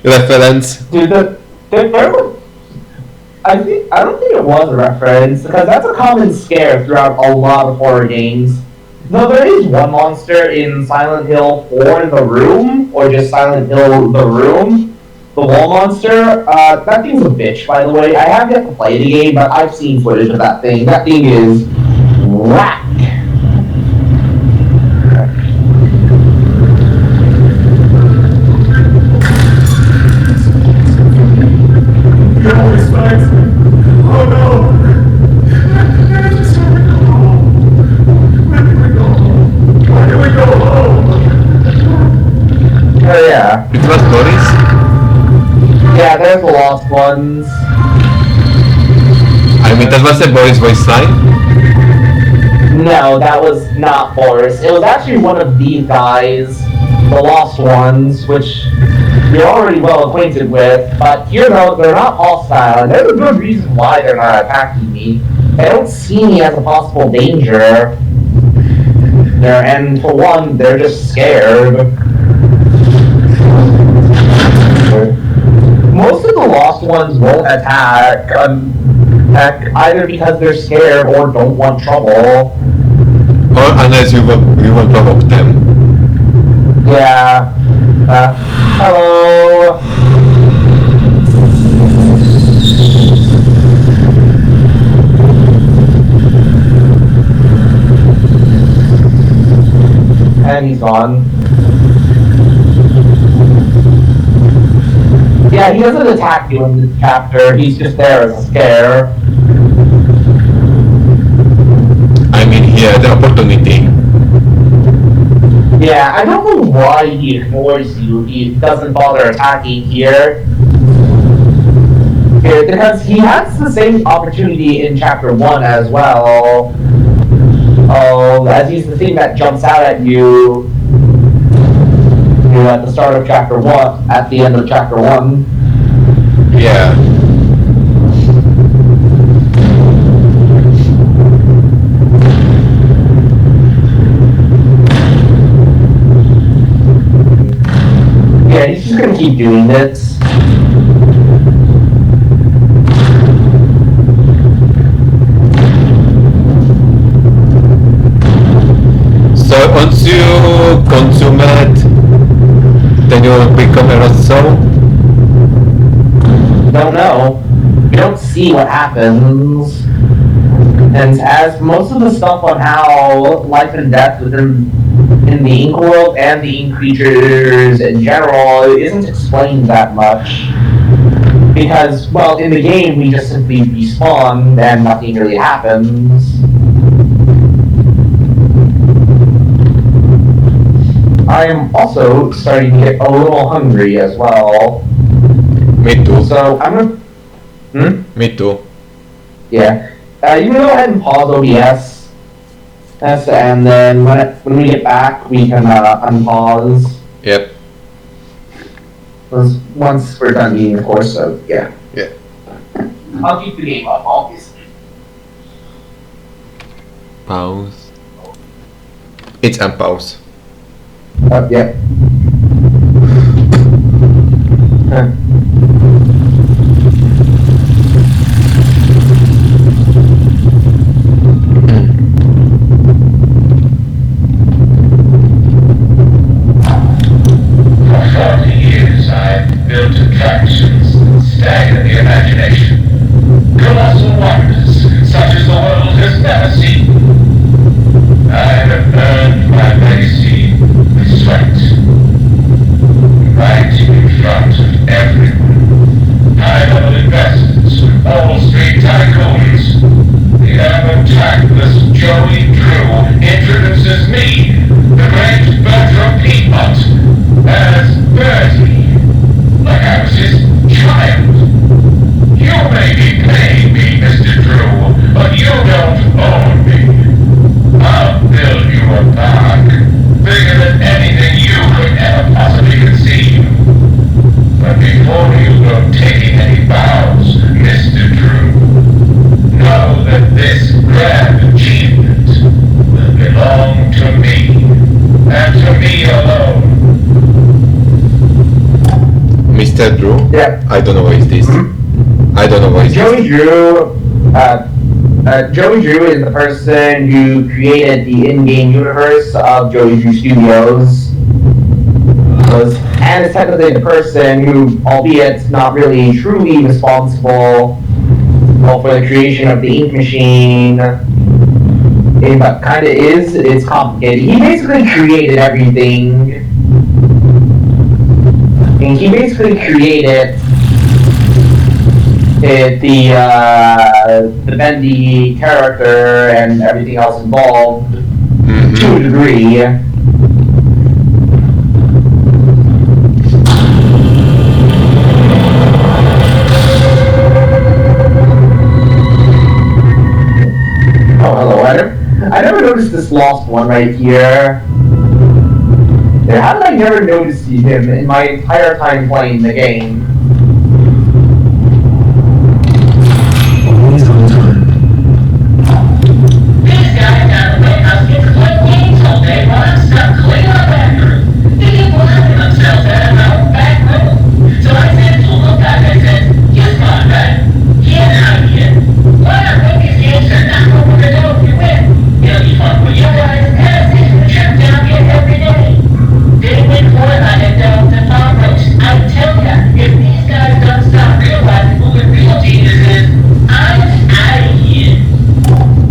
reference. Dude, I don't think it was a reference because that's a common scare throughout a lot of horror games. No, there is one monster in Silent Hill 4 The Room, or just Silent Hill The Room, the wall monster. That thing's a bitch, by the way. I have yet to play the game, but I've seen footage of that thing. That thing is whack. He always finds me. Oh no! I just want to go home. When do we go home? When do we go home? Oh yeah. It was Boris? Yeah, there's the lost ones. I mean, that was a Boris voice line? No, that was not Boris. It was actually one of these guys, the lost ones, which you're already well acquainted with, but you know, they're not hostile, and there's a good reason why they're not attacking me. They don't see me as a possible danger. And for one, they're just scared. Most of the lost ones won't attack either because they're scared or don't want trouble. Or unless you will provoke them. Yeah. Hello. And he's gone. Yeah, he doesn't attack you in this chapter. He's just there as a scare. I mean, he had the opportunity. Yeah, I don't know why he ignores you. He doesn't bother attacking here. Because he has the same opportunity in chapter 1 as well. Oh, as he's the thing that jumps out at you. At the start of chapter 1, at the end of chapter 1. Yeah. Yeah, he's just gonna keep doing this. So once you consume it, then you will become a lost soul? Don't know. You don't see what happens. And as most of the stuff on how life and death within in the Ink world and the Ink creatures in general isn't explained that much. Because, well, in the game we just simply respawn and nothing really happens. I'm also starting to get a little hungry as well. Me too. So I'm gonna... Me too. Yeah. You can go ahead and pause OBS. And then when we get back, we can unpause. Yep. Once we're done eating, of course, so yeah. Yeah. I'll keep the game up, obviously. Pause. It's unpause. Yeah. Built attractions that stagger the imagination. Colossal wonders such as the world has never seen. I have earned my legacy with sweat. Right in front of every said Drew? Yeah. I don't know what is this. I don't know what is Joey this. Drew, Joey Drew is the person who created the in-game universe of Joey Drew Studios. And is technically the person who, albeit not really truly responsible for the creation of the ink machine, but kind of is. It's complicated. He basically created everything. And he basically created the Bendy character and everything else involved to a degree. Oh, hello, I never noticed this lost one right here. Yeah, how did I never notice him in my entire time playing the game? Always on time. These guys down the warehouse get to play games all day while I'm stuck cleaning up after them. They get blinding themselves out of my own back room. So I said to the guy, I said, "You smart guy, get out of here. Why not make these games are not what we're gonna do if you win? It'll be fun for you guys, and I'll take the trip down here every day." They went for it like a dog to farm roast. I tell ya, if these guys don't stop realizing who the real genius is, I'm out of here.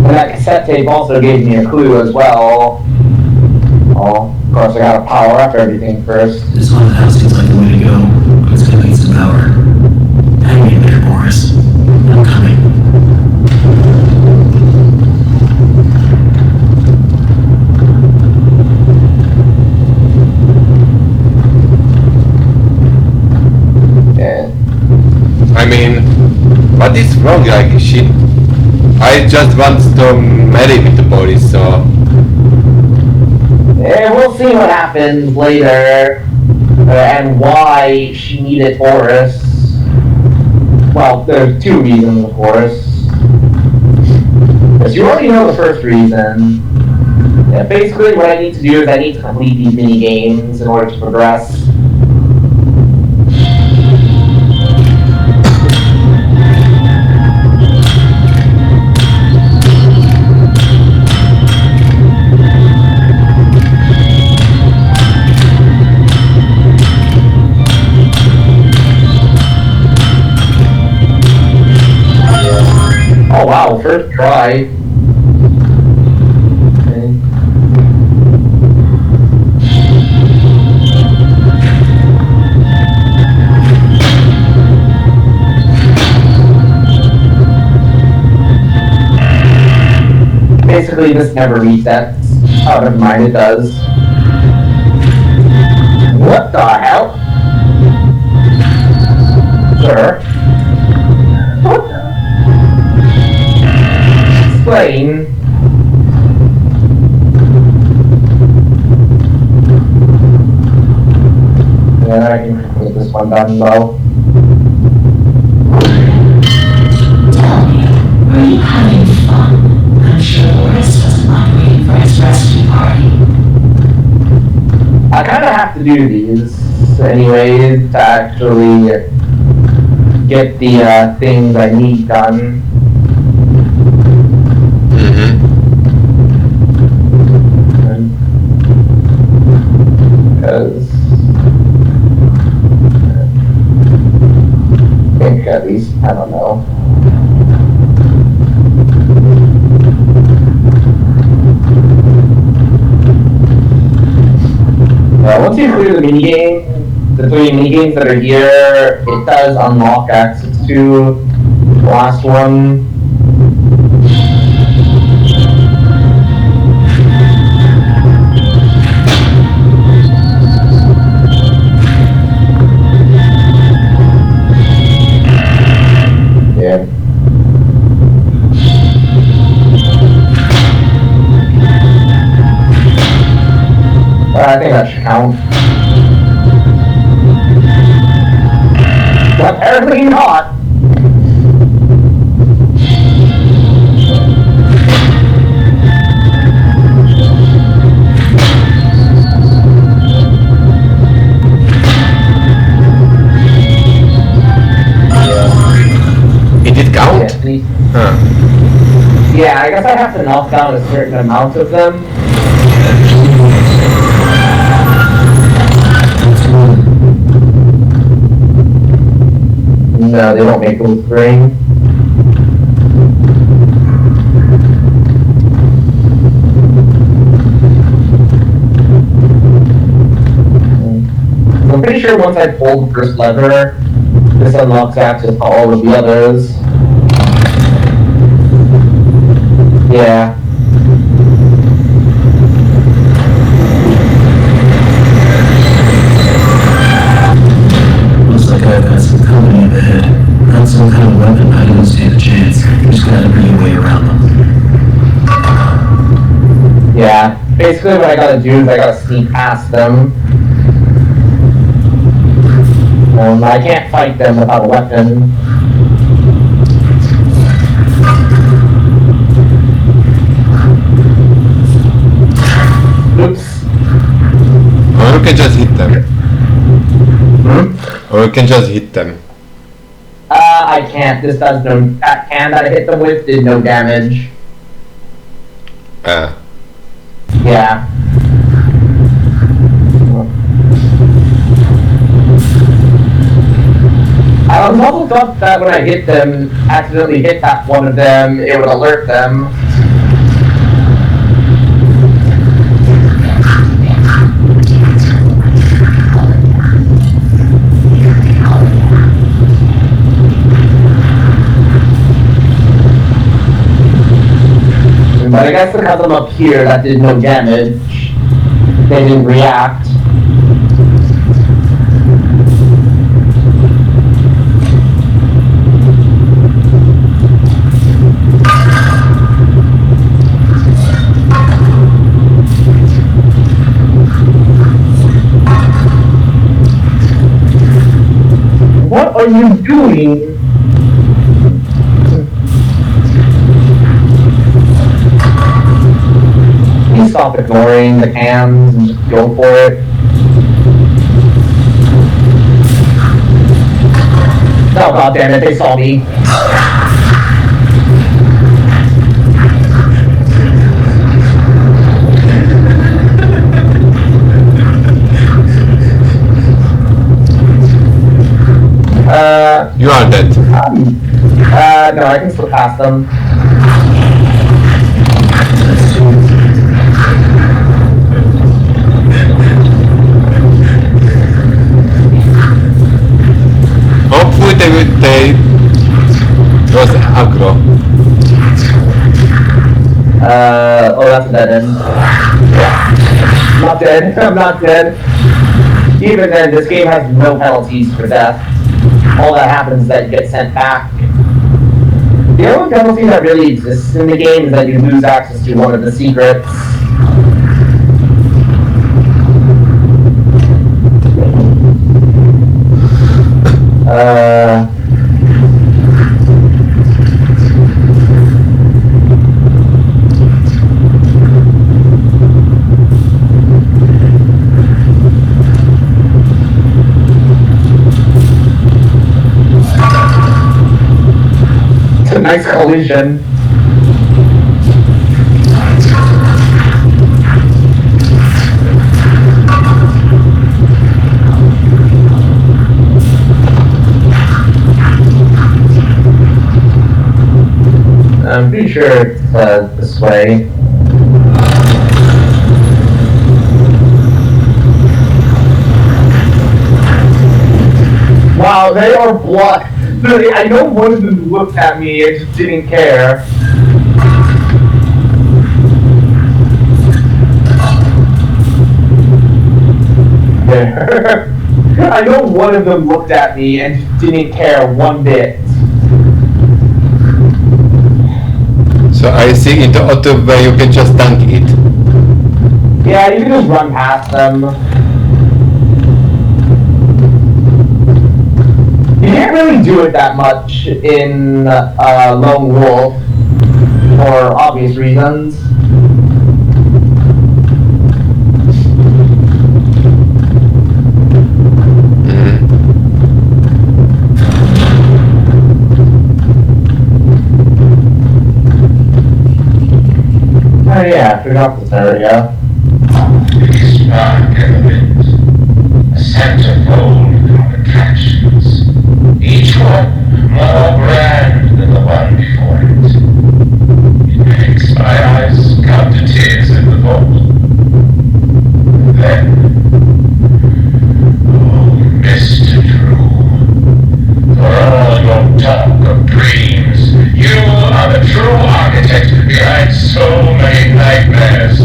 And that cassette tape also gave me a clue as well. Oh, of course I gotta power up everything first. This haunted house seems like the way to go. It's gonna need some power. Hang in there, Morris. I'm coming. Yeah. I mean, what is wrong? Like, I just want to marry with the police, so. Yeah, we'll see what happens later, and why she needed Horace. Well, there's two reasons, of course. Because you already know the first reason. Yeah, basically, what I need to do is I need to complete these mini games in order to progress. Oh wow, first try. Okay. Basically, this never resets. Oh, never mind, it does. What the hell? Sir? What the? Explain. Yeah, I can put this one down low. Tell me, were you having fun? I'm sure Boris wasn't mind waiting for his rescue party. I kind of have to do these anyways to actually get the things I need done. Because I think at least, I don't know. Once you clear the minigame, the three minigames that are here, it does unlock access to the last one. Yeah. I think that should count. Apparently not. Yeah, I guess I have to knock down a certain amount of them. No, they don't make them spring. I'm pretty sure once I pull the first lever, this unlocks access to all of the others. Yeah. Looks like I've got some company up ahead. Not some kind of weapon, I don't stand a chance. Just gotta be a way around them. Yeah. Basically what I gotta do is I gotta sneak past them. I can't fight them without a weapon. Oops. Or you can just hit them. Hmm? Or you can just hit them. I can't. This does no. That can that I hit them with did no damage. Ah. Yeah. I was also thought that when I hit them, accidentally hit that one of them, it would alert them. But I guess because I'm up here, that did no damage. They didn't react. What are you doing? Please stop ignoring the cans and just go for it. Oh god damn it, they saw me. You are dead. No, I can still pass them. Hopefully they was aggro. Oh, that's a dead end. Not dead. I'm not dead. Even then, this game has no penalties for death. All that happens is that you get sent back. The only penalty that really exists in the game is that you lose access to one of the secrets. It's a nice collision. I'm pretty sure it's this way. Wow, they are blocked. Literally, I know one of them looked at me and just didn't care. I know one of them looked at me and just didn't care one bit. So I see in the other way you can just tank it. Yeah, you can just run past them. You can't really do it that much in Lone Wolf, for obvious reasons. Yeah, I forgot this area. Spark element. A centerfold of attractions. Each one more grand than the one before it. It makes my eyes come to tears in the vault. Then, oh, Mr. Drew, for all your talk of dreams, you are the true architect behind so many nightmares.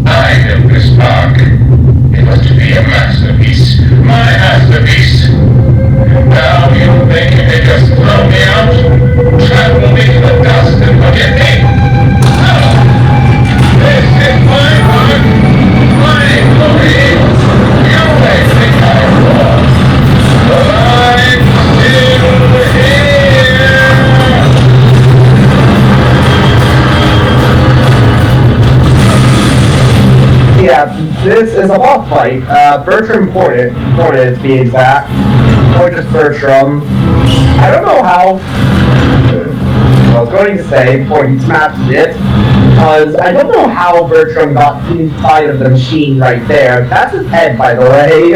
I built this park. It was to be a masterpiece. My masterpiece. Now you think you can just throw me out? Trample me to the dust and forget me? No! This is my park! My employees! You may think I'm lost, but I'm still here! Yeah, this is a boss fight. Bertram Ported to be exact. Or just Bertram. I don't know how. I was going to say before he smashed it, because I don't know how Bertram got inside of the machine right there. That's his head, by the way.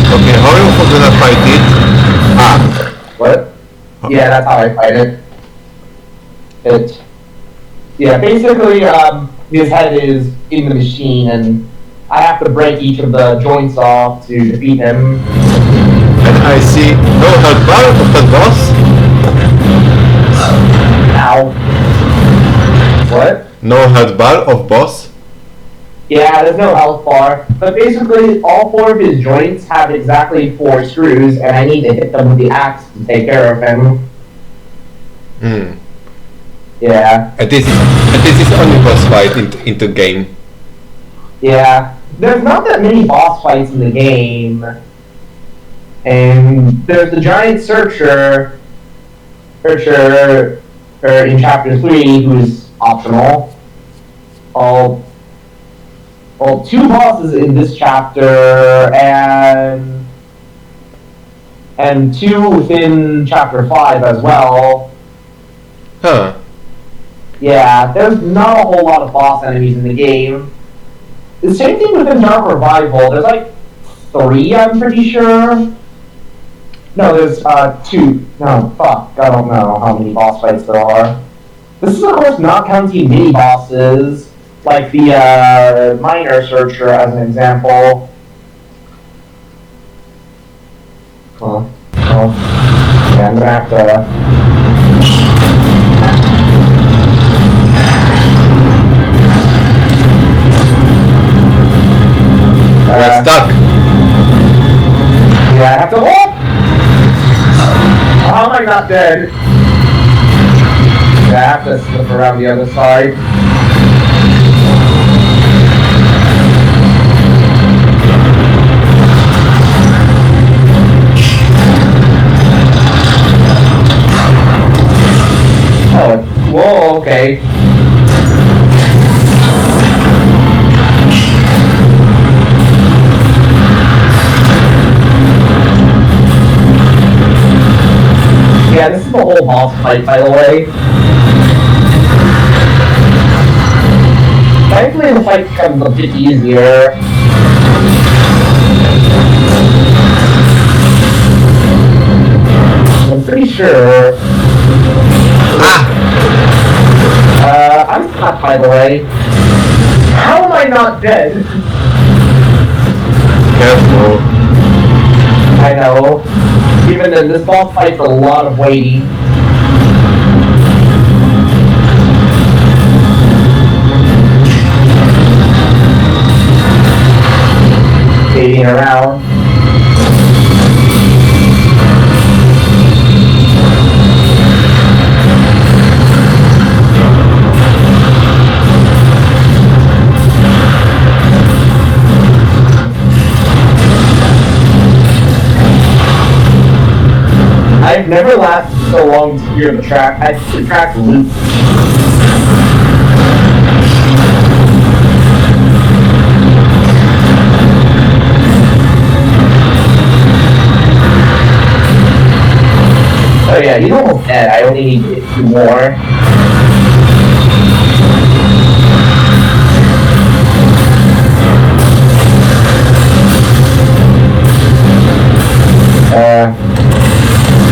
Okay, how are you gonna fight it? Ah, What? Yeah, that's how I fight it. Yeah, basically, his head is in the machine, and I have to break each of the joints off to defeat him. and I see no health bar of the boss. Ow. What? No health bar of boss. Yeah, there's no health bar, but basically all 4 of his joints have exactly 4 screws, and I need to hit them with the axe to take care of him. Hmm. Yeah. And this is only boss fight into game. Yeah. There's not that many boss fights in the game. And there's the giant searcher in chapter 3, who's optional. Well, 2 bosses in this chapter, and 2 within chapter 5 as well. Huh. Yeah, there's not a whole lot of boss enemies in the game. The same thing within Dark Revival. There's like 3, I'm pretty sure. No, there's 2. No, fuck. I don't know how many boss fights there are. This is, of course, not counting mini bosses, like the Miner Searcher as an example. Well, yeah, I'm gonna have to. We're stuck. Yeah, I have to. Oh! How am I not dead? Yeah, I have to slip around the other side. Oh, whoa, okay. Yeah, this is the whole boss fight, by the way. Thankfully, the fight becomes a bit easier. I'm pretty sure. I'm stuck, by the way. How am I not dead? Careful. I know. Even then, this boss fight's a lot of waiting. Skating around. I've never lasted so long to hear the track. I think the track loops. Oh yeah, he's almost dead. I only need 2 more.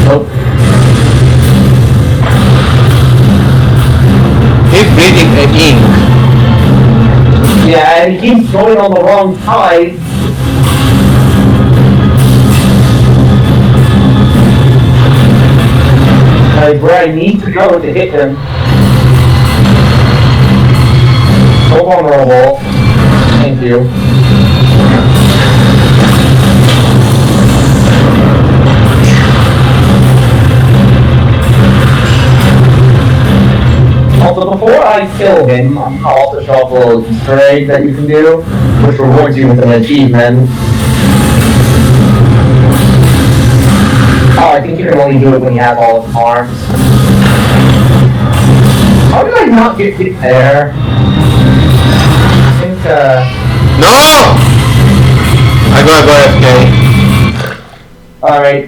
Nope. He's breathing ink. Yeah, and he keeps going on the wrong side. Like where I need to go to hit him. So vulnerable. Thank you. Also, before I kill him, I'm gonna also show off a little Easter egg that you can do, which rewards you with an achievement. Oh, I think you can only do it when he has all his arms. How did I not get hit there? I think, No! I gotta go AFK. Alright,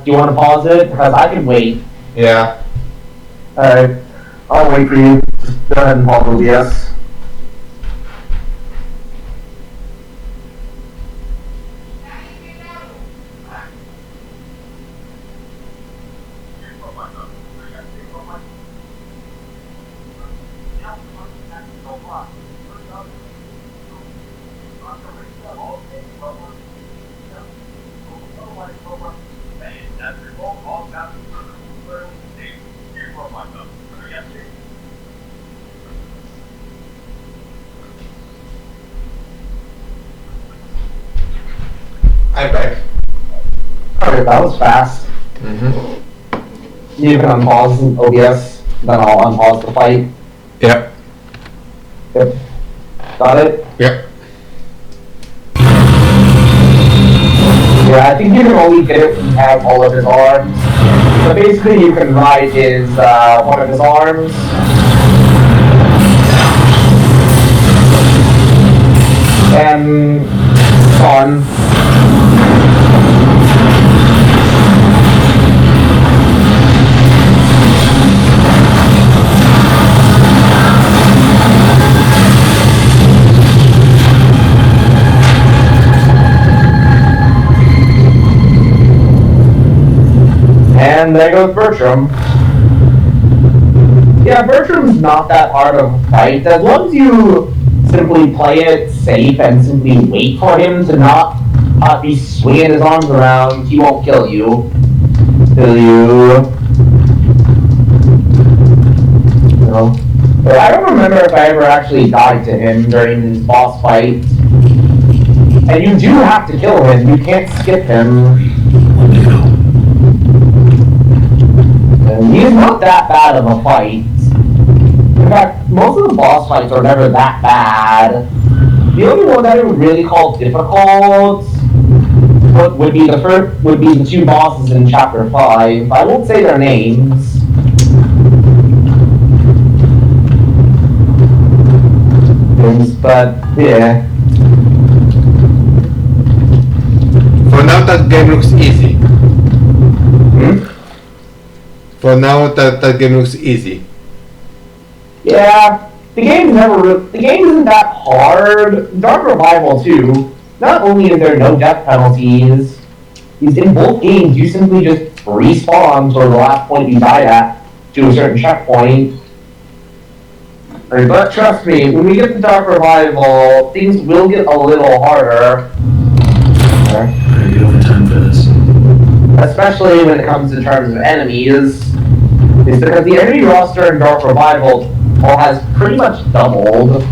do you want to pause it? Because I can wait. Yeah. Alright, I'll wait for you. Just go ahead and pause OBS. I'm back. Alright, that was fast. Mm-hmm. You can unpause OBS, then I'll unpause the fight. Yep. Yep. Got it? Yep. Yeah, I think you can only get it when you have all of his arms. So basically you can ride his, one of his arms. And on. And there goes Bertram. Yeah, Bertram's not that hard of a fight. As long as you simply play it safe and simply wait for him to not be swinging his arms around, he won't kill you. No. But I don't remember if I ever actually died to him during his boss fight. And you do have to kill him. You can't skip him. And he's not that bad of a fight. In fact, most of the boss fights are never that bad. The only one that I would really call difficult would be the 2 bosses in chapter 5. I won't say their names. But yeah. For now, that game looks easy. For now, that game looks easy. Yeah, the game isn't that hard. Dark Revival too. Not only is there no death penalties, in both games you simply just respawn to the last point you died at to a certain checkpoint. But trust me, when we get to Dark Revival, things will get a little harder. I get overtime for this. Especially when it comes to terms of enemies. Is because the enemy roster in Dark Revival has pretty much doubled.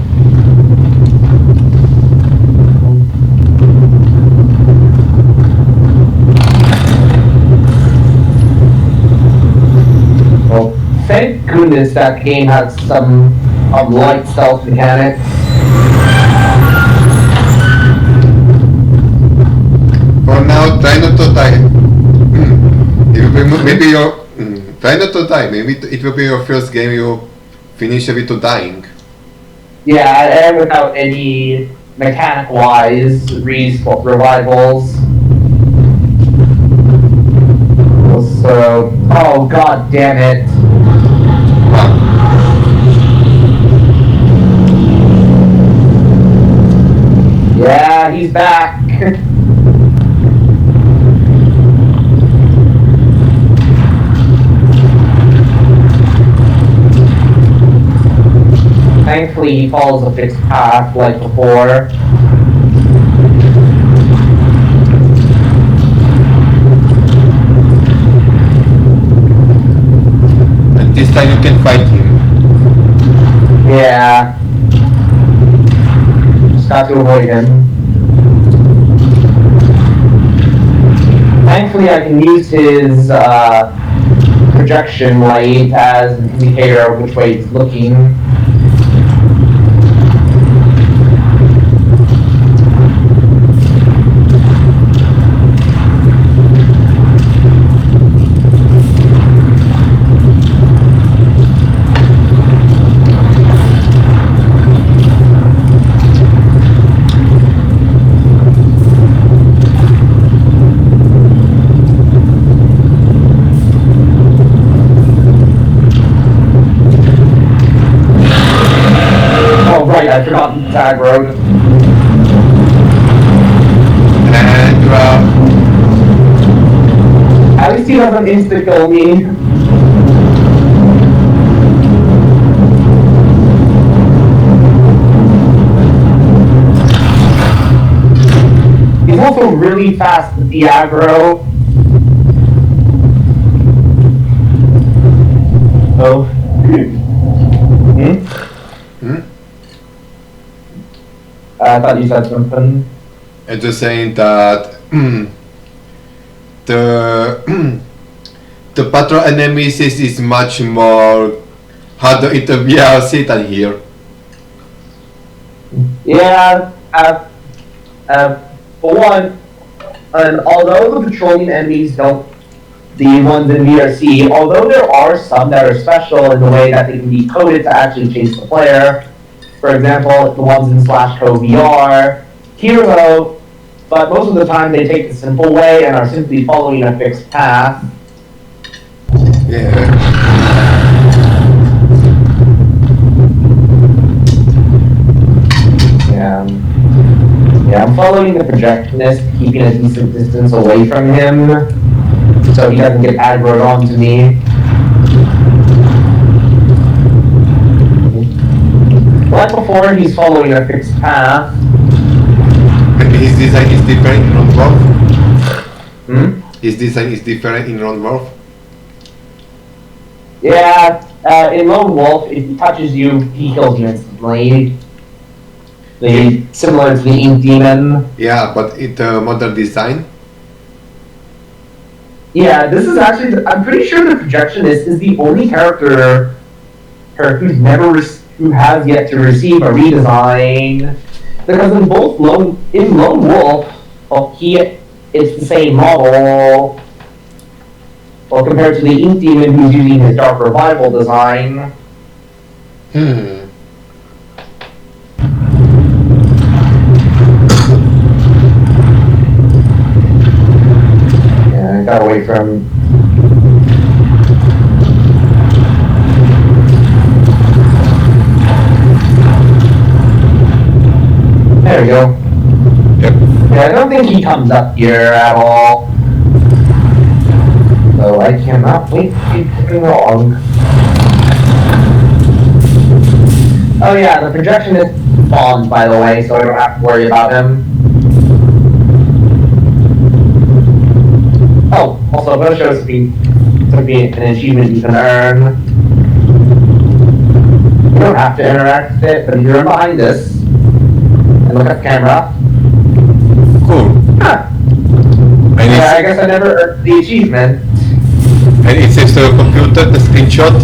Well, thank goodness that game has some light stealth mechanics. For now, try not to die. Maybe your try not to die. Maybe it will be your first game you finish without dying. Yeah, and without any mechanic-wise revivals. So, oh god damn it. Yeah, he's back. Thankfully, he follows a fixed path like before. And this time you can fight him. Yeah. Just got to avoid him. Thankfully, I can use his projection light as an indicator of which way he's looking. I forgot the tag road. And At least he doesn't insta-kill me. He's also really fast with the aggro. Oh. I thought you said something. and just saying that the the patrol enemies is much more harder in the VLC than here. Yeah, for one, and although the patrolling enemies don't, the ones in VRC, although there are some that are special in the way that they can be coded to actually chase the player, for example, the ones in /co VR, Hero, but most of the time they take the simple way and are simply following a fixed path. Yeah. Yeah, I'm following the projectionist, keeping a decent distance away from him, so he doesn't get aggroed onto me. Like before, he's following a fixed path. Maybe his design is different in Lone Wolf. His design is different in Lone Wolf. Yeah, in Lone Wolf, if he touches you, he kills you instantly. Similar to the Ink Demon. Yeah, but in the modern design. Yeah, this is actually, I'm pretty sure the projectionist is the only character who has yet to receive a redesign. Because in Lone Wolf, it's the same model. Well, compared to the Ink Demon who's using his Dark Revival design. Yeah, I got away from... There we go. Yep. Yeah, I don't think he comes up here at all. So I cannot wait to be wrong. Oh yeah, the projectionist spawns, by the way, so I don't have to worry about him. Oh, also I'm going to show something an achievement you can earn. You don't have to interact with it, but if you're behind this, and look at the camera. Cool. Huh. And Yeah, I guess I never earned the achievement. and it says to your computer the screenshot.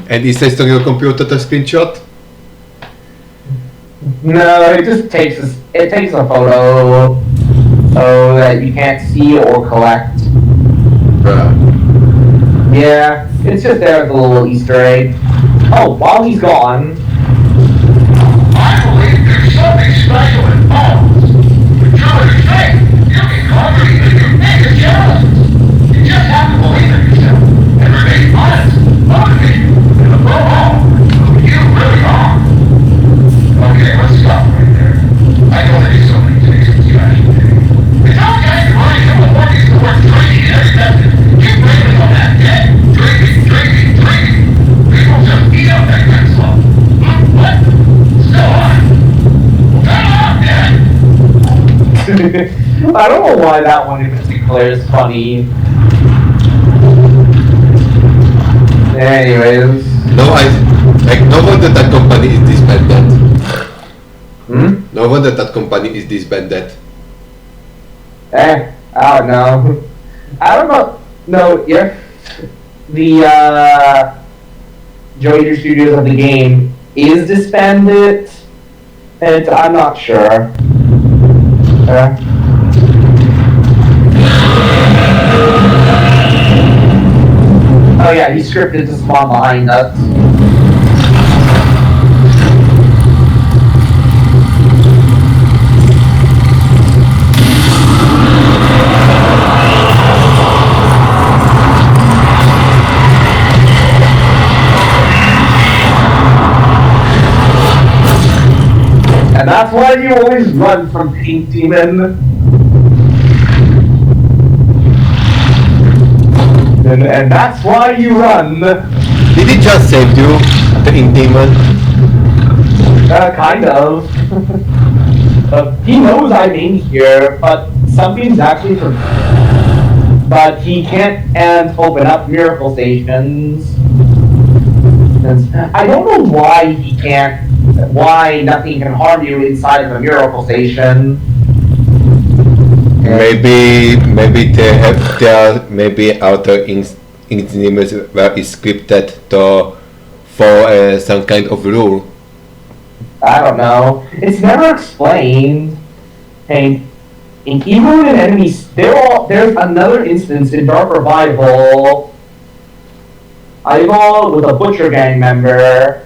And it says to your computer the screenshot. No, it just takes a photo so that you can't see or collect. Yeah, it's just there as a little Easter egg. Oh, while he's gone. I believe there's something special involved. With Joey's faith, you can conquer even your biggest challenges. You just have to believe in yourself and remain honest, motivated, and above all, who you really are. Okay, let's stop right there. I know that he's so many things in trash. It's okay to worry someone wanting to work drinking and every method. Keep blaming on that debt. Drinking. People just eat up that kind of stuff. What? So on. Come on, Dad. I don't know why that one in particular is funny. Anyways. No wonder that company is disbanded. No wonder that company is disbanded. I don't know. I don't know. No, if the Joker Studios of the game is disbanded, and I'm not sure. Oh yeah, he scripted to spawn behind us. And that's why you always run from Pink Demon. And that's why you run. Did he just save you, the Ink Demon? Kind of. He knows I'm in here, but something's actually from. But he can't open up miracle stations. I don't know why he can't. Why nothing can harm you inside of a miracle station. Maybe they have maybe outer Ink Demons were scripted for some kind of rule. I don't know. It's never explained. And even in enemies, there's another instance in Dark Revival. Eyeball with a Butcher Gang member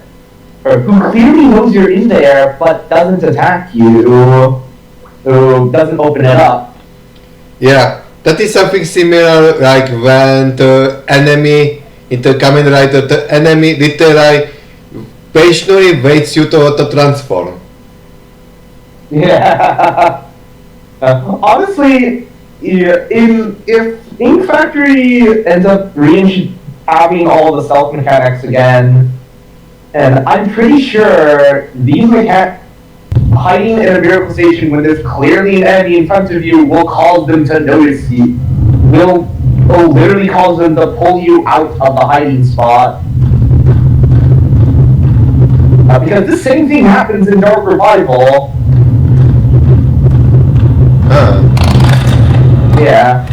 who clearly knows you're in there but doesn't attack you, who doesn't open it up. Yeah, that is something similar like when the enemy, in the Kamen Rider, the enemy literally patiently waits you to transform. Yeah. Honestly, if Ink Factory ends up having all the stealth mechanics again, and I'm pretty sure these mechanics, hiding in a miracle station when there's clearly an enemy in front of you will cause them to notice you. Will literally cause them to pull you out of the hiding spot. Because the same thing happens in Dark Revival. Yeah.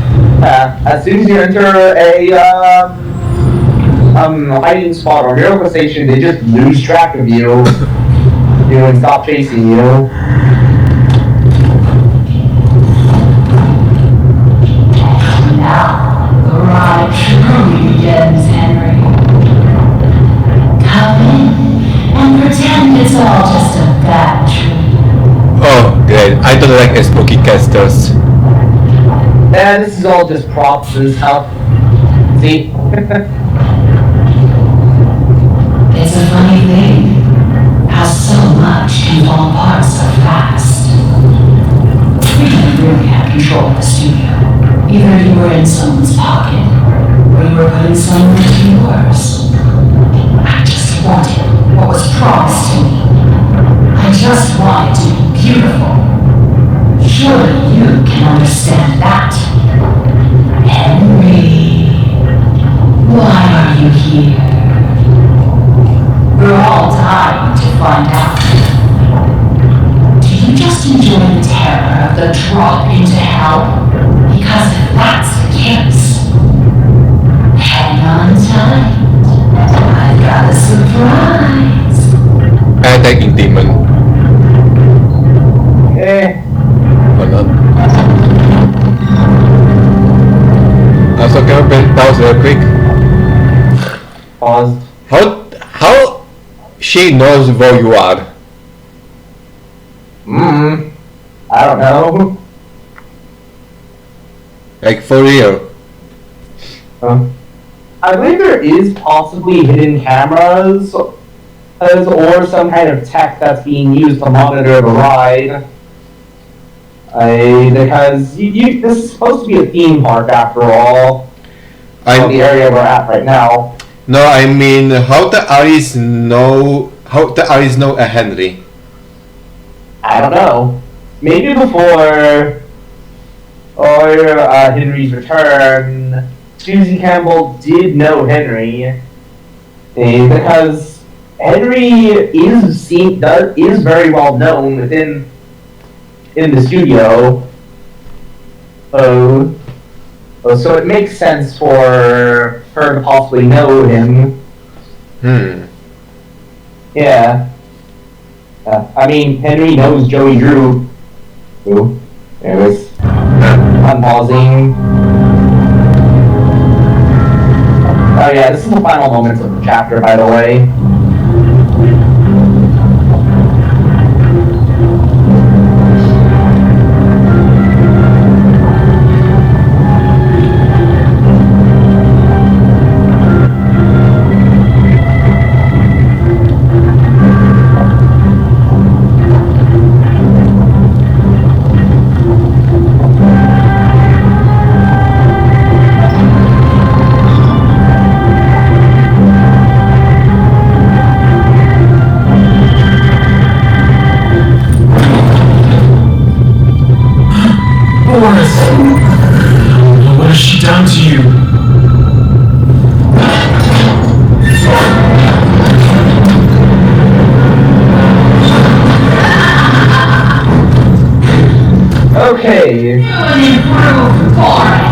As soon as you enter a hiding spot or miracle station, they just lose track of you. And stop chasing you. Now, the ride truly begins, Henry. Come in and pretend it's all just a bad dream. Oh, great. I don't like spooky casters. And this is all just props and stuff. See? It's a funny thing how so much can fall apart so fast. We didn't really have control of the studio. Either you were in someone's pocket, or you were putting someone into yours. I just wanted what was promised to me. I just wanted to be beautiful. Surely you can understand that. Henry, why are you here? We're all dying to find out. Do you just enjoy the terror of the drop into hell? Because if that's the case, hang on tight. I've got a surprise. Attacking demon. Hold on. Also, can we pause real quick? Paused. How she knows where you are? I don't know. Like for real? I believe there is possibly hidden cameras or some kind of tech that's being used to monitor the ride. Because this is supposed to be a theme park after all. The area we're at right now. No, I mean, how the Aris know a Henry? I don't know. Maybe before Henry's return, Susie Campbell did know Henry, because Henry is very well known in the studio. So it makes sense for her to possibly know him. Yeah. I mean, Henry knows Joey Drew. Ooh. Anyways, I'm pausing. Oh yeah, this is the final moments of the chapter, by the way. What has she done to you? Okay. You improved, Boris.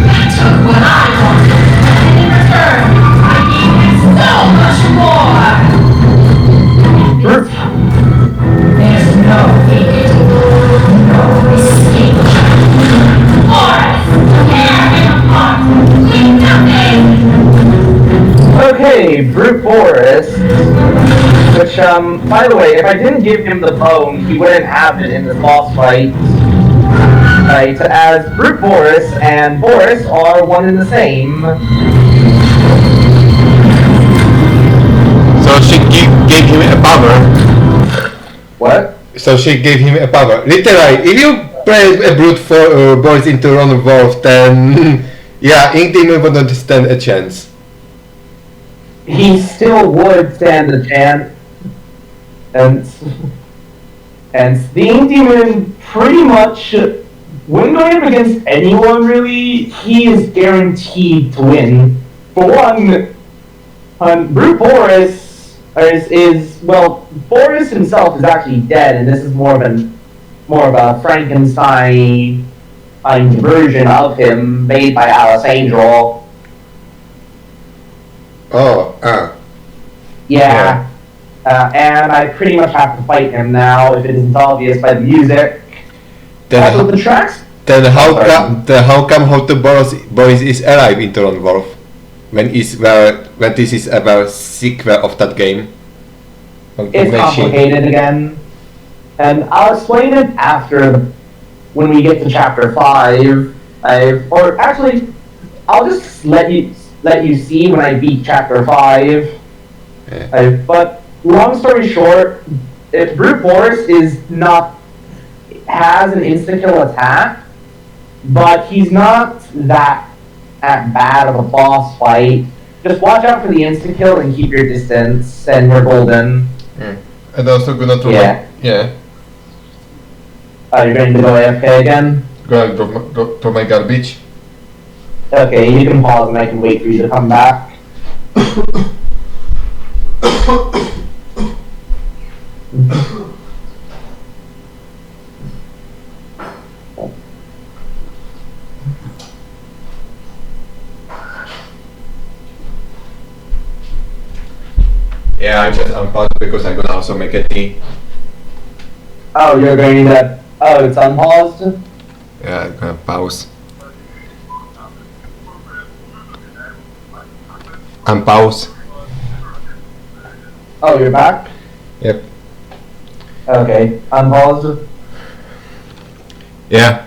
I took what I wanted, and in return, I gave you so much more. There's no exit, no escape. Boris, tear him apart. Leave nothing. Okay, Brute Boris. Which, by the way, if I didn't give him the bone, he wouldn't have it in the boss fight. Right, as Brute Boris and Boris are one and the same. So she gave him a power. What? So she gave him a power. Literally, if you press a brute Boris into Ron Wolf, then yeah, Inkdemon would not stand a chance. He still would stand a chance. And the Inkdemon pretty much, when going up against anyone really, he is guaranteed to win. For one, Brute Boris Boris himself is actually dead, and this is more of a Frankenstein version of him made by Alice Angel. Yeah. And I pretty much have to fight him now if it isn't obvious by the music. Also, the tracks. Then how come Boris is alive in Ron Wolf when this is about sequel of that game? It's complicated again, and I'll explain it when we get to chapter 5. Or actually, I'll just let you see when I beat chapter 5. Yeah. But long story short, if Brute Boris has an insta-kill attack, but he's not that bad of a boss fight. Just watch out for the insta-kill and keep your distance, and you're golden. And also gonna throw you're going to go AFK again? Go throw my garbage. Okay, you can pause and I can wait for you to come back. Yeah, I just unpaused because I'm gonna also make a tea. Oh, you're going to... Oh, it's unpaused? Yeah, I'm gonna pause. Unpause. Oh, you're back? Yep. Okay, unpaused. Yeah.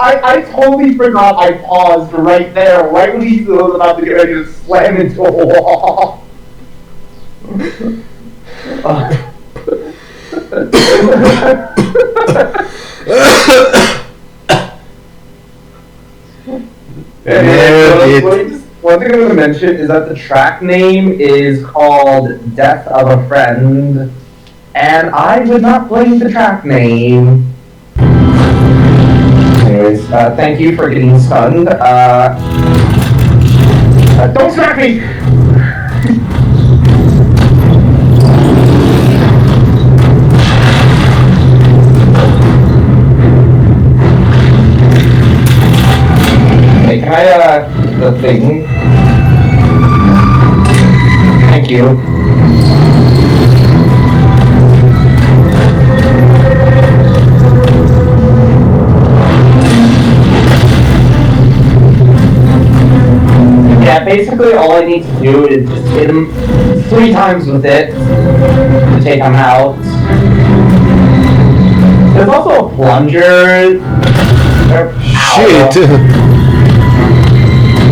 I totally forgot I paused right there, right when he was about to get ready to slam into a wall. One thing I'm going to mention is that the track name is called Death of a Friend, and I would not blame the track name. Anyways, thank you for getting stunned. Don't smack me! Hey, can I, the thing? Thank you. Yeah, basically all I need to do is just hit him 3 times with it to take him out. There's also a plunger. Shit!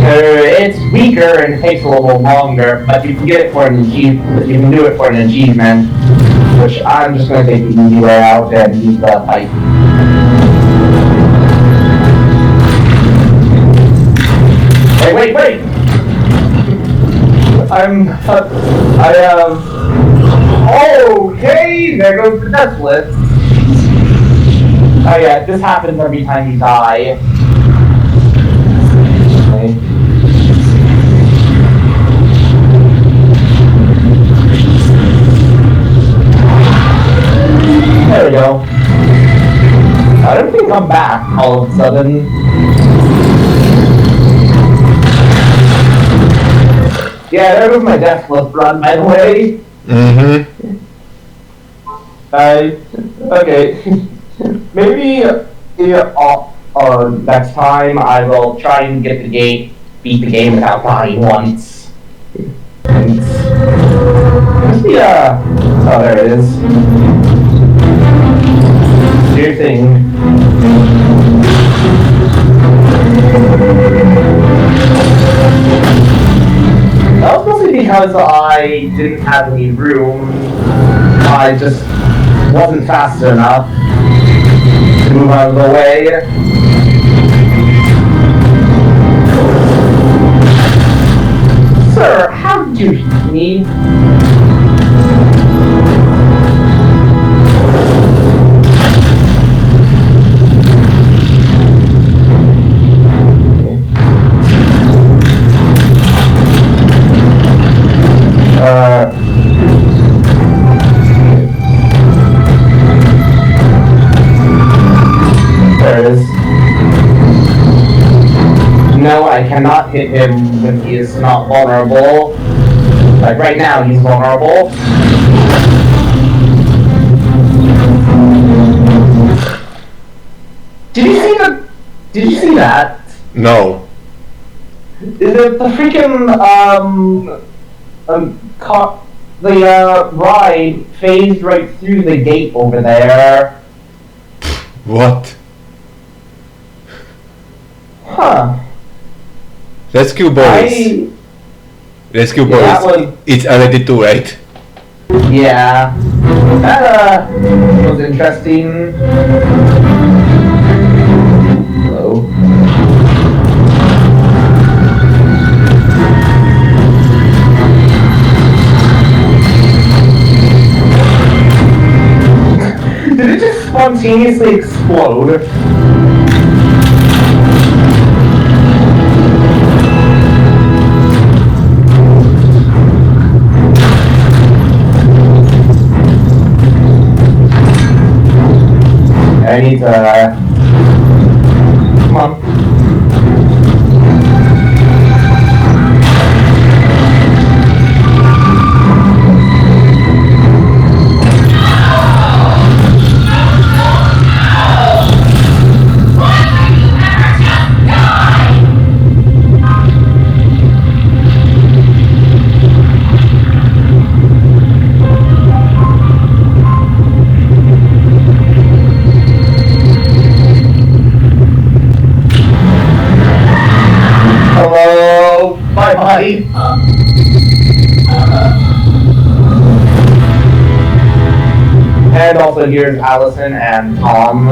It's weaker and it takes a little longer, but you can get it for an achievement. You can do it for an achievement, which I'm just going to take the easy way out and use the pipe. Wait! Okay, there goes the death list. Oh yeah, this happens every time you die. Okay. There we go. I don't think I'm back all of a sudden. Yeah, there was my death list run, by the way. Mm-hmm. Okay. Maybe next time I will try and beat the game without dying once. Yeah. Oh, there it is. Do your thing. That was mostly because I didn't have any room. I just wasn't fast enough to move out of the way. Sir, how did you hit me? There it is. No, I cannot hit him when he is not vulnerable. Like right now, he's vulnerable. Did you see that? No. The freaking ride phased right through the gate over there. What? Huh. Rescue boys. Rescue boys. Yeah, that was- It's already 2, right? Yeah. That was interesting. Hello. Did it just spontaneously explode? I need to, come on. also here's Allison and Tom.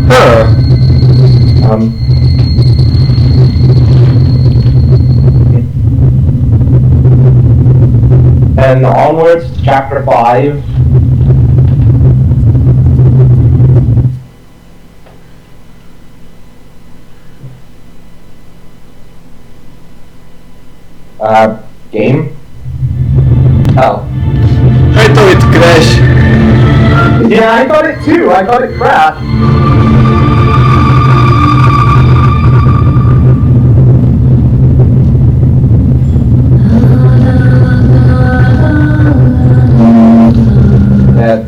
Huh. And onwards to chapter 5. Game? Oh. I thought it crashed. Yeah, I thought it too. I thought it crashed.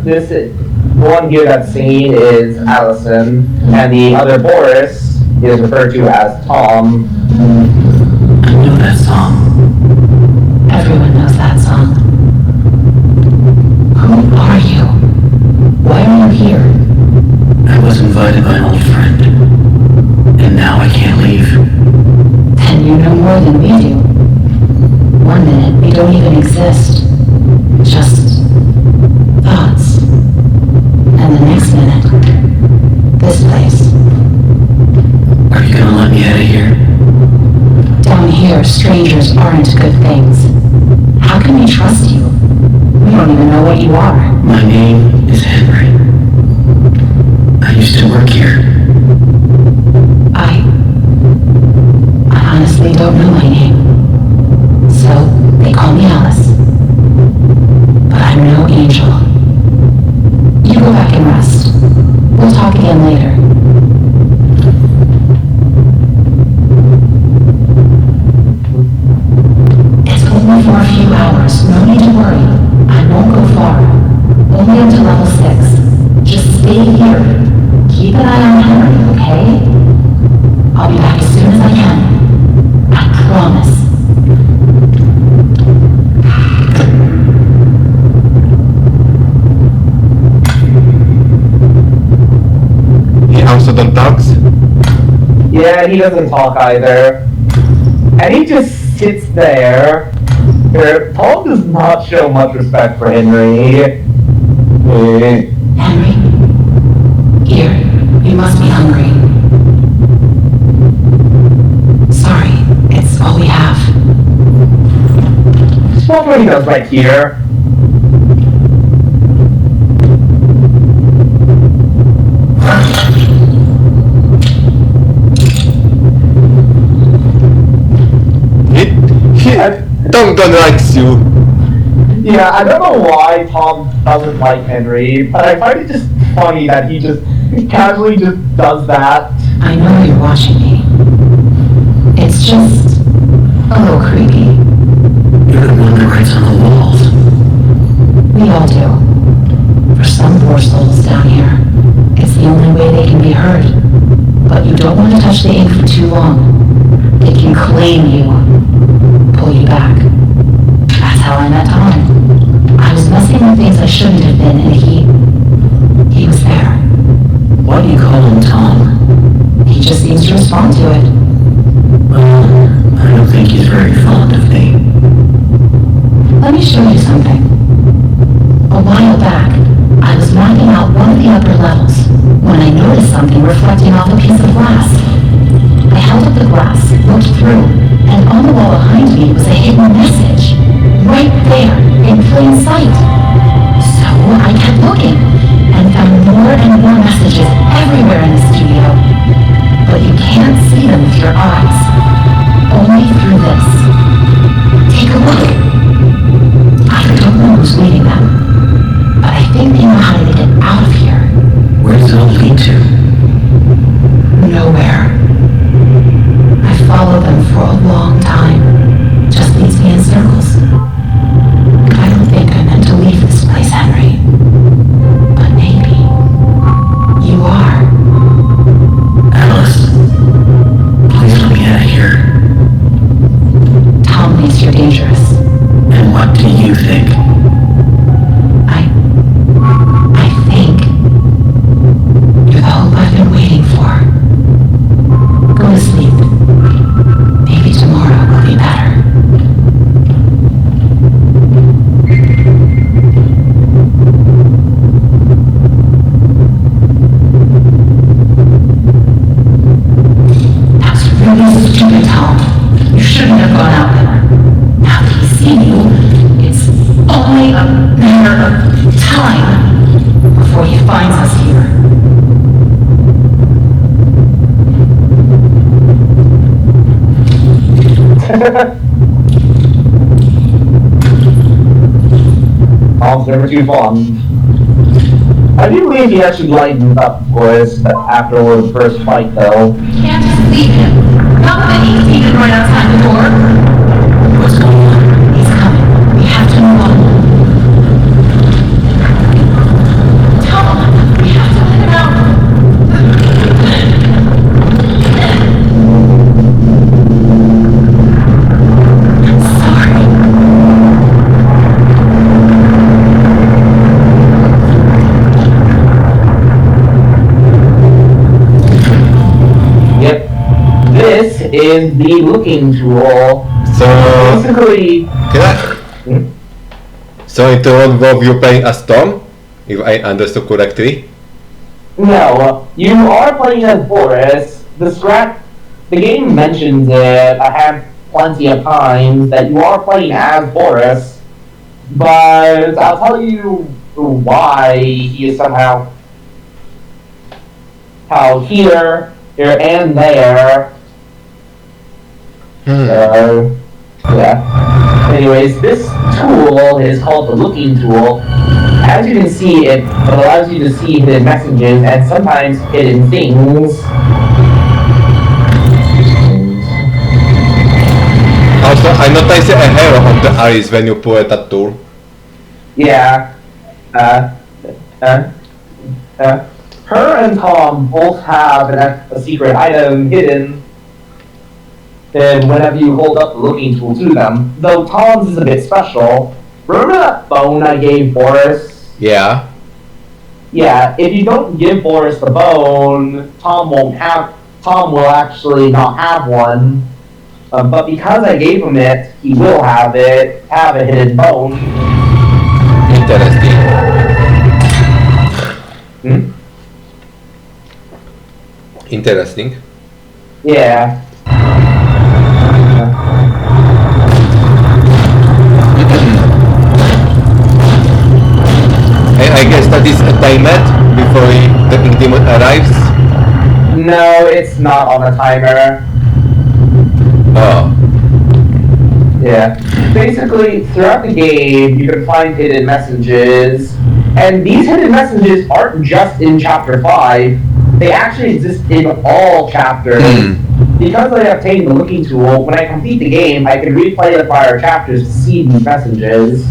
This one here that's seen is Allison, and the other Boris is referred to as Tom. I know that song. Everyone knows that song. Who are you? Why are you here? I was invited by an old friend. And now I can't leave. Then you know more than we do. One minute, we don't even exist. Just thoughts. And the next minute, this place. Are you gonna let me out of here? Down here, strangers aren't good things. How can we trust you? We don't even know what you are. My name is Henry. I used to work here. I honestly don't know my name. So, they call me Alice. But I'm no angel. You go back and rest. We'll talk again later. It's only for a few hours. No need to worry. I won't go far. Only until level 6. Just stay here. Keep an eye on Henry, okay? I'll be back as soon as I can. I promise. He also don't talks. Yeah, he doesn't talk either. And he just sits there. Tom does not show much respect for Henry. Henry? Here, you must be hungry. Sorry, it's all we have. That's what he does right here. Tom don't likes you. Yeah, I don't know why Tom doesn't like Henry, but I find it just funny that he just casually just does that. I know you're watching me. It's just a little creepy. You're the one that writes on the walls. We all do. For some poor souls down here, it's the only way they can be heard. But you don't want to touch the ink for too long. They can claim you, pull you back. That's how I met Tom. I was messing with things I shouldn't have been, and he was there. Why do you call him Tom? He just seems to respond to it. Well, I don't think he's very fond of me. Let me show you something. A while back, I was mapping out one of the upper levels when I noticed something reflecting off a piece of glass. I held up the glass, looked through, and on the wall behind me was a hidden message. Right there, in plain sight. So I kept looking, and found more and more messages everywhere in the studio. But you can't see them with your eyes. Only through this. Take a look. I don't know who's reading them, but I think they know how to get out of here. Where does it all lead to? Nowhere. I followed them for a long time. Just leads me in circles. I don't think I meant to leave this place, Henry. But maybe you are. Alice, please let me out of here. Tom thinks you're dangerous. And what do you think? I think were too fond. I do believe he actually lightened up, of course, after the first fight, though. We can't just leave him. Not with the ink demon right outside the door. What's going on? He's coming. We have to move on. Tom, we have to let him out. Sorry. Yep. This is the looking tool. So Basically, can I? So in turn, Bob, you're playing as Tom, if I understood correctly. no, you are playing as Boris. The game mentions it. I have plenty of times that you are playing as Boris, but I'll tell you why he is somehow here, and there. So, yeah. Anyways, this tool is called the looking tool. As you can see, it allows you to see hidden messages and sometimes hidden things. Also, I noticed a hair on the eyes when you pull that tool. Yeah. Her and Tom both have a secret item hidden. And whenever you hold up the looking tool to them, though Tom's is a bit special. Remember that phone I gave Boris? Yeah. Yeah, if you don't give Boris the bone, Tom will actually not have one. But because I gave him it, he will have a hidden bone. Interesting. Interesting. Yeah. I guess that is a timer before the ink demon arrives. No, it's not on a timer. Oh. Yeah. Basically, throughout the game, you can find hidden messages. And these hidden messages aren't just in Chapter 5. They actually exist in all chapters. Because I obtained the looking tool, when I complete the game, I can replay the prior chapters to see these messages.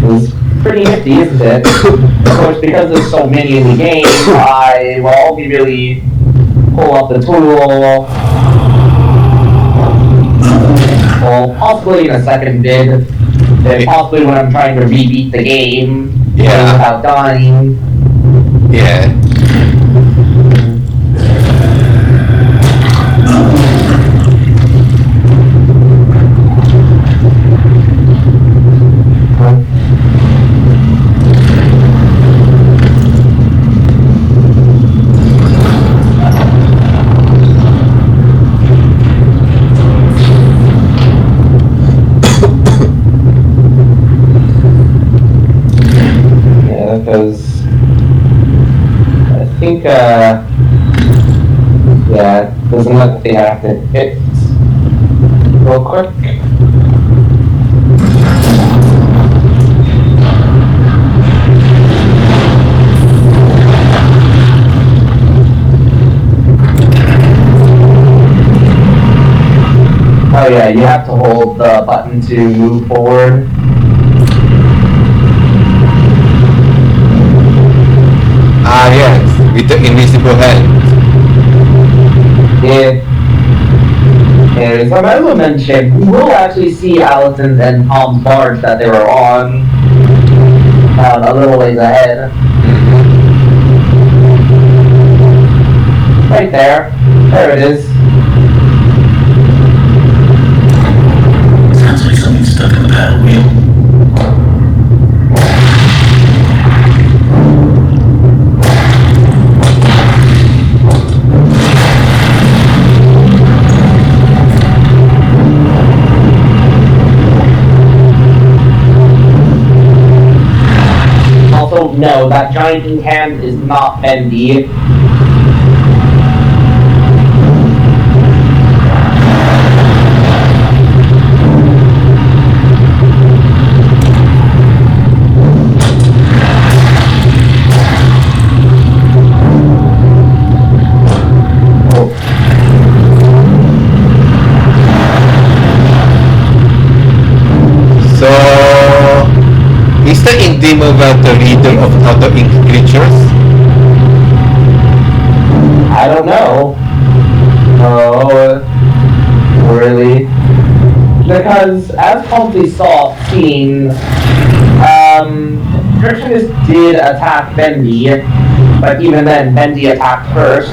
It's pretty nifty, isn't it? Of course, because there's so many in the game, I will only really pull up the tool. Well, possibly in a second vid. And possibly when I'm trying to rebeat the game without dying. Yeah. Because I think, there's another thing I have to hit real quick. Oh yeah, you have to hold the button to move forward. Ah yes, with the invisible hand. Yeah. Anyways, I might as well mention, we will actually see Allison's and Tom's barge that they were on a little ways ahead. Right there. There it is. Sounds like something's stuck in the paddle wheel. Also, no, that giant ink hand is not Bendy. Is the ink demon the leader of other ink creatures? I don't know. Oh, really? Because as probably seen, Christianus did attack Bendy, but even then, Bendy attacked first.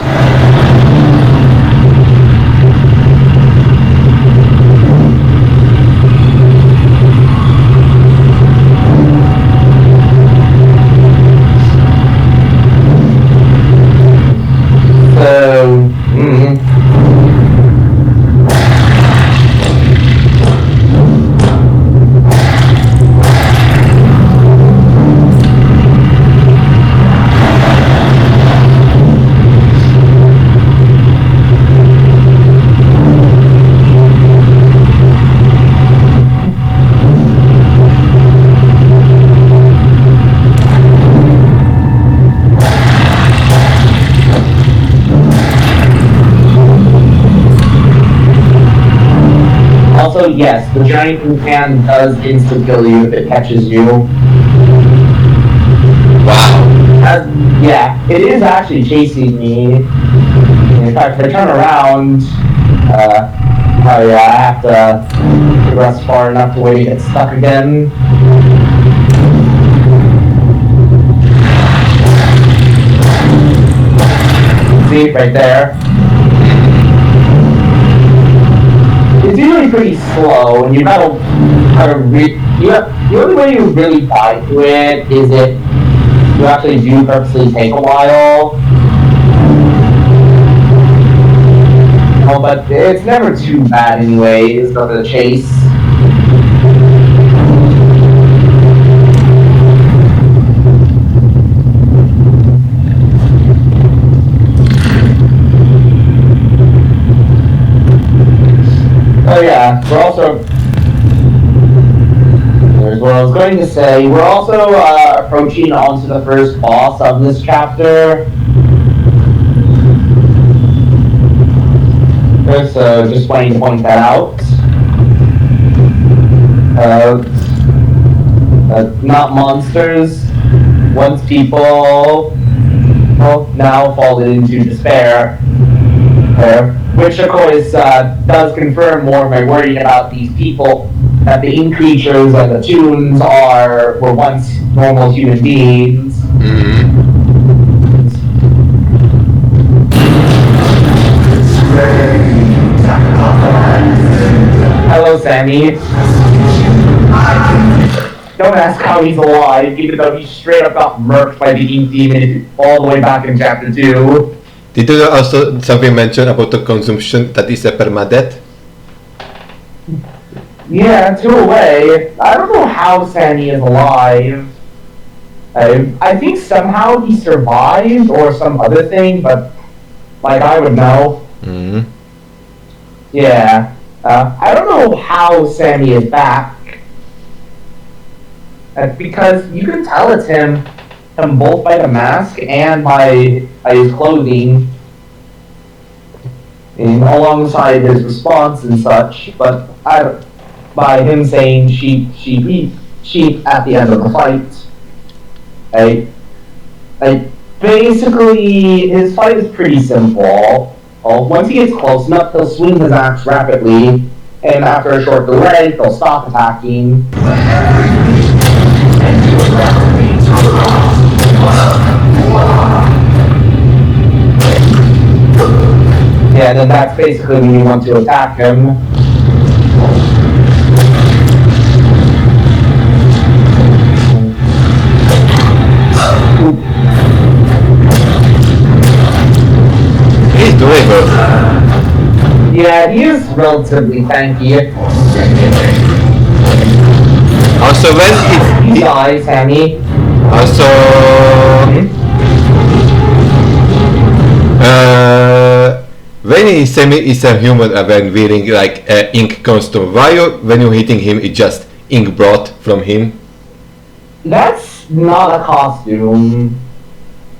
So, also, yes, the giant ink hand does insta-kill you if it catches you. Wow. Yeah, it is actually chasing me. In fact, if I turn around, oh yeah, I have to progress far enough to where you get stuck again. See, right there. It's usually pretty slow, and you gotta the only way you really die to it is if you actually do purposely take a while. Oh, but it's never too bad anyways for the chase. Oh yeah, we're also... Here's what I was going to say. We're also approaching onto the first boss of this chapter. So just wanting to point that out. Not monsters. Once people now fall into despair. Which of course does confirm more of my worry about these people, that the ink creatures and the tunes were once normal human beings. Hello, Sammy. Don't ask how he's alive, even though he straight up got murked by the ink demon all the way back in chapter 2. Did you also something mention about the consumption that is a permadeath? Yeah, to a way. I don't know how Sammy is alive. I think somehow he survived or some other thing, but like I would know. Yeah. I don't know how Sammy is back. Because you can tell it's him both by the mask and by his clothing, and alongside his response and such, but by him saying sheep, sheep, sheep at the end of the fight. Basically, his fight is pretty simple. Once he gets close enough, he'll swing his axe rapidly, and after a short delay, he'll stop attacking. Yeah, then that's basically when you want to attack him. He's doable. Yeah, he is relatively tanky. Also, when He dies, Sammy. also, when Sammy is a human when wearing like ink costume, why when you're hitting him it just ink brought from him? That's not a costume.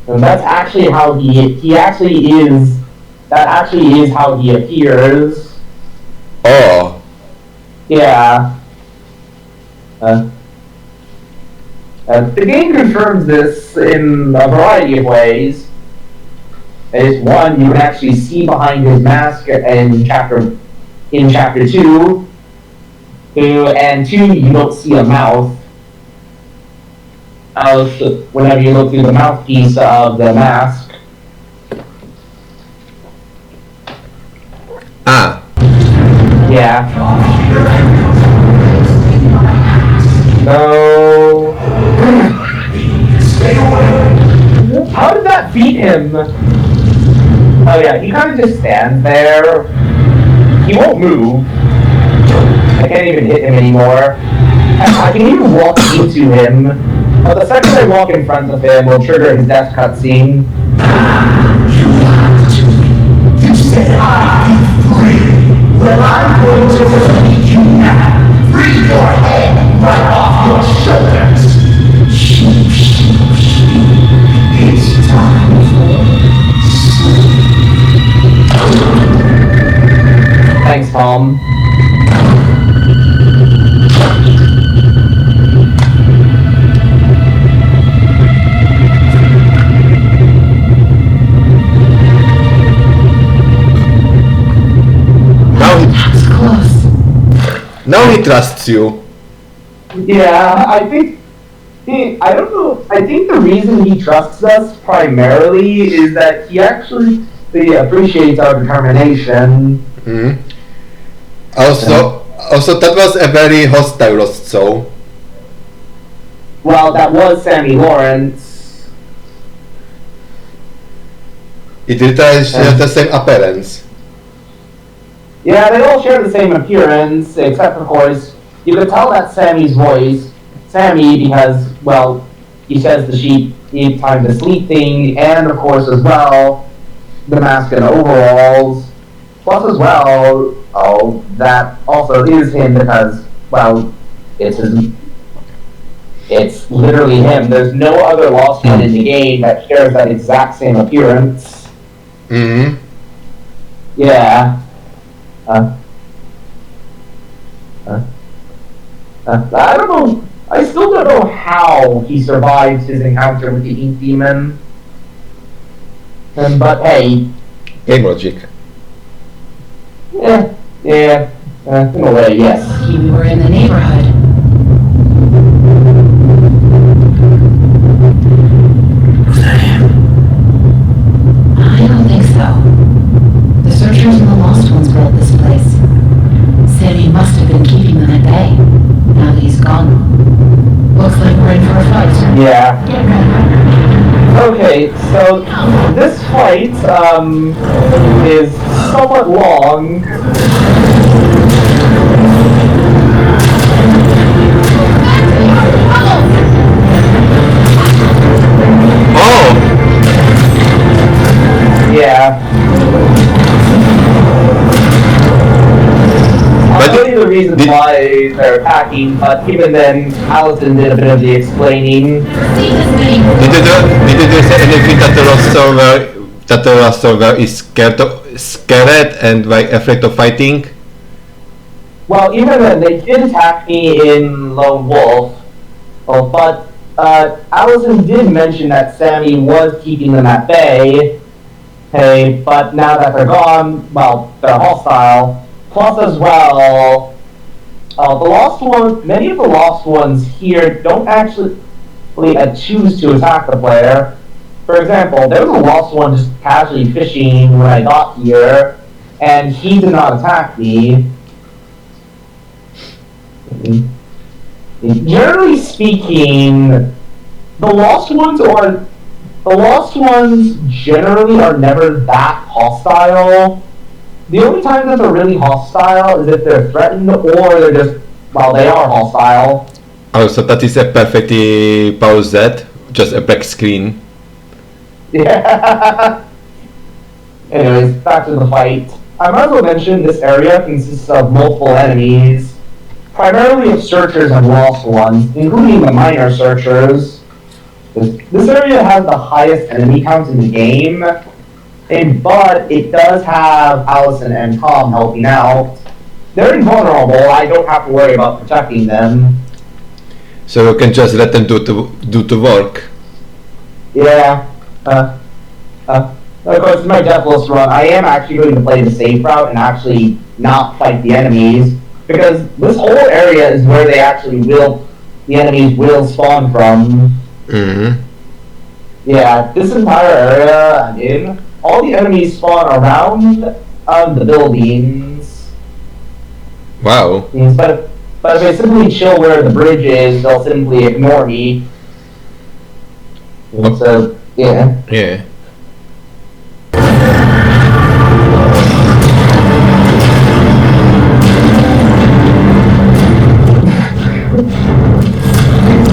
That's actually how he actually is. That actually is how he appears. Oh. Yeah. The game confirms this in a variety of ways. Is one, you can actually see behind his mask in chapter 2, and 2, you don't see a mouth. Whenever you look through the mouthpiece of the mask. Ah. Yeah. No. How did that beat him? Oh yeah, he kind of just stands there. He won't move. I can't even hit him anymore. I can even walk into him, but the second I walk in front of him will trigger his death cutscene. You said I'd be free. Well, I'm going to release you now. Free your head right off your shoulders. Sheep, sheep, sheep. It's time for sleep. Thanks, Tom. Now he trusts you. Yeah, I think I don't know. I think the reason he trusts us primarily is that he actually appreciates our determination. Mm. Also, that was a very hostile lost soul. Well, that was Sammy Lawrence. It has the same appearance. Yeah, they all share the same appearance, except of course, you could tell that's Sammy's voice. Sammy, because, well, he says the sheep need time to sleep thing, and of course as well, the mask and overalls. Plus as well, that also is him because, well, it's literally him. There's no other Lost One in the game that shares that exact same appearance. Mm-hmm. Yeah. I don't know. I still don't know how he survived his encounter with the Ink Demon. But hey. Game logic. Yeah. In a way, yes. We were in the neighborhood. Was that him? I don't think so. The searchers and the lost ones built this place. Sammy must have been keeping them at bay. Now that he's gone. Looks like we're in for a fight. Yeah. Get ready. Okay, so this fight is somewhat long. Oh! Yeah. I'll tell you the reason why they're attacking, but even then, Allison did a bit of the explaining. Did you say anything that the Lost Solver is scared and like afraid of fighting? Well, even then, they did attack me in Lone Wolf, but Allison did mention that Sammy was keeping them at bay. Hey, but now that they're gone, well, they're hostile. Plus, as well, many of the Lost Ones here don't actually choose to attack the player. For example, there was a Lost One just casually fishing when I got here, and he did not attack me. Generally speaking, the Lost Ones generally are never that hostile. The only time that they're really hostile is if they're threatened or they're just, well, they are hostile. Oh, so that is a perfectly paused, just a black screen. Yeah. Anyways, back to the fight. I might as well mention this area consists of multiple enemies, primarily of searchers and lost ones, including the minor searchers. This area has the highest enemy count in the game, but it does have Allison and Tom helping out. They're invulnerable, I don't have to worry about protecting them. So you can just let them do the work. Yeah. Of course, in my Deathless run, I am actually going to play the safe route and actually not fight the enemies, because this whole area is where they actually the enemies will spawn from. Mm-hmm. Yeah, this entire area I'm in, all the enemies spawn around the buildings. Wow. But if I simply chill where the bridge is, they'll simply ignore me. And so, yeah. Yeah.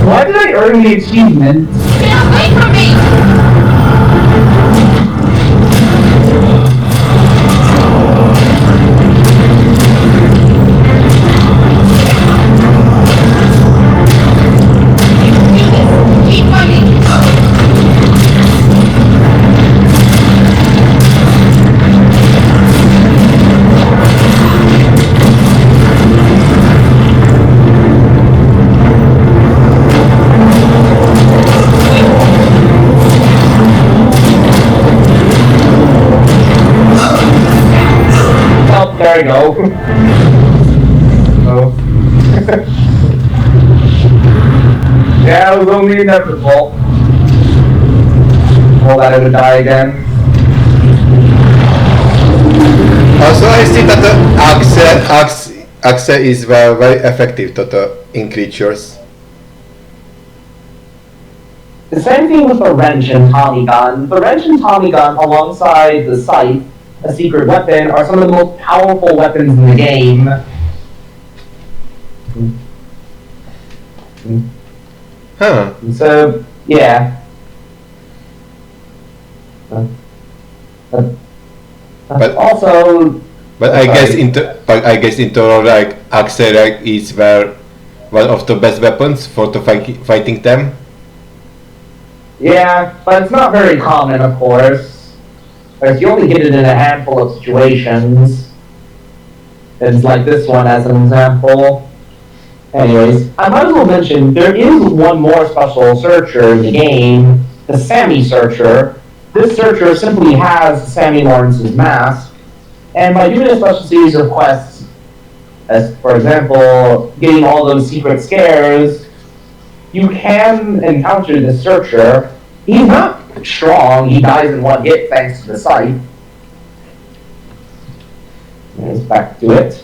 Why did I earn the achievement? Get away from me! Keep fighting! Oh, there you go. Oh. Yeah, it was only inevitable. Well, that I would die again. Also, I see that the axe is very effective in creatures. The same thing with the wrench and Tommy gun. The wrench and Tommy gun, alongside the scythe, a secret weapon, are some of the most powerful weapons in the game. Huh. So, yeah. But- Also, But I guess into like axe is one of the best weapons for fighting them. yeah, but it's not very common, of course. Because you only get it in a handful of situations. It's like this one as an example. Anyways, I might as well mention, there is one more special searcher in the game, the Sammy Searcher. This searcher simply has Sammy Lawrence's mask, and by doing a special series of quests, as for example, getting all those secret scares, you can encounter the searcher. He's not strong, he dies in one hit thanks to the scythe. Let's back to it.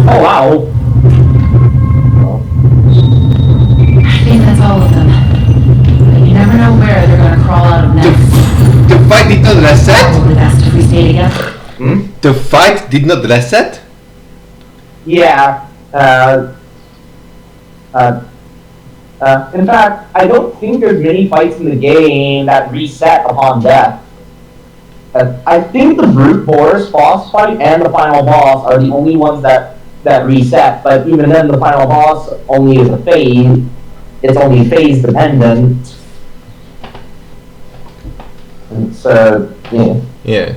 Oh wow! I think that's all of them. But you never know where they're gonna crawl out of next. The fight did not reset. Probably best if we stay together. Hmm? The fight did not reset. Yeah. In fact, I don't think there's many fights in the game that reset upon death. I think the brute force boss fight and the final boss are the only ones that reset, but even then the final boss only is a phase. It's only phase dependent. And so, yeah. Yeah.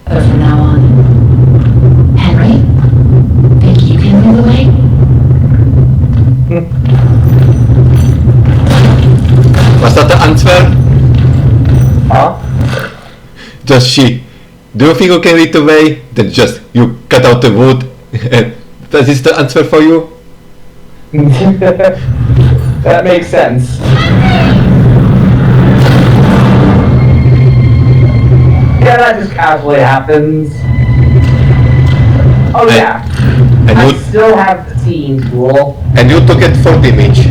But from now on, Henry, think you can lead the way? Was that the answer? Huh? Just she. Do you think you can lead the way? Then just you cut out the wood and that is the answer for you? That makes sense. Yeah, that just casually happens. Oh yeah. And I you still have the team tool. and you took it for damage.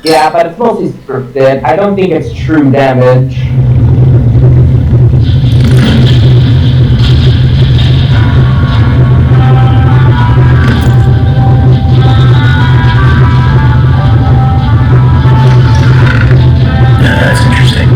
Yeah, but it's mostly scripted. I don't think it's true damage. Yeah, that's interesting.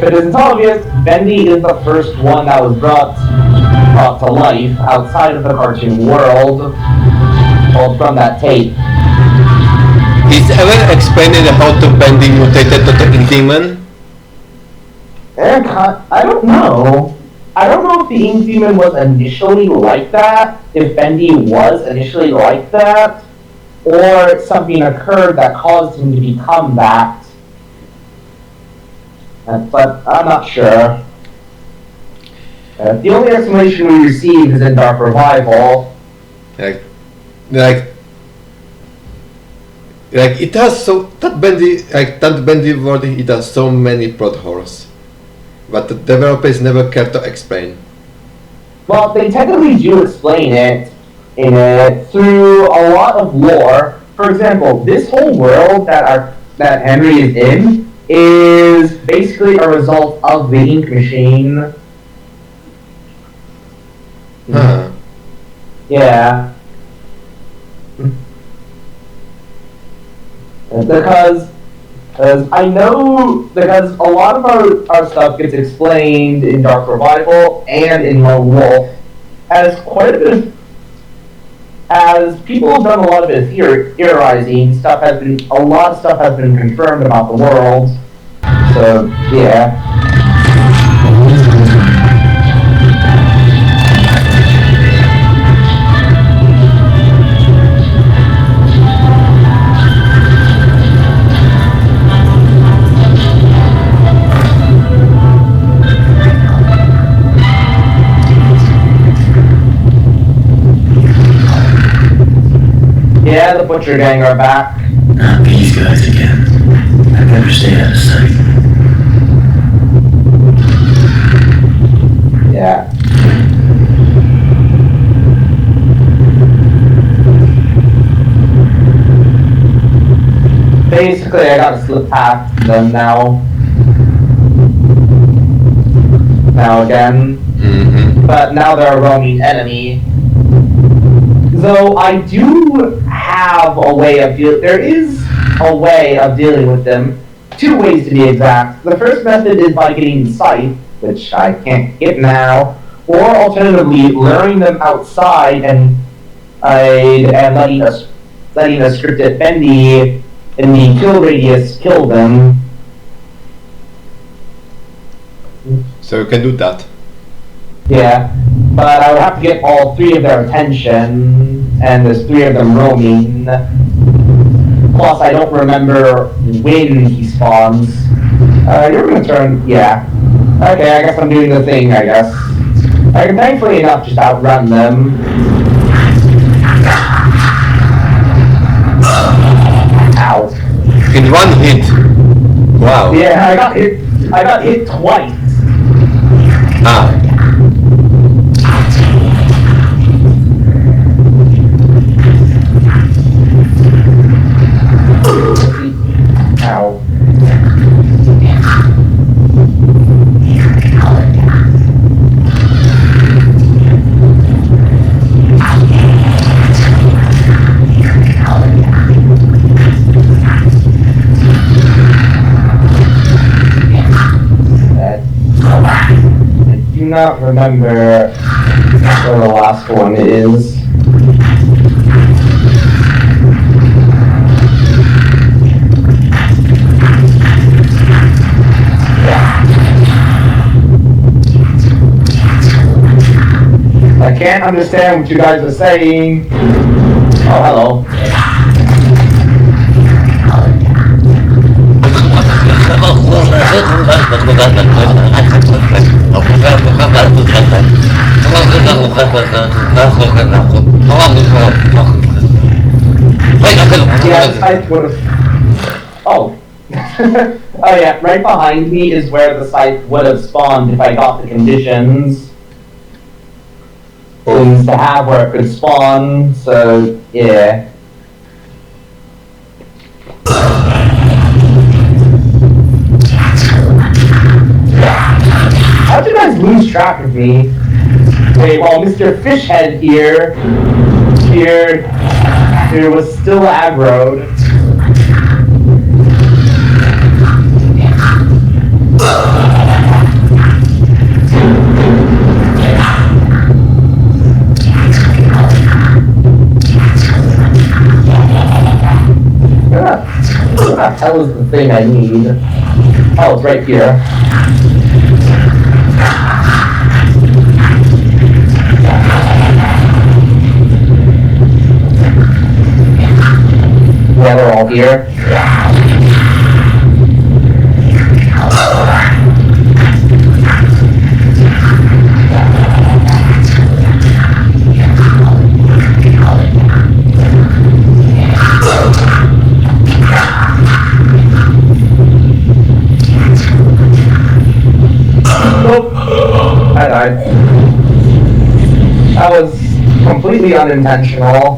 it isn't obvious, Bendy is the first one that was brought to life outside of the cartoon world, well, from that tape. Is ever explained how to Bendy mutated to the demon? I don't know. I don't know if the Ink Demon was initially like that, if Bendy was initially like that, or something occurred that caused him to become that. But I'm not sure. The only explanation we receive is in Dark Revival. Like it has so that Bendy world, it has so many plot holes, but the developers never care to explain. Well, they technically do explain it through a lot of lore. For example, this whole world that Henry is in is basically a result of the ink machine. Huh. Yeah. Because I know, because a lot of our stuff gets explained in Dark Revival and in Lone Wolf as quite a bit of, as people have done a lot of it theorizing, a lot of stuff has been confirmed about the world. So, yeah. Yeah, the Butcher Gang are back. Not these guys again. I'd better stay out of sight. Yeah. Basically, I gotta slip past them now. Now again. Mm-hmm. But now they're a roaming enemy. Though I do have a way of there is a way of dealing with them. 2 ways to be exact. The first method is by getting sight, which I can't get now, or alternatively luring them outside and letting a scripted Bendy in the kill radius kill them. So you can do that. Yeah, but I would have to get all 3 of their attention, and there's 3 of them roaming. Plus, I don't remember when he spawns. You're gonna turn, yeah. Okay, I guess I'm doing the thing, I guess. I can thankfully enough just outrun them. Ow. In 1 hit. Wow. Yeah, I got hit twice. Ah. Ow. I do not remember where the last one is. I can't understand what you guys are saying. Oh, hello. Yeah, I would have. Oh. Oh yeah, right behind me is where the scythe would have spawned if I got the conditions. Things to have where it could spawn, so yeah. How'd you guys lose track of me? Wait, while Mr. Fishhead here was still aggroed. Where the hell is the thing I need? Oh, it's right here. Yeah, they're all here. Nope. I died. That was completely unintentional.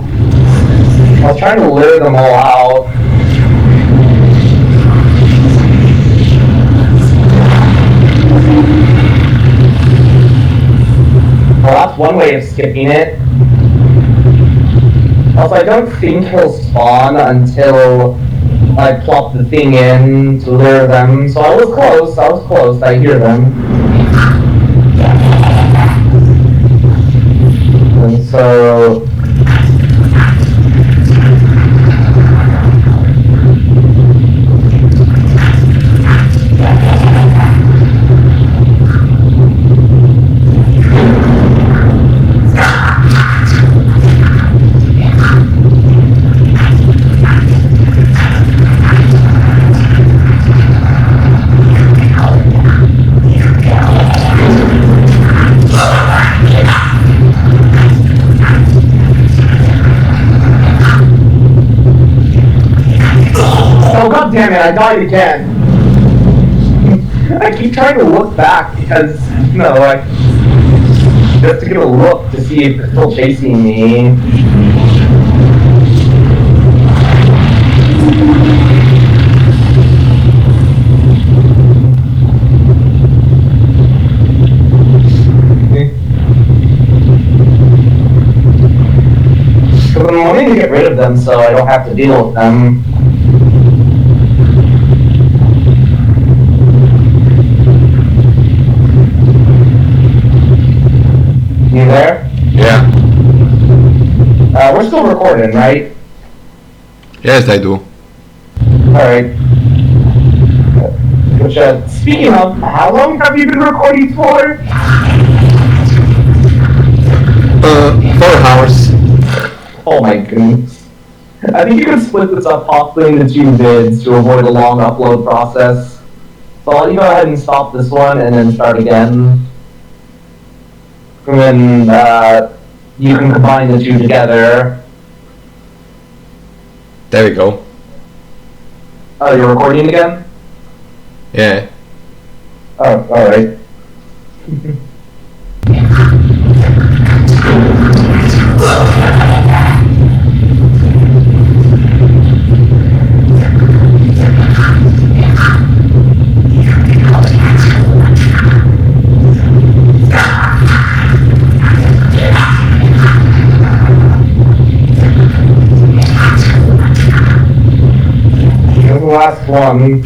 I was trying to lure them all out. Well, that's one way of skipping it. Also, I don't think he'll spawn until I plop the thing in to lure them. So I was close, I hear them. And so... Oh, god damn it, I died again. I keep trying to look back because, you know, like, just to get a look to see if it's still chasing me. Because I'm wanting to get rid of them so I don't have to deal with them. You there? Yeah. We're still recording, right? Yes, I do. Alright. Which, speaking of, how long have you been recording for? 4 hours. Oh my goodness. I think you can split this up possibly into 2 vids to avoid a long upload process. So I'll let you go ahead and stop this one and then start again. And then you can combine the 2 together. There we go. Oh, you're recording again? Yeah. Oh, alright. Here's the last one.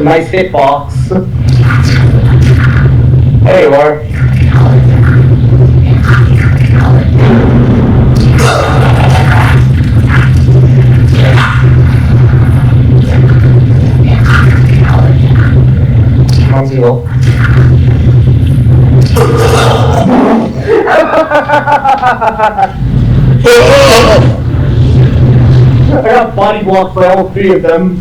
Nice hitbox. There you are. Come on, Seal. I got body blocked by all 3 of them.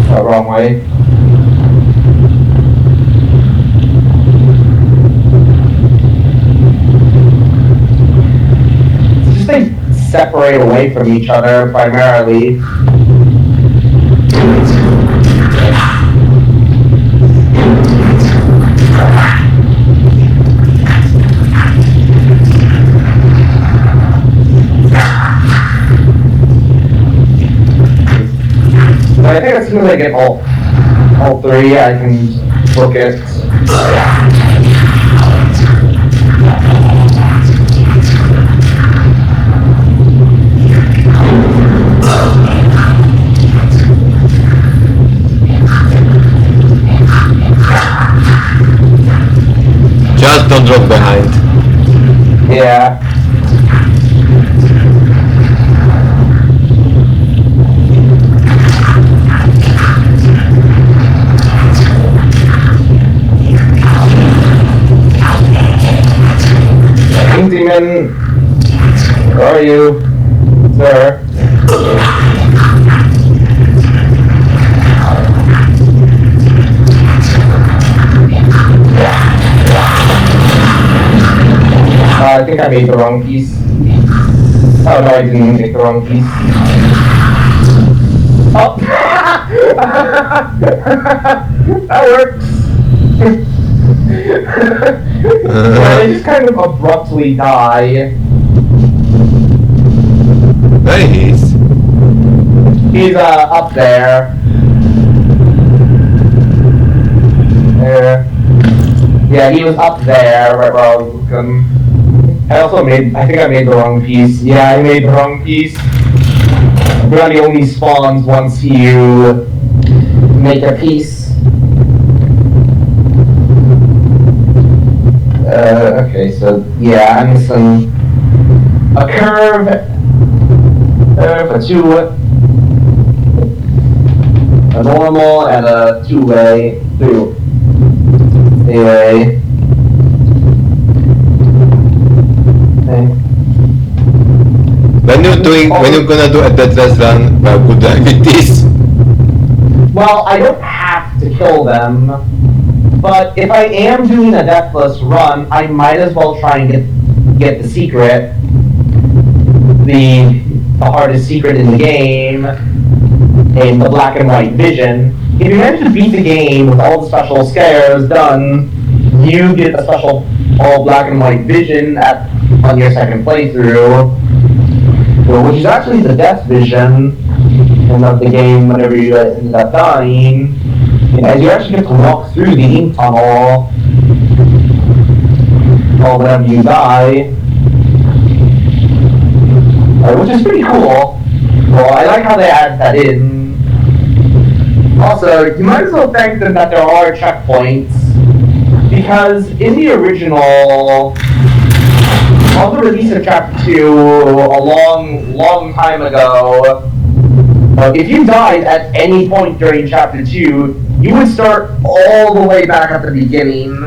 Oh, wrong way. Just they separate away from each other primarily. I think as soon as I get all 3, I can book it. drop behind. Yeah. King Demon, where are you, sir? I think I made the wrong piece. Oh no, I didn't make the wrong piece. Oh! That works! Yeah, they just kind of abruptly die. Nice. He's up there. There. Yeah, he was up there right where I was looking. I think I made the wrong piece. Yeah, I made the wrong piece. Brownie only spawns once you make a piece. Okay, so yeah, I'm missing a curve, a normal, and a three-way. Okay. When you're gonna do a deathless run, good luck with this. Well, I don't have to kill them, but if I am doing a deathless run, I might as well try and get the secret, the hardest secret in the game, in the black and white vision. If you manage to beat the game with all the special scares done, you get a special all black and white vision on your second playthrough, which is actually the death vision of the game whenever you end up dying. As you actually get to walk through the ink tunnel whenever you die, which is pretty cool. Well, I like how they added that in. Also, you might as well thank them that there are checkpoints, because in the original, on the release of Chapter 2 a long time ago, if you died at any point during Chapter 2, you would start all the way back at the beginning.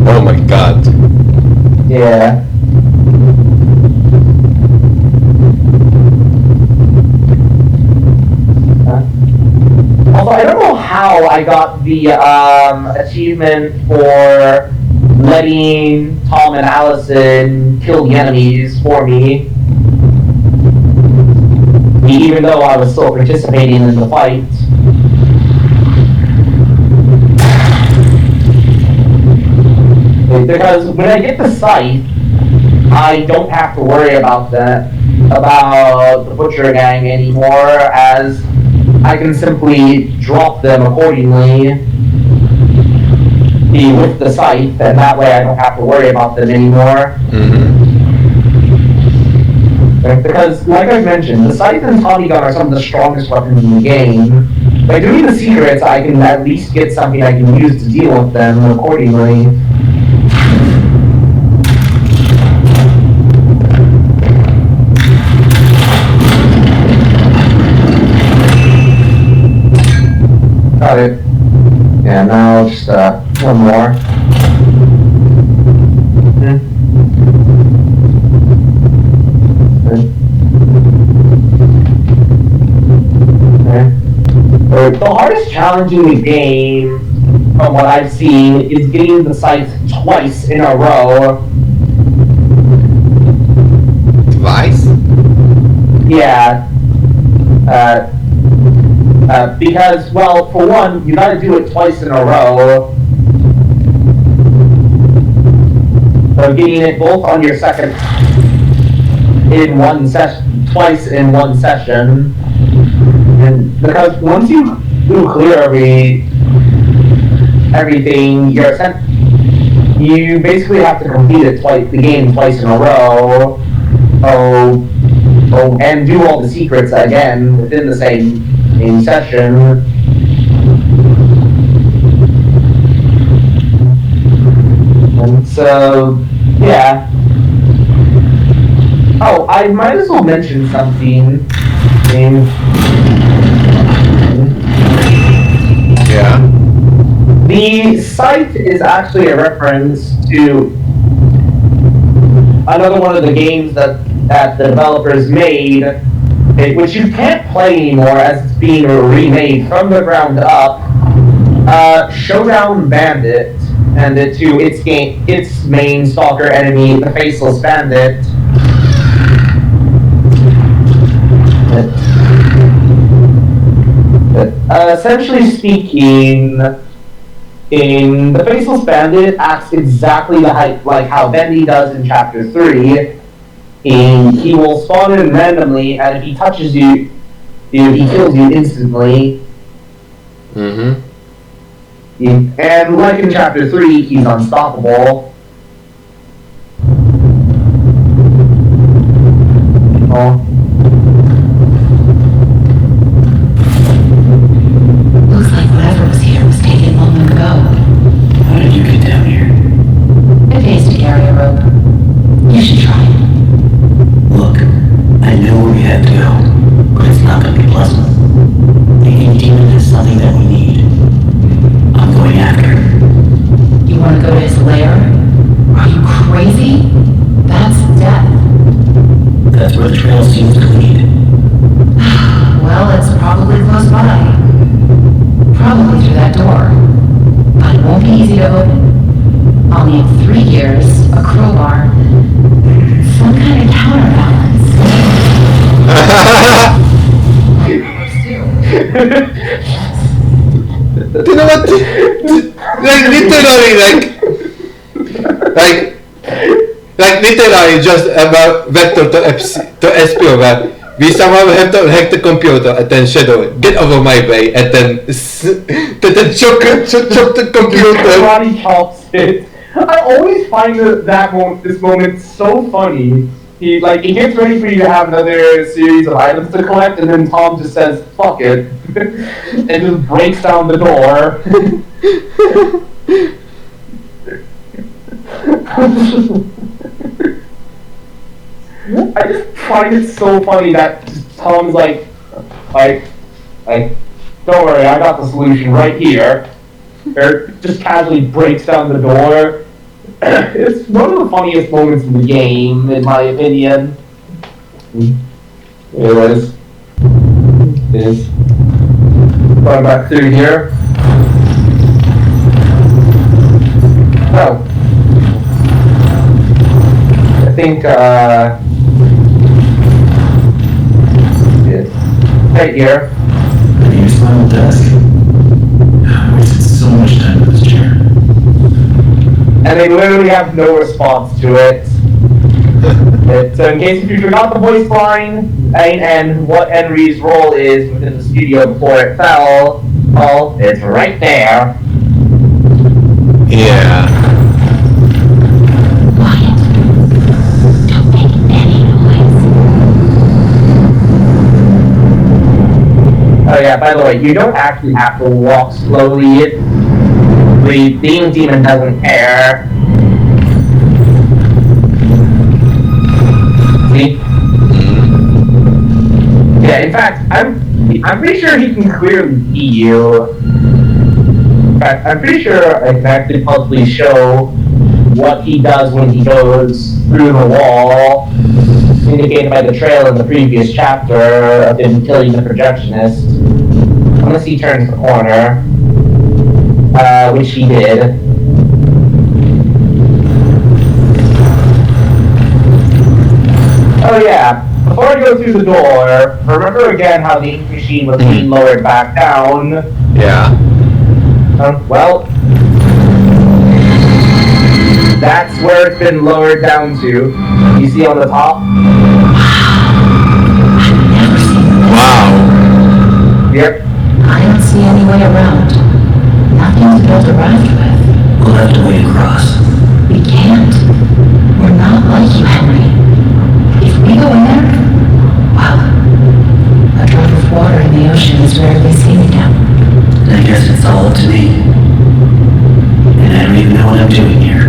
Oh my god. Yeah. Although I don't know how I got the achievement for letting Tom and Allison kill the enemies for me, even though I was still participating in the fight. Because when I get the scythe, I don't have to worry about the Butcher Gang anymore, as I can simply drop them accordingly with the scythe, and that way I don't have to worry about them anymore. Because, like I mentioned, the scythe and Tommy gun are some of the strongest weapons in the game. By doing the secrets, I can at least get something I can use to deal with them accordingly. Got it. Yeah, now just one more. The hardest challenge in the game, from what I've seen, is getting the scythe twice in a row. Twice? Yeah. Because, well, for one, you gotta do it twice in a row. So getting it both on your second, in one session, twice in one session. And because once you do clear everything, you basically have to complete it the game twice in a row. And do all the secrets again within the same session. So, yeah. Oh, I might as well mention something. Yeah. The site is actually a reference to another one of the games that the developers made, which you can't play anymore as it's being remade from the ground up. Showdown Bandit, and to its main stalker enemy, the Faceless Bandit. Essentially speaking, in the Faceless Bandit acts exactly like how Bendy does in Chapter 3. He will spawn in randomly, and if he touches you, he kills you instantly. Mm-hmm. And like in Chapter 3, he's unstoppable. Oh. Looks like whatever was here was taken long ago. How did you get down here? It pays to carry a rope. You should try it. Look, I know where we have to go, but it's not gonna be pleasant. The Ink Demon has something that we need. I'm going after it. You want to go to his lair? Are you crazy? That's death. That's where the trail seems to lead. Well, it's probably close by. Probably through that door. But it won't be easy to open. I'll need 3 gears, a crowbar, some kind of counterbalance. You know what? Like literally, like literally, just about vector to SP over. We somehow have to hack the computer and then Shadow get over my way and then choke the computer. Karate chops it. I always find this moment so funny. He gets ready for you to have another series of items to collect, and then Tom just says, "Fuck it," and just breaks down the door. I just find it so funny that Tom's like, don't worry, I got the solution right here. Or just casually breaks down the door. It's one of the funniest moments in the game, in my opinion. Anyways, is going back through here. Oh, I think it's right here. Here's my old desk. I wasted so much time with this chair. And they literally have no response to it. So in case if you forgot the voice line and what Henry's role is within the studio before it fell, well, it's right there. Yeah. Quiet. Don't make any noise. Oh yeah, by the way, you don't actually have to walk slowly. The Ink Demon doesn't care. See? Yeah, in fact, I'm pretty sure he can clearly see you. In fact, I'm pretty sure I can actually possibly show what he does when he goes through the wall, indicated by the trail in the previous chapter of him killing the projectionist. Unless he turns the corner. Which he did. Oh yeah, before I go through the door, remember again how the ink machine was being lowered back down? Yeah. Well, that's where it's been lowered down to. You see on the top? Wow. Yep. I don't see any way around. Nothing to build a raft with. We'll have to wade across. We can't. We're not like you, Henry. If we go in there, well, a drop of water in the ocean is rarely seen again. I guess it's all up to me. And I don't even know what I'm doing here.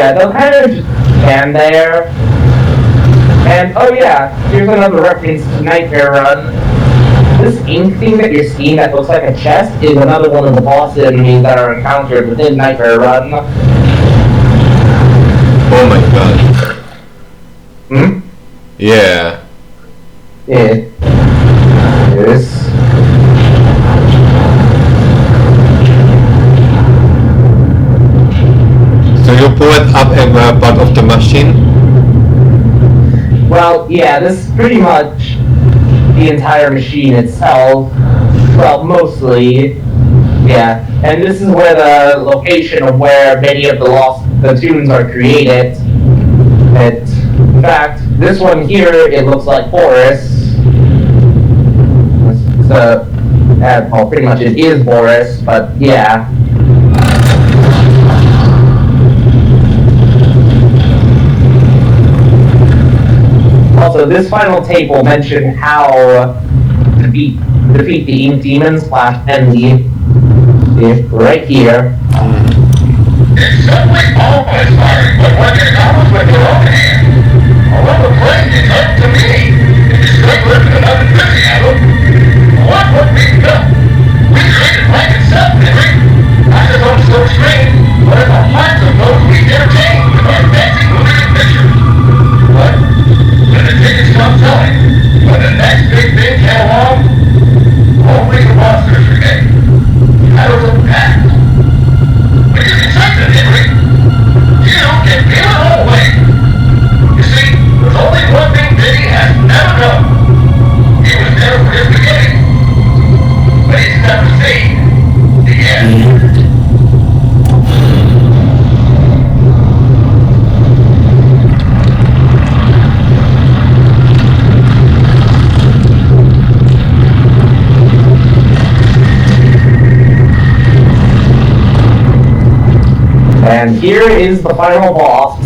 Yeah, they'll kind of just stand there. And, oh yeah, here's another reference to Nightmare Run. This ink thing that you're seeing that looks like a chest is another one of the boss enemies that are encountered within Nightmare Run. Oh my god. Hmm? Yeah. Yeah. Yes. So you pull it up every part of the machine? Well, yeah, this is pretty much the entire machine itself. Well, mostly. Yeah. And this is where the location of where many of the tunes are created. In fact, this one here, it looks like Boris. So, well, pretty much it is Boris, but yeah. Also, this final tape will mention how to defeat the Ink Demon / Bendy. Right here. It's simply always hard, but when you're done with your own hand, although the blame is up to me, it's simpler than I'm busy at them. What would we do? We treated like itself, Henry. I just don't so strange, but in the hearts of those we entertain with our fancy movies and pictures. But when the tickets stop selling, when the next big thing came along, only the monsters remain. Shadows of the past. But you can sense it, Henry. You can feel it all away. You see, there's only one thing Bendy has never known. He was there for his beginning. But he's never seen the end. And here is the final boss.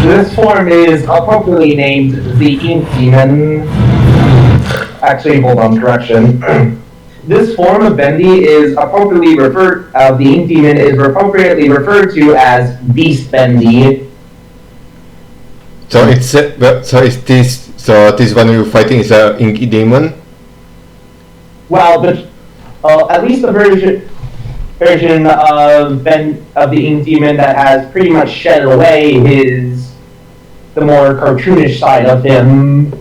This form is appropriately named the Ink Demon. Actually, hold on, correction. This form of Bendy is appropriately the Ink Demon is appropriately referred to as Beast Bendy. So it's this one you're fighting is a Inky Demon? Well, at least the version of the Ink Demon that has pretty much shed away the more cartoonish side of him.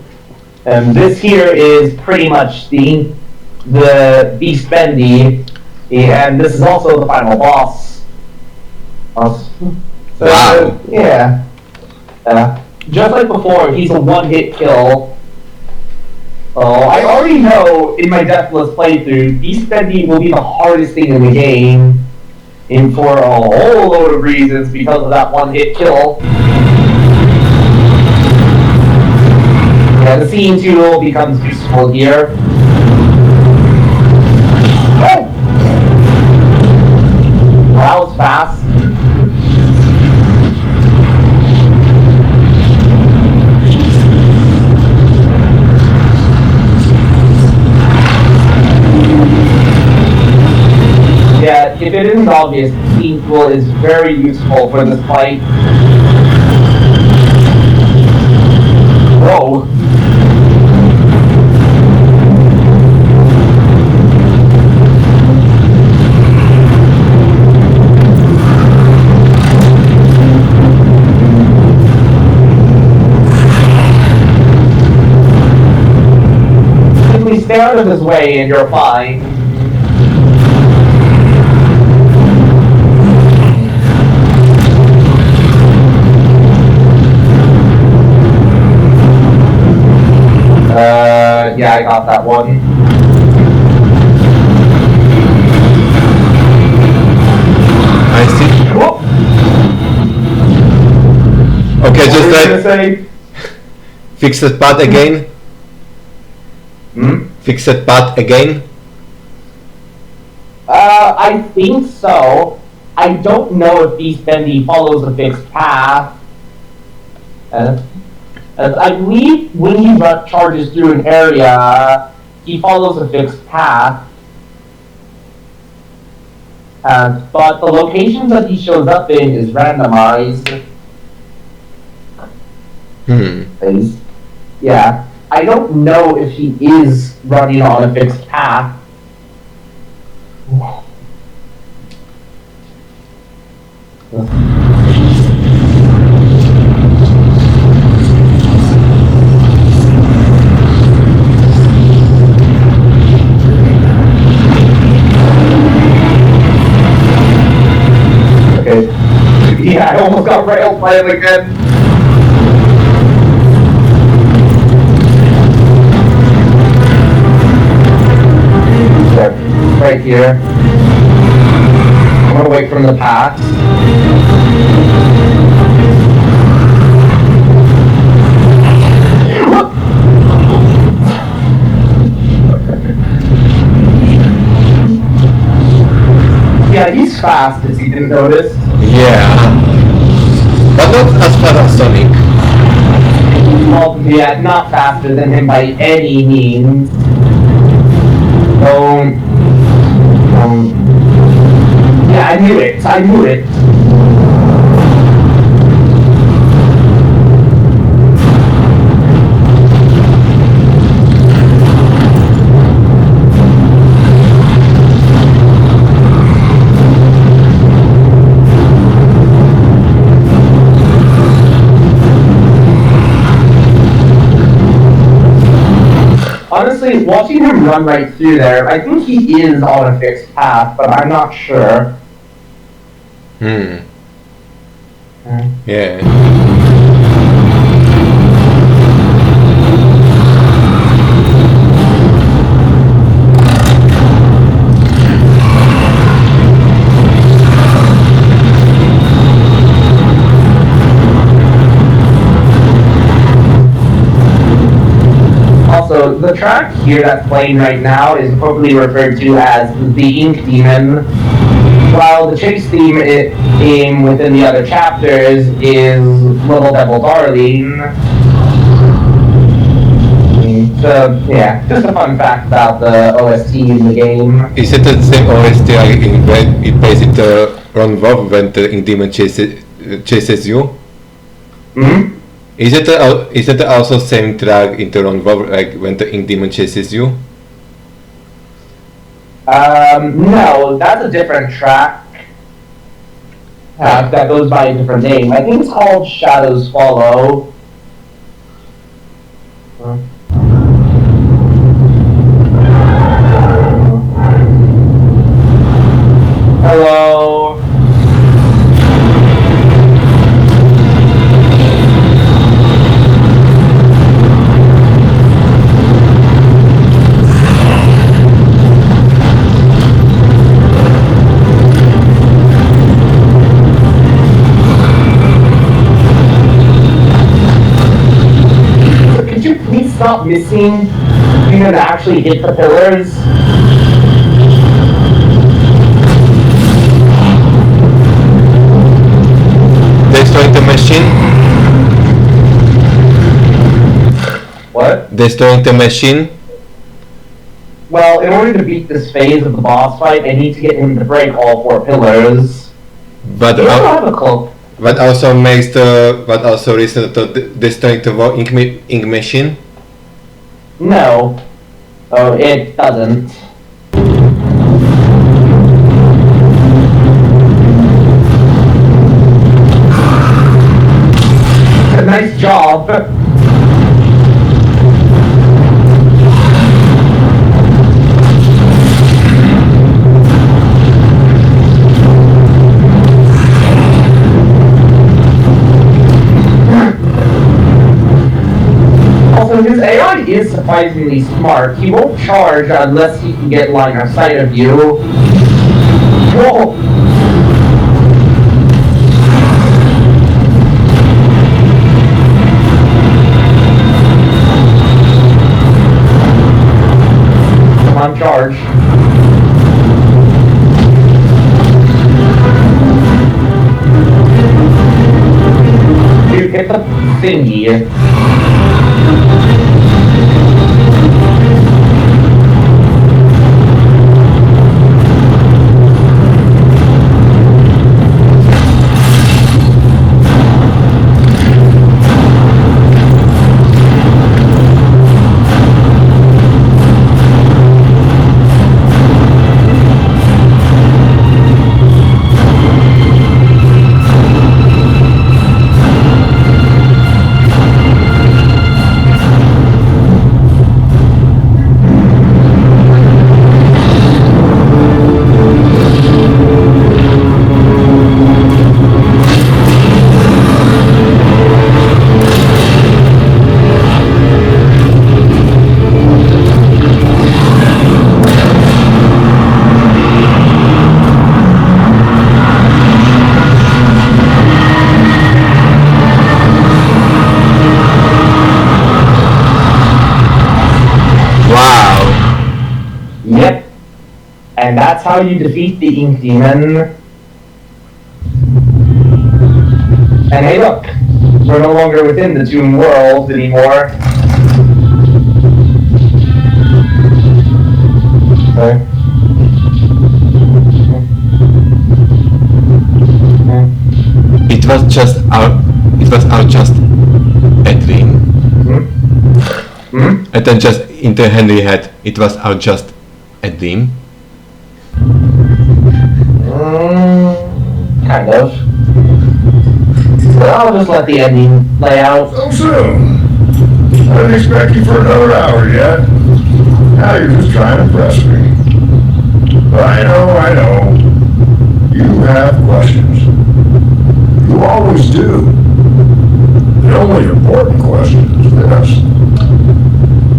And this here is pretty much the Beast Bendy, and this is also the final boss. So, Wow. Yeah. Just like before, he's a one-hit kill. I already know in my Deathless playthrough, Beast Bendy will be the hardest thing in the game, and for a whole load of reasons because of that one-hit kill. Yeah, the scene tool becomes useful here. Oh! Well, that was fast. Yeah, if it isn't obvious, the scene tool is very useful for this fight. Whoa. Simply stay out of his way and you're fine. Yeah, I got that one. I see. Whoop. Okay, What just were you like gonna say? fix that part again. Hmm? Fix that part again. I think so. I don't know if Beast Bendy follows a fixed path. As I believe when he charges through an area, he follows a fixed path. But the locations that he shows up in is randomized. Yeah. I don't know if he is running on a fixed path. Okay. Yeah, I almost got railed by him again. Right here. I'm gonna wait from the path. Yeah, he's fast, as you didn't notice. Yeah. But not as fast as Sonic. Well, yeah, not faster than him by any means. Yeah, I knew it. Honestly, watching him run right through there, I think he is on a fixed path, but I'm not sure. Yeah. Also, the track here that's playing right now is appropriately referred to as the Ink Demon, while the chase theme within the other chapters is Little Devil Darling. So, yeah, just a fun fact about the OST in the game. Is it the same OST like when it plays it on WoW when the Ink Demon chases you? Is it also same track in the Ron WoW like when the Ink Demon chases you? No, that's a different track. That goes by a different name. I think it's called Shadows Follow. Hello. Stop missing, you're gonna actually hit the pillars. Destroying the machine? What? Destroying the machine? Well, in order to beat this phase of the boss fight, I need to get him to break all 4 pillars. But You don't have a cloak. what also reason to destroying the ink machine? No. Oh, it doesn't. Nice job. Also, his AI is surprisingly smart. He won't charge unless he can get line of sight of you. Whoa! Come on, charge. Dude, hit the thingy. Yep. And that's how you defeat the Ink Demon. And hey look, we're no longer within the Tomb world anymore. Okay. It was just a dream. And then just into Henry head, it was just a dream. Kind of. But I'll just let the ending play out. So soon. I didn't expect you for another hour yet. Now you're just trying to impress me. But I know. You have questions. You always do. The only important question is this.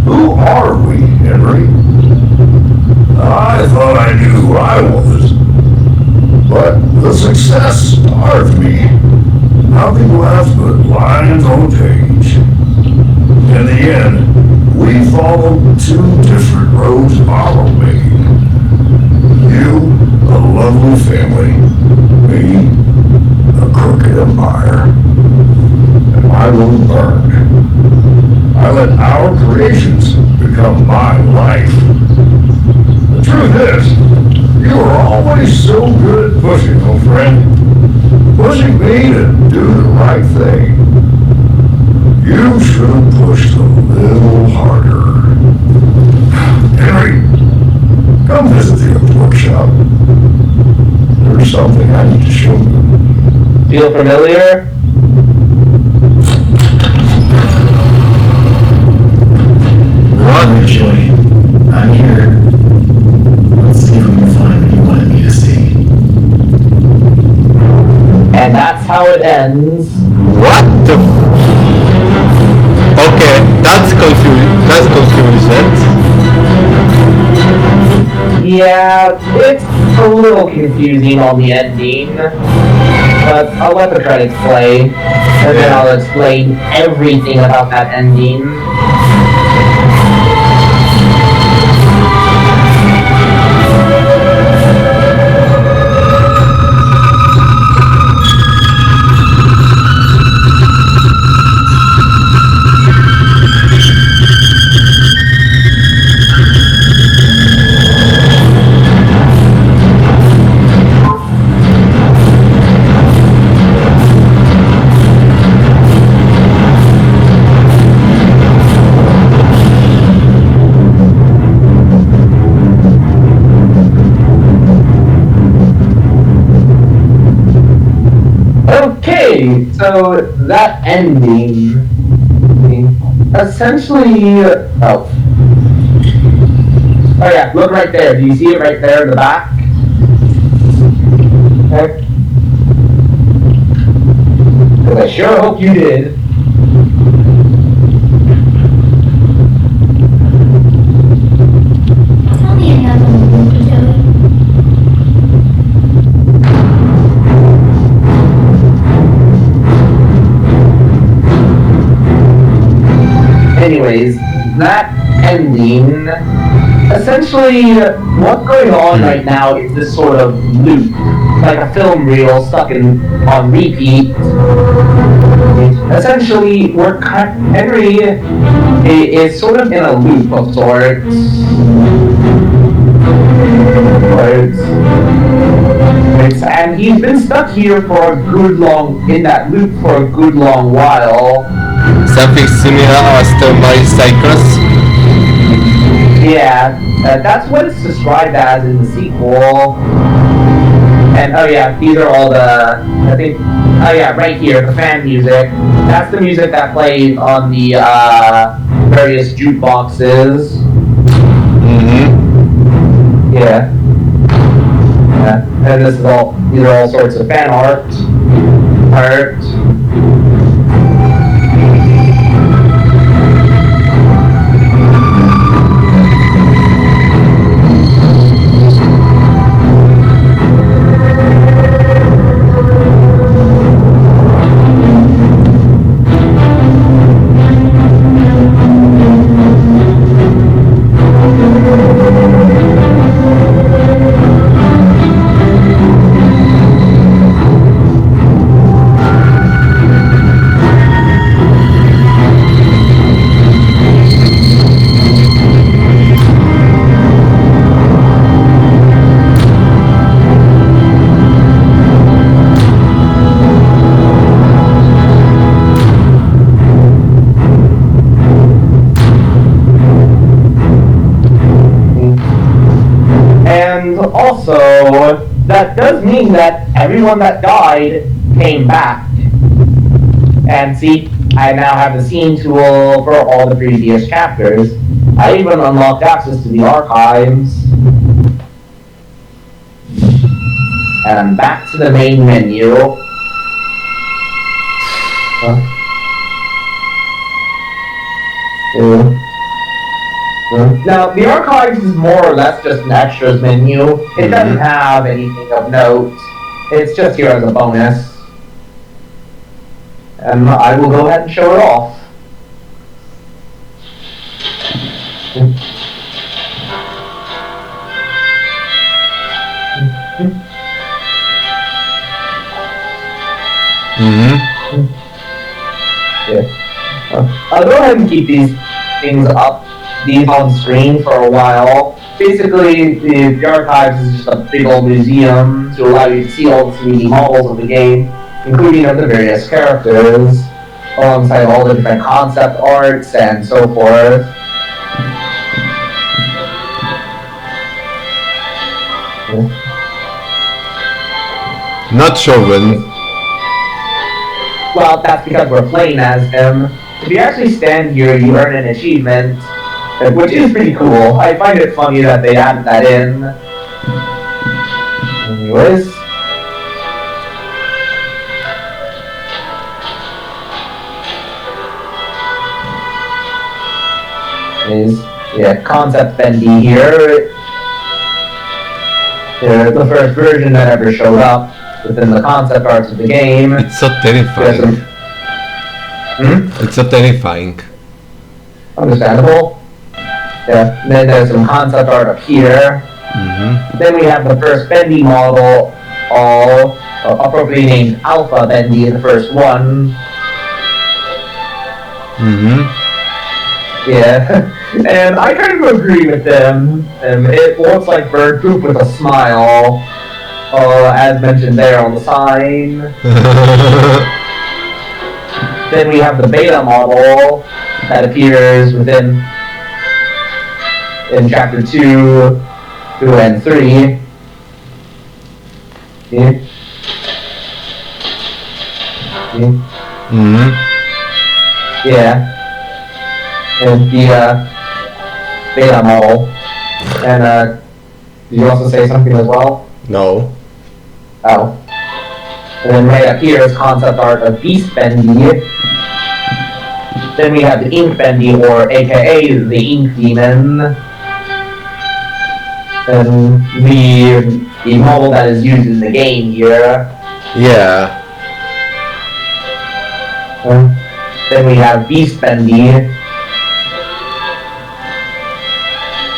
Who are we, Henry? I thought I knew who I was. But the success starved me. Nothing left but lines on page. In the end, we followed two different roads of our own making. You, a lovely family. Me, a crooked empire. And my road burned. I let our creations become my life. The truth is, you were always so good at pushing, old friend. Pushing me to do the right thing. You should have pushed a little harder. Henry, come visit the bookshop. There's something I need to show you. Feel familiar? Actually, I'm here. Let's see if we can find what you wanted me to see. And that's how it ends. What the? Okay, that's confusing. Yeah, it's a little confusing on the ending. But I'll let the credits play. And then I'll explain everything about that ending. Okay, so that ending essentially, oh yeah, look right there. Do you see it right there in the back? Okay. Because I sure hope you did. Tell me another one, Joey. Anyways, that ending, essentially, what's going on right now is this sort of loop, like a film reel stuck on repeat. Essentially, Henry is sort of in a loop of sorts. And he's been stuck here for in that loop for a good long while. Something similar as thermal cycles. Yeah, that's what it's described as in the sequel. And oh yeah, these are all right here, the fan music. That's the music that plays on the various jukeboxes. Mm-hmm. Yeah. And these are all sorts of fan art. And also, that does mean that everyone that died came back. And see, I now have the scene tool for all the previous chapters. I even unlocked access to the archives. And I'm back to the main menu. Now, the archives is more or less just an extras menu. It doesn't have anything of note. It's just here as a bonus. And I will go ahead and show it off. Yeah. I'll go ahead and keep these things up, these on screen for a while. Basically, the archives is just a big old museum to allow you to see all the 3D models of the game, including of the various characters, alongside all the different concept arts and so forth. Not Chauvin. Well, that's because we're playing as him. If you actually stand here, you earn an achievement, which is pretty cool. I find it funny that they added that in. Anyways. Concept Bendy here. The first version that ever showed up within the concept arts of the game. It's so terrifying. It's so terrifying. Understandable. Yeah. And then there's some concept art up here. Then we have the first Bendy model, all appropriately named Alpha Bendy, the first one. Yeah, and I kind of agree with them. It looks like bird poop with a smile, as mentioned there on the sign. Then we have the beta model that appears in chapter 2 and 3. Yeah. And the beta model. And did you also say something as well? No. Oh. And then right up here is concept art of Beast Bendy. Then we have the Ink Bendy, or aka the Ink Demon. And the model that is used in the game here. Yeah. Then we have Beast Bendy.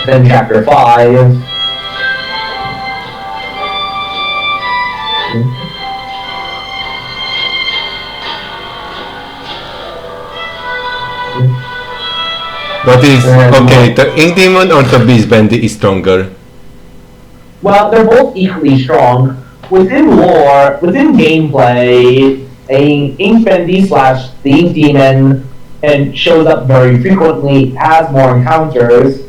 Then chapter 5. What is Um, okay? The Ink Demon or the Beast Bendy is stronger? Well, they're both equally strong. Within lore, within gameplay, Ink Bendy slash the Ink Demon and shows up very frequently, has more encounters,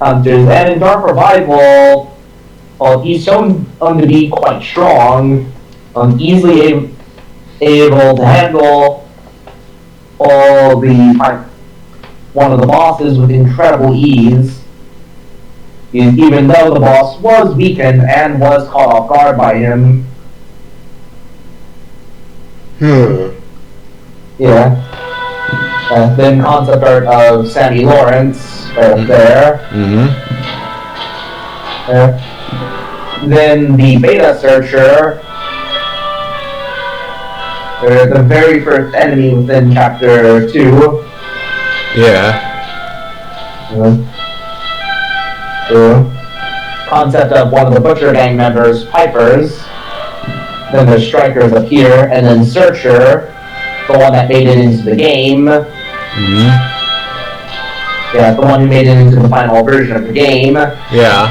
and in Dark Revival, well, he's shown to be quite strong, easily able to handle all the one of the bosses with incredible ease. Even though the boss was weakened and was caught off guard by him. Yeah. Then concept art of Sammy Lawrence right there. Then the beta searcher. The very first enemy within chapter 2. Yeah. Concept of one of the Butcher Gang members, Pipers. Then the Strikers appear, and then Searcher, the one that made it into the game. Yeah, the one who made it into the final version of the game. Yeah.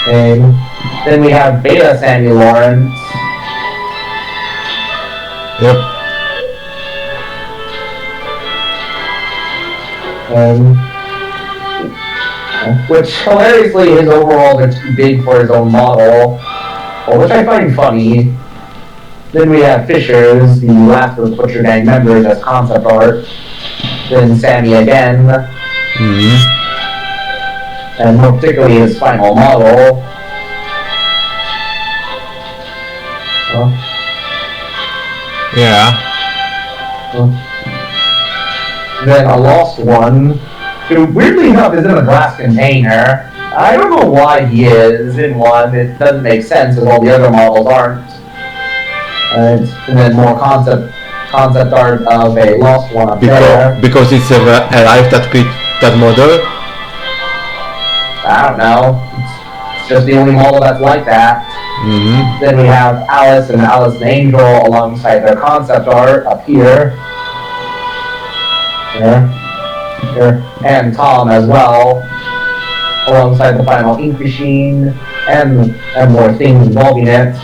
And then we have Beta Sammy Lawrence. Yep. Which hilariously, his overalls are too big for his own model, which I find funny. Then we have Fishers, the last of the Butcher Gang members, as concept art. Then Sammy again, and more particularly his final model. Yeah. Then a lost one, who weirdly enough is in a glass container. I don't know why he is in one. It doesn't make sense as all the other models aren't. And then more concept art of a lost one up there. Because it's alive that model. I don't know. It's just the only model that's like that. Then we have Alice and Alice and Angel alongside their concept art up here. Here. And Tom as well, alongside the final ink machine and more things involving it.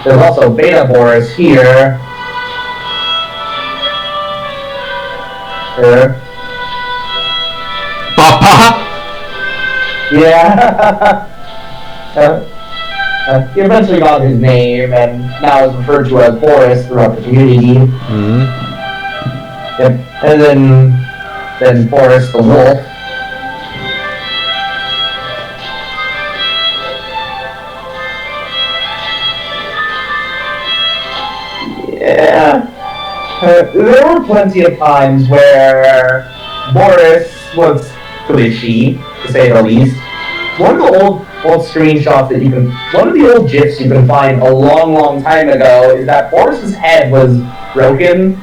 There's also Beta Boris here. Papa? Yeah. He eventually got his name and now is referred to as Boris throughout the community. Yep. And then Boris the Wolf. Yeah. There were plenty of times where Boris was glitchy, to say the least. One of the old screenshots one of the old GIFs you can find a long time ago is that Boris's head was broken.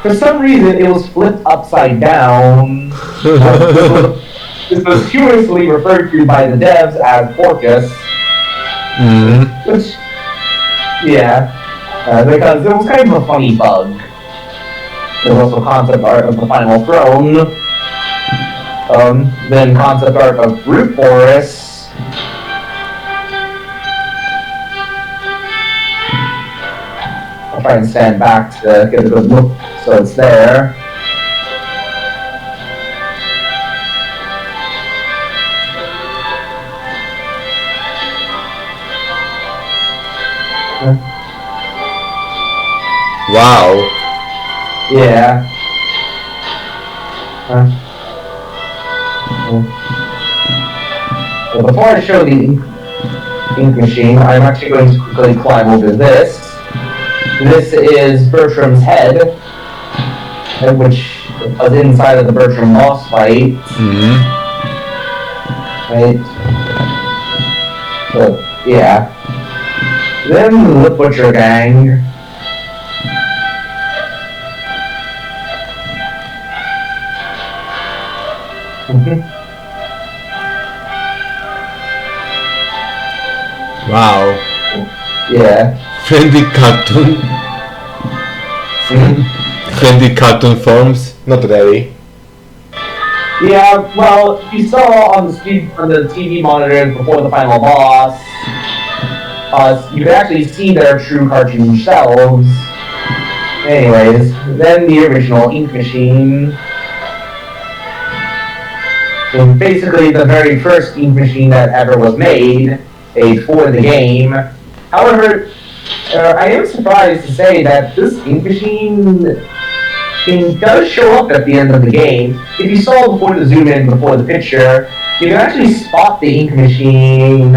For some reason, it was flipped upside down. This was humorously referred to by the devs as Porcus. Which, yeah, because it was kind of a funny bug. There's also concept art of the final throne. Then concept art of Brute Boris. I'll try and stand back to get a good look so it's there. Wow. Yeah. So before I show the ink machine, I'm actually going to quickly climb over this. This is Bertram's head, which was inside of the Bertram boss fight. Right? So, yeah. Then the Butcher Gang. Wow. Yeah. Friendly cartoon. Friendly cartoon forms? Not really. Yeah, well, you saw on the TV monitors before the final boss, you could actually see their true cartoon shelves. Anyways, then the original ink machine. So basically the very first ink machine that ever was made for the game. However, I am surprised to say that this ink machine does show up at the end of the game. If you saw before the zoom in before the picture, you can actually spot the ink machine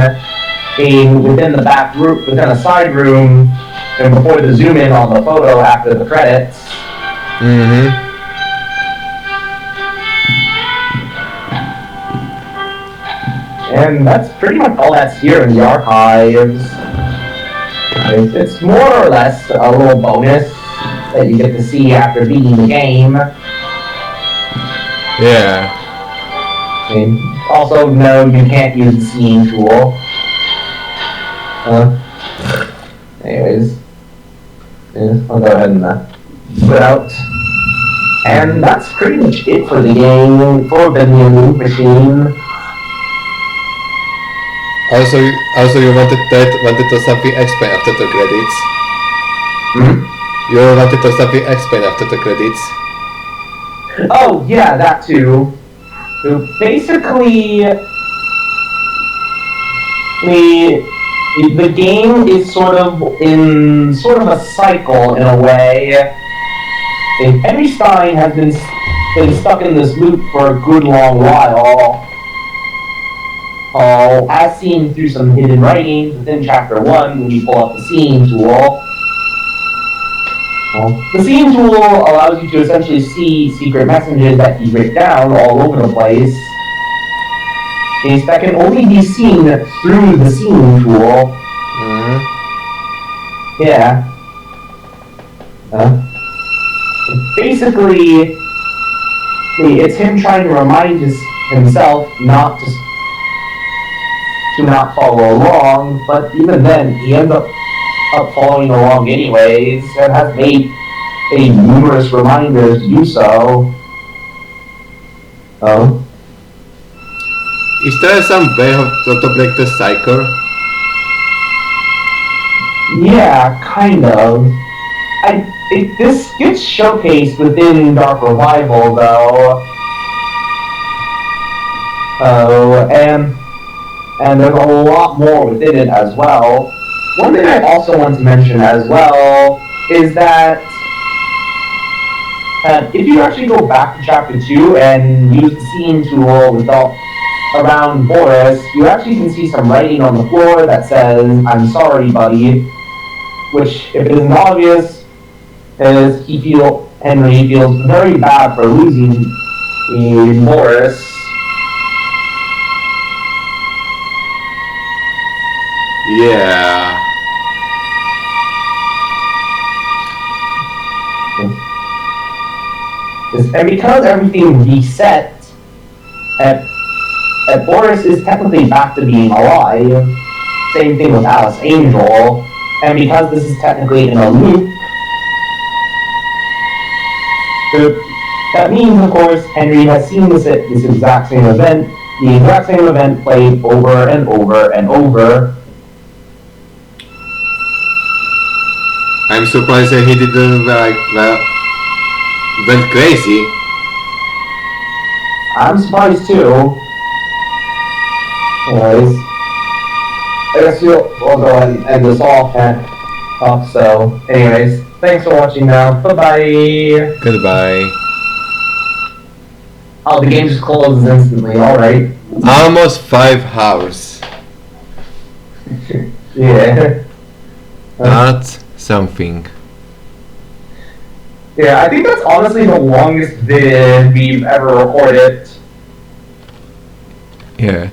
within the back room, within a side room, and before the zoom in on the photo after the credits. Mm-hmm. And that's pretty much all that's here in the archives. It's more or less a little bonus that you get to see after beating the game. Yeah. And also, no, you can't use the seeing tool. Anyways, I'll go ahead and put out. And that's pretty much it for the game, for the new machine. Also, you wanted to something explain after the credits. You wanted to something explain after the credits. Oh, yeah, that too. So basically, the game is sort of a cycle in a way. And Henry Stein has been stuck in this loop for a good long while. As seen through some hidden writings within Chapter 1 when you pull up the seeing tool. The seeing tool allows you to essentially see secret messages that he's written down all over the place. That can only be seen through the seeing tool. Yeah. Basically, it's him trying to remind himself not to not follow along, but even then, he ends up following along anyways, and has made numerous reminders to do so. Is there some way to break the cycle? Yeah, kind of. This gets showcased within Dark Revival, though. And there's a lot more within it as well. One thing I also want to mention as well is that if you actually go back to Chapter 2 and use the seeing tool around Boris, you actually can see some writing on the floor that says, "I'm sorry, buddy," which, if it isn't obvious, is Henry feels very bad for losing Boris. Yeah. And because everything reset, Boris is technically back to being alive. Same thing with Alice Angel. And because this is technically in a loop, that means, of course, Henry has seen this exact same event, the exact same event played over and over and over. I'm surprised that he didn't went crazy. I'm surprised too. Anyways, I guess we'll go ahead and end this off. So, anyways, thanks for watching now. Bye-bye. Goodbye. Oh, the game just closes instantly. Alright. Almost 5 hours. Yeah. That's something. Yeah, I think that's honestly the longest vid we've ever recorded. Yeah.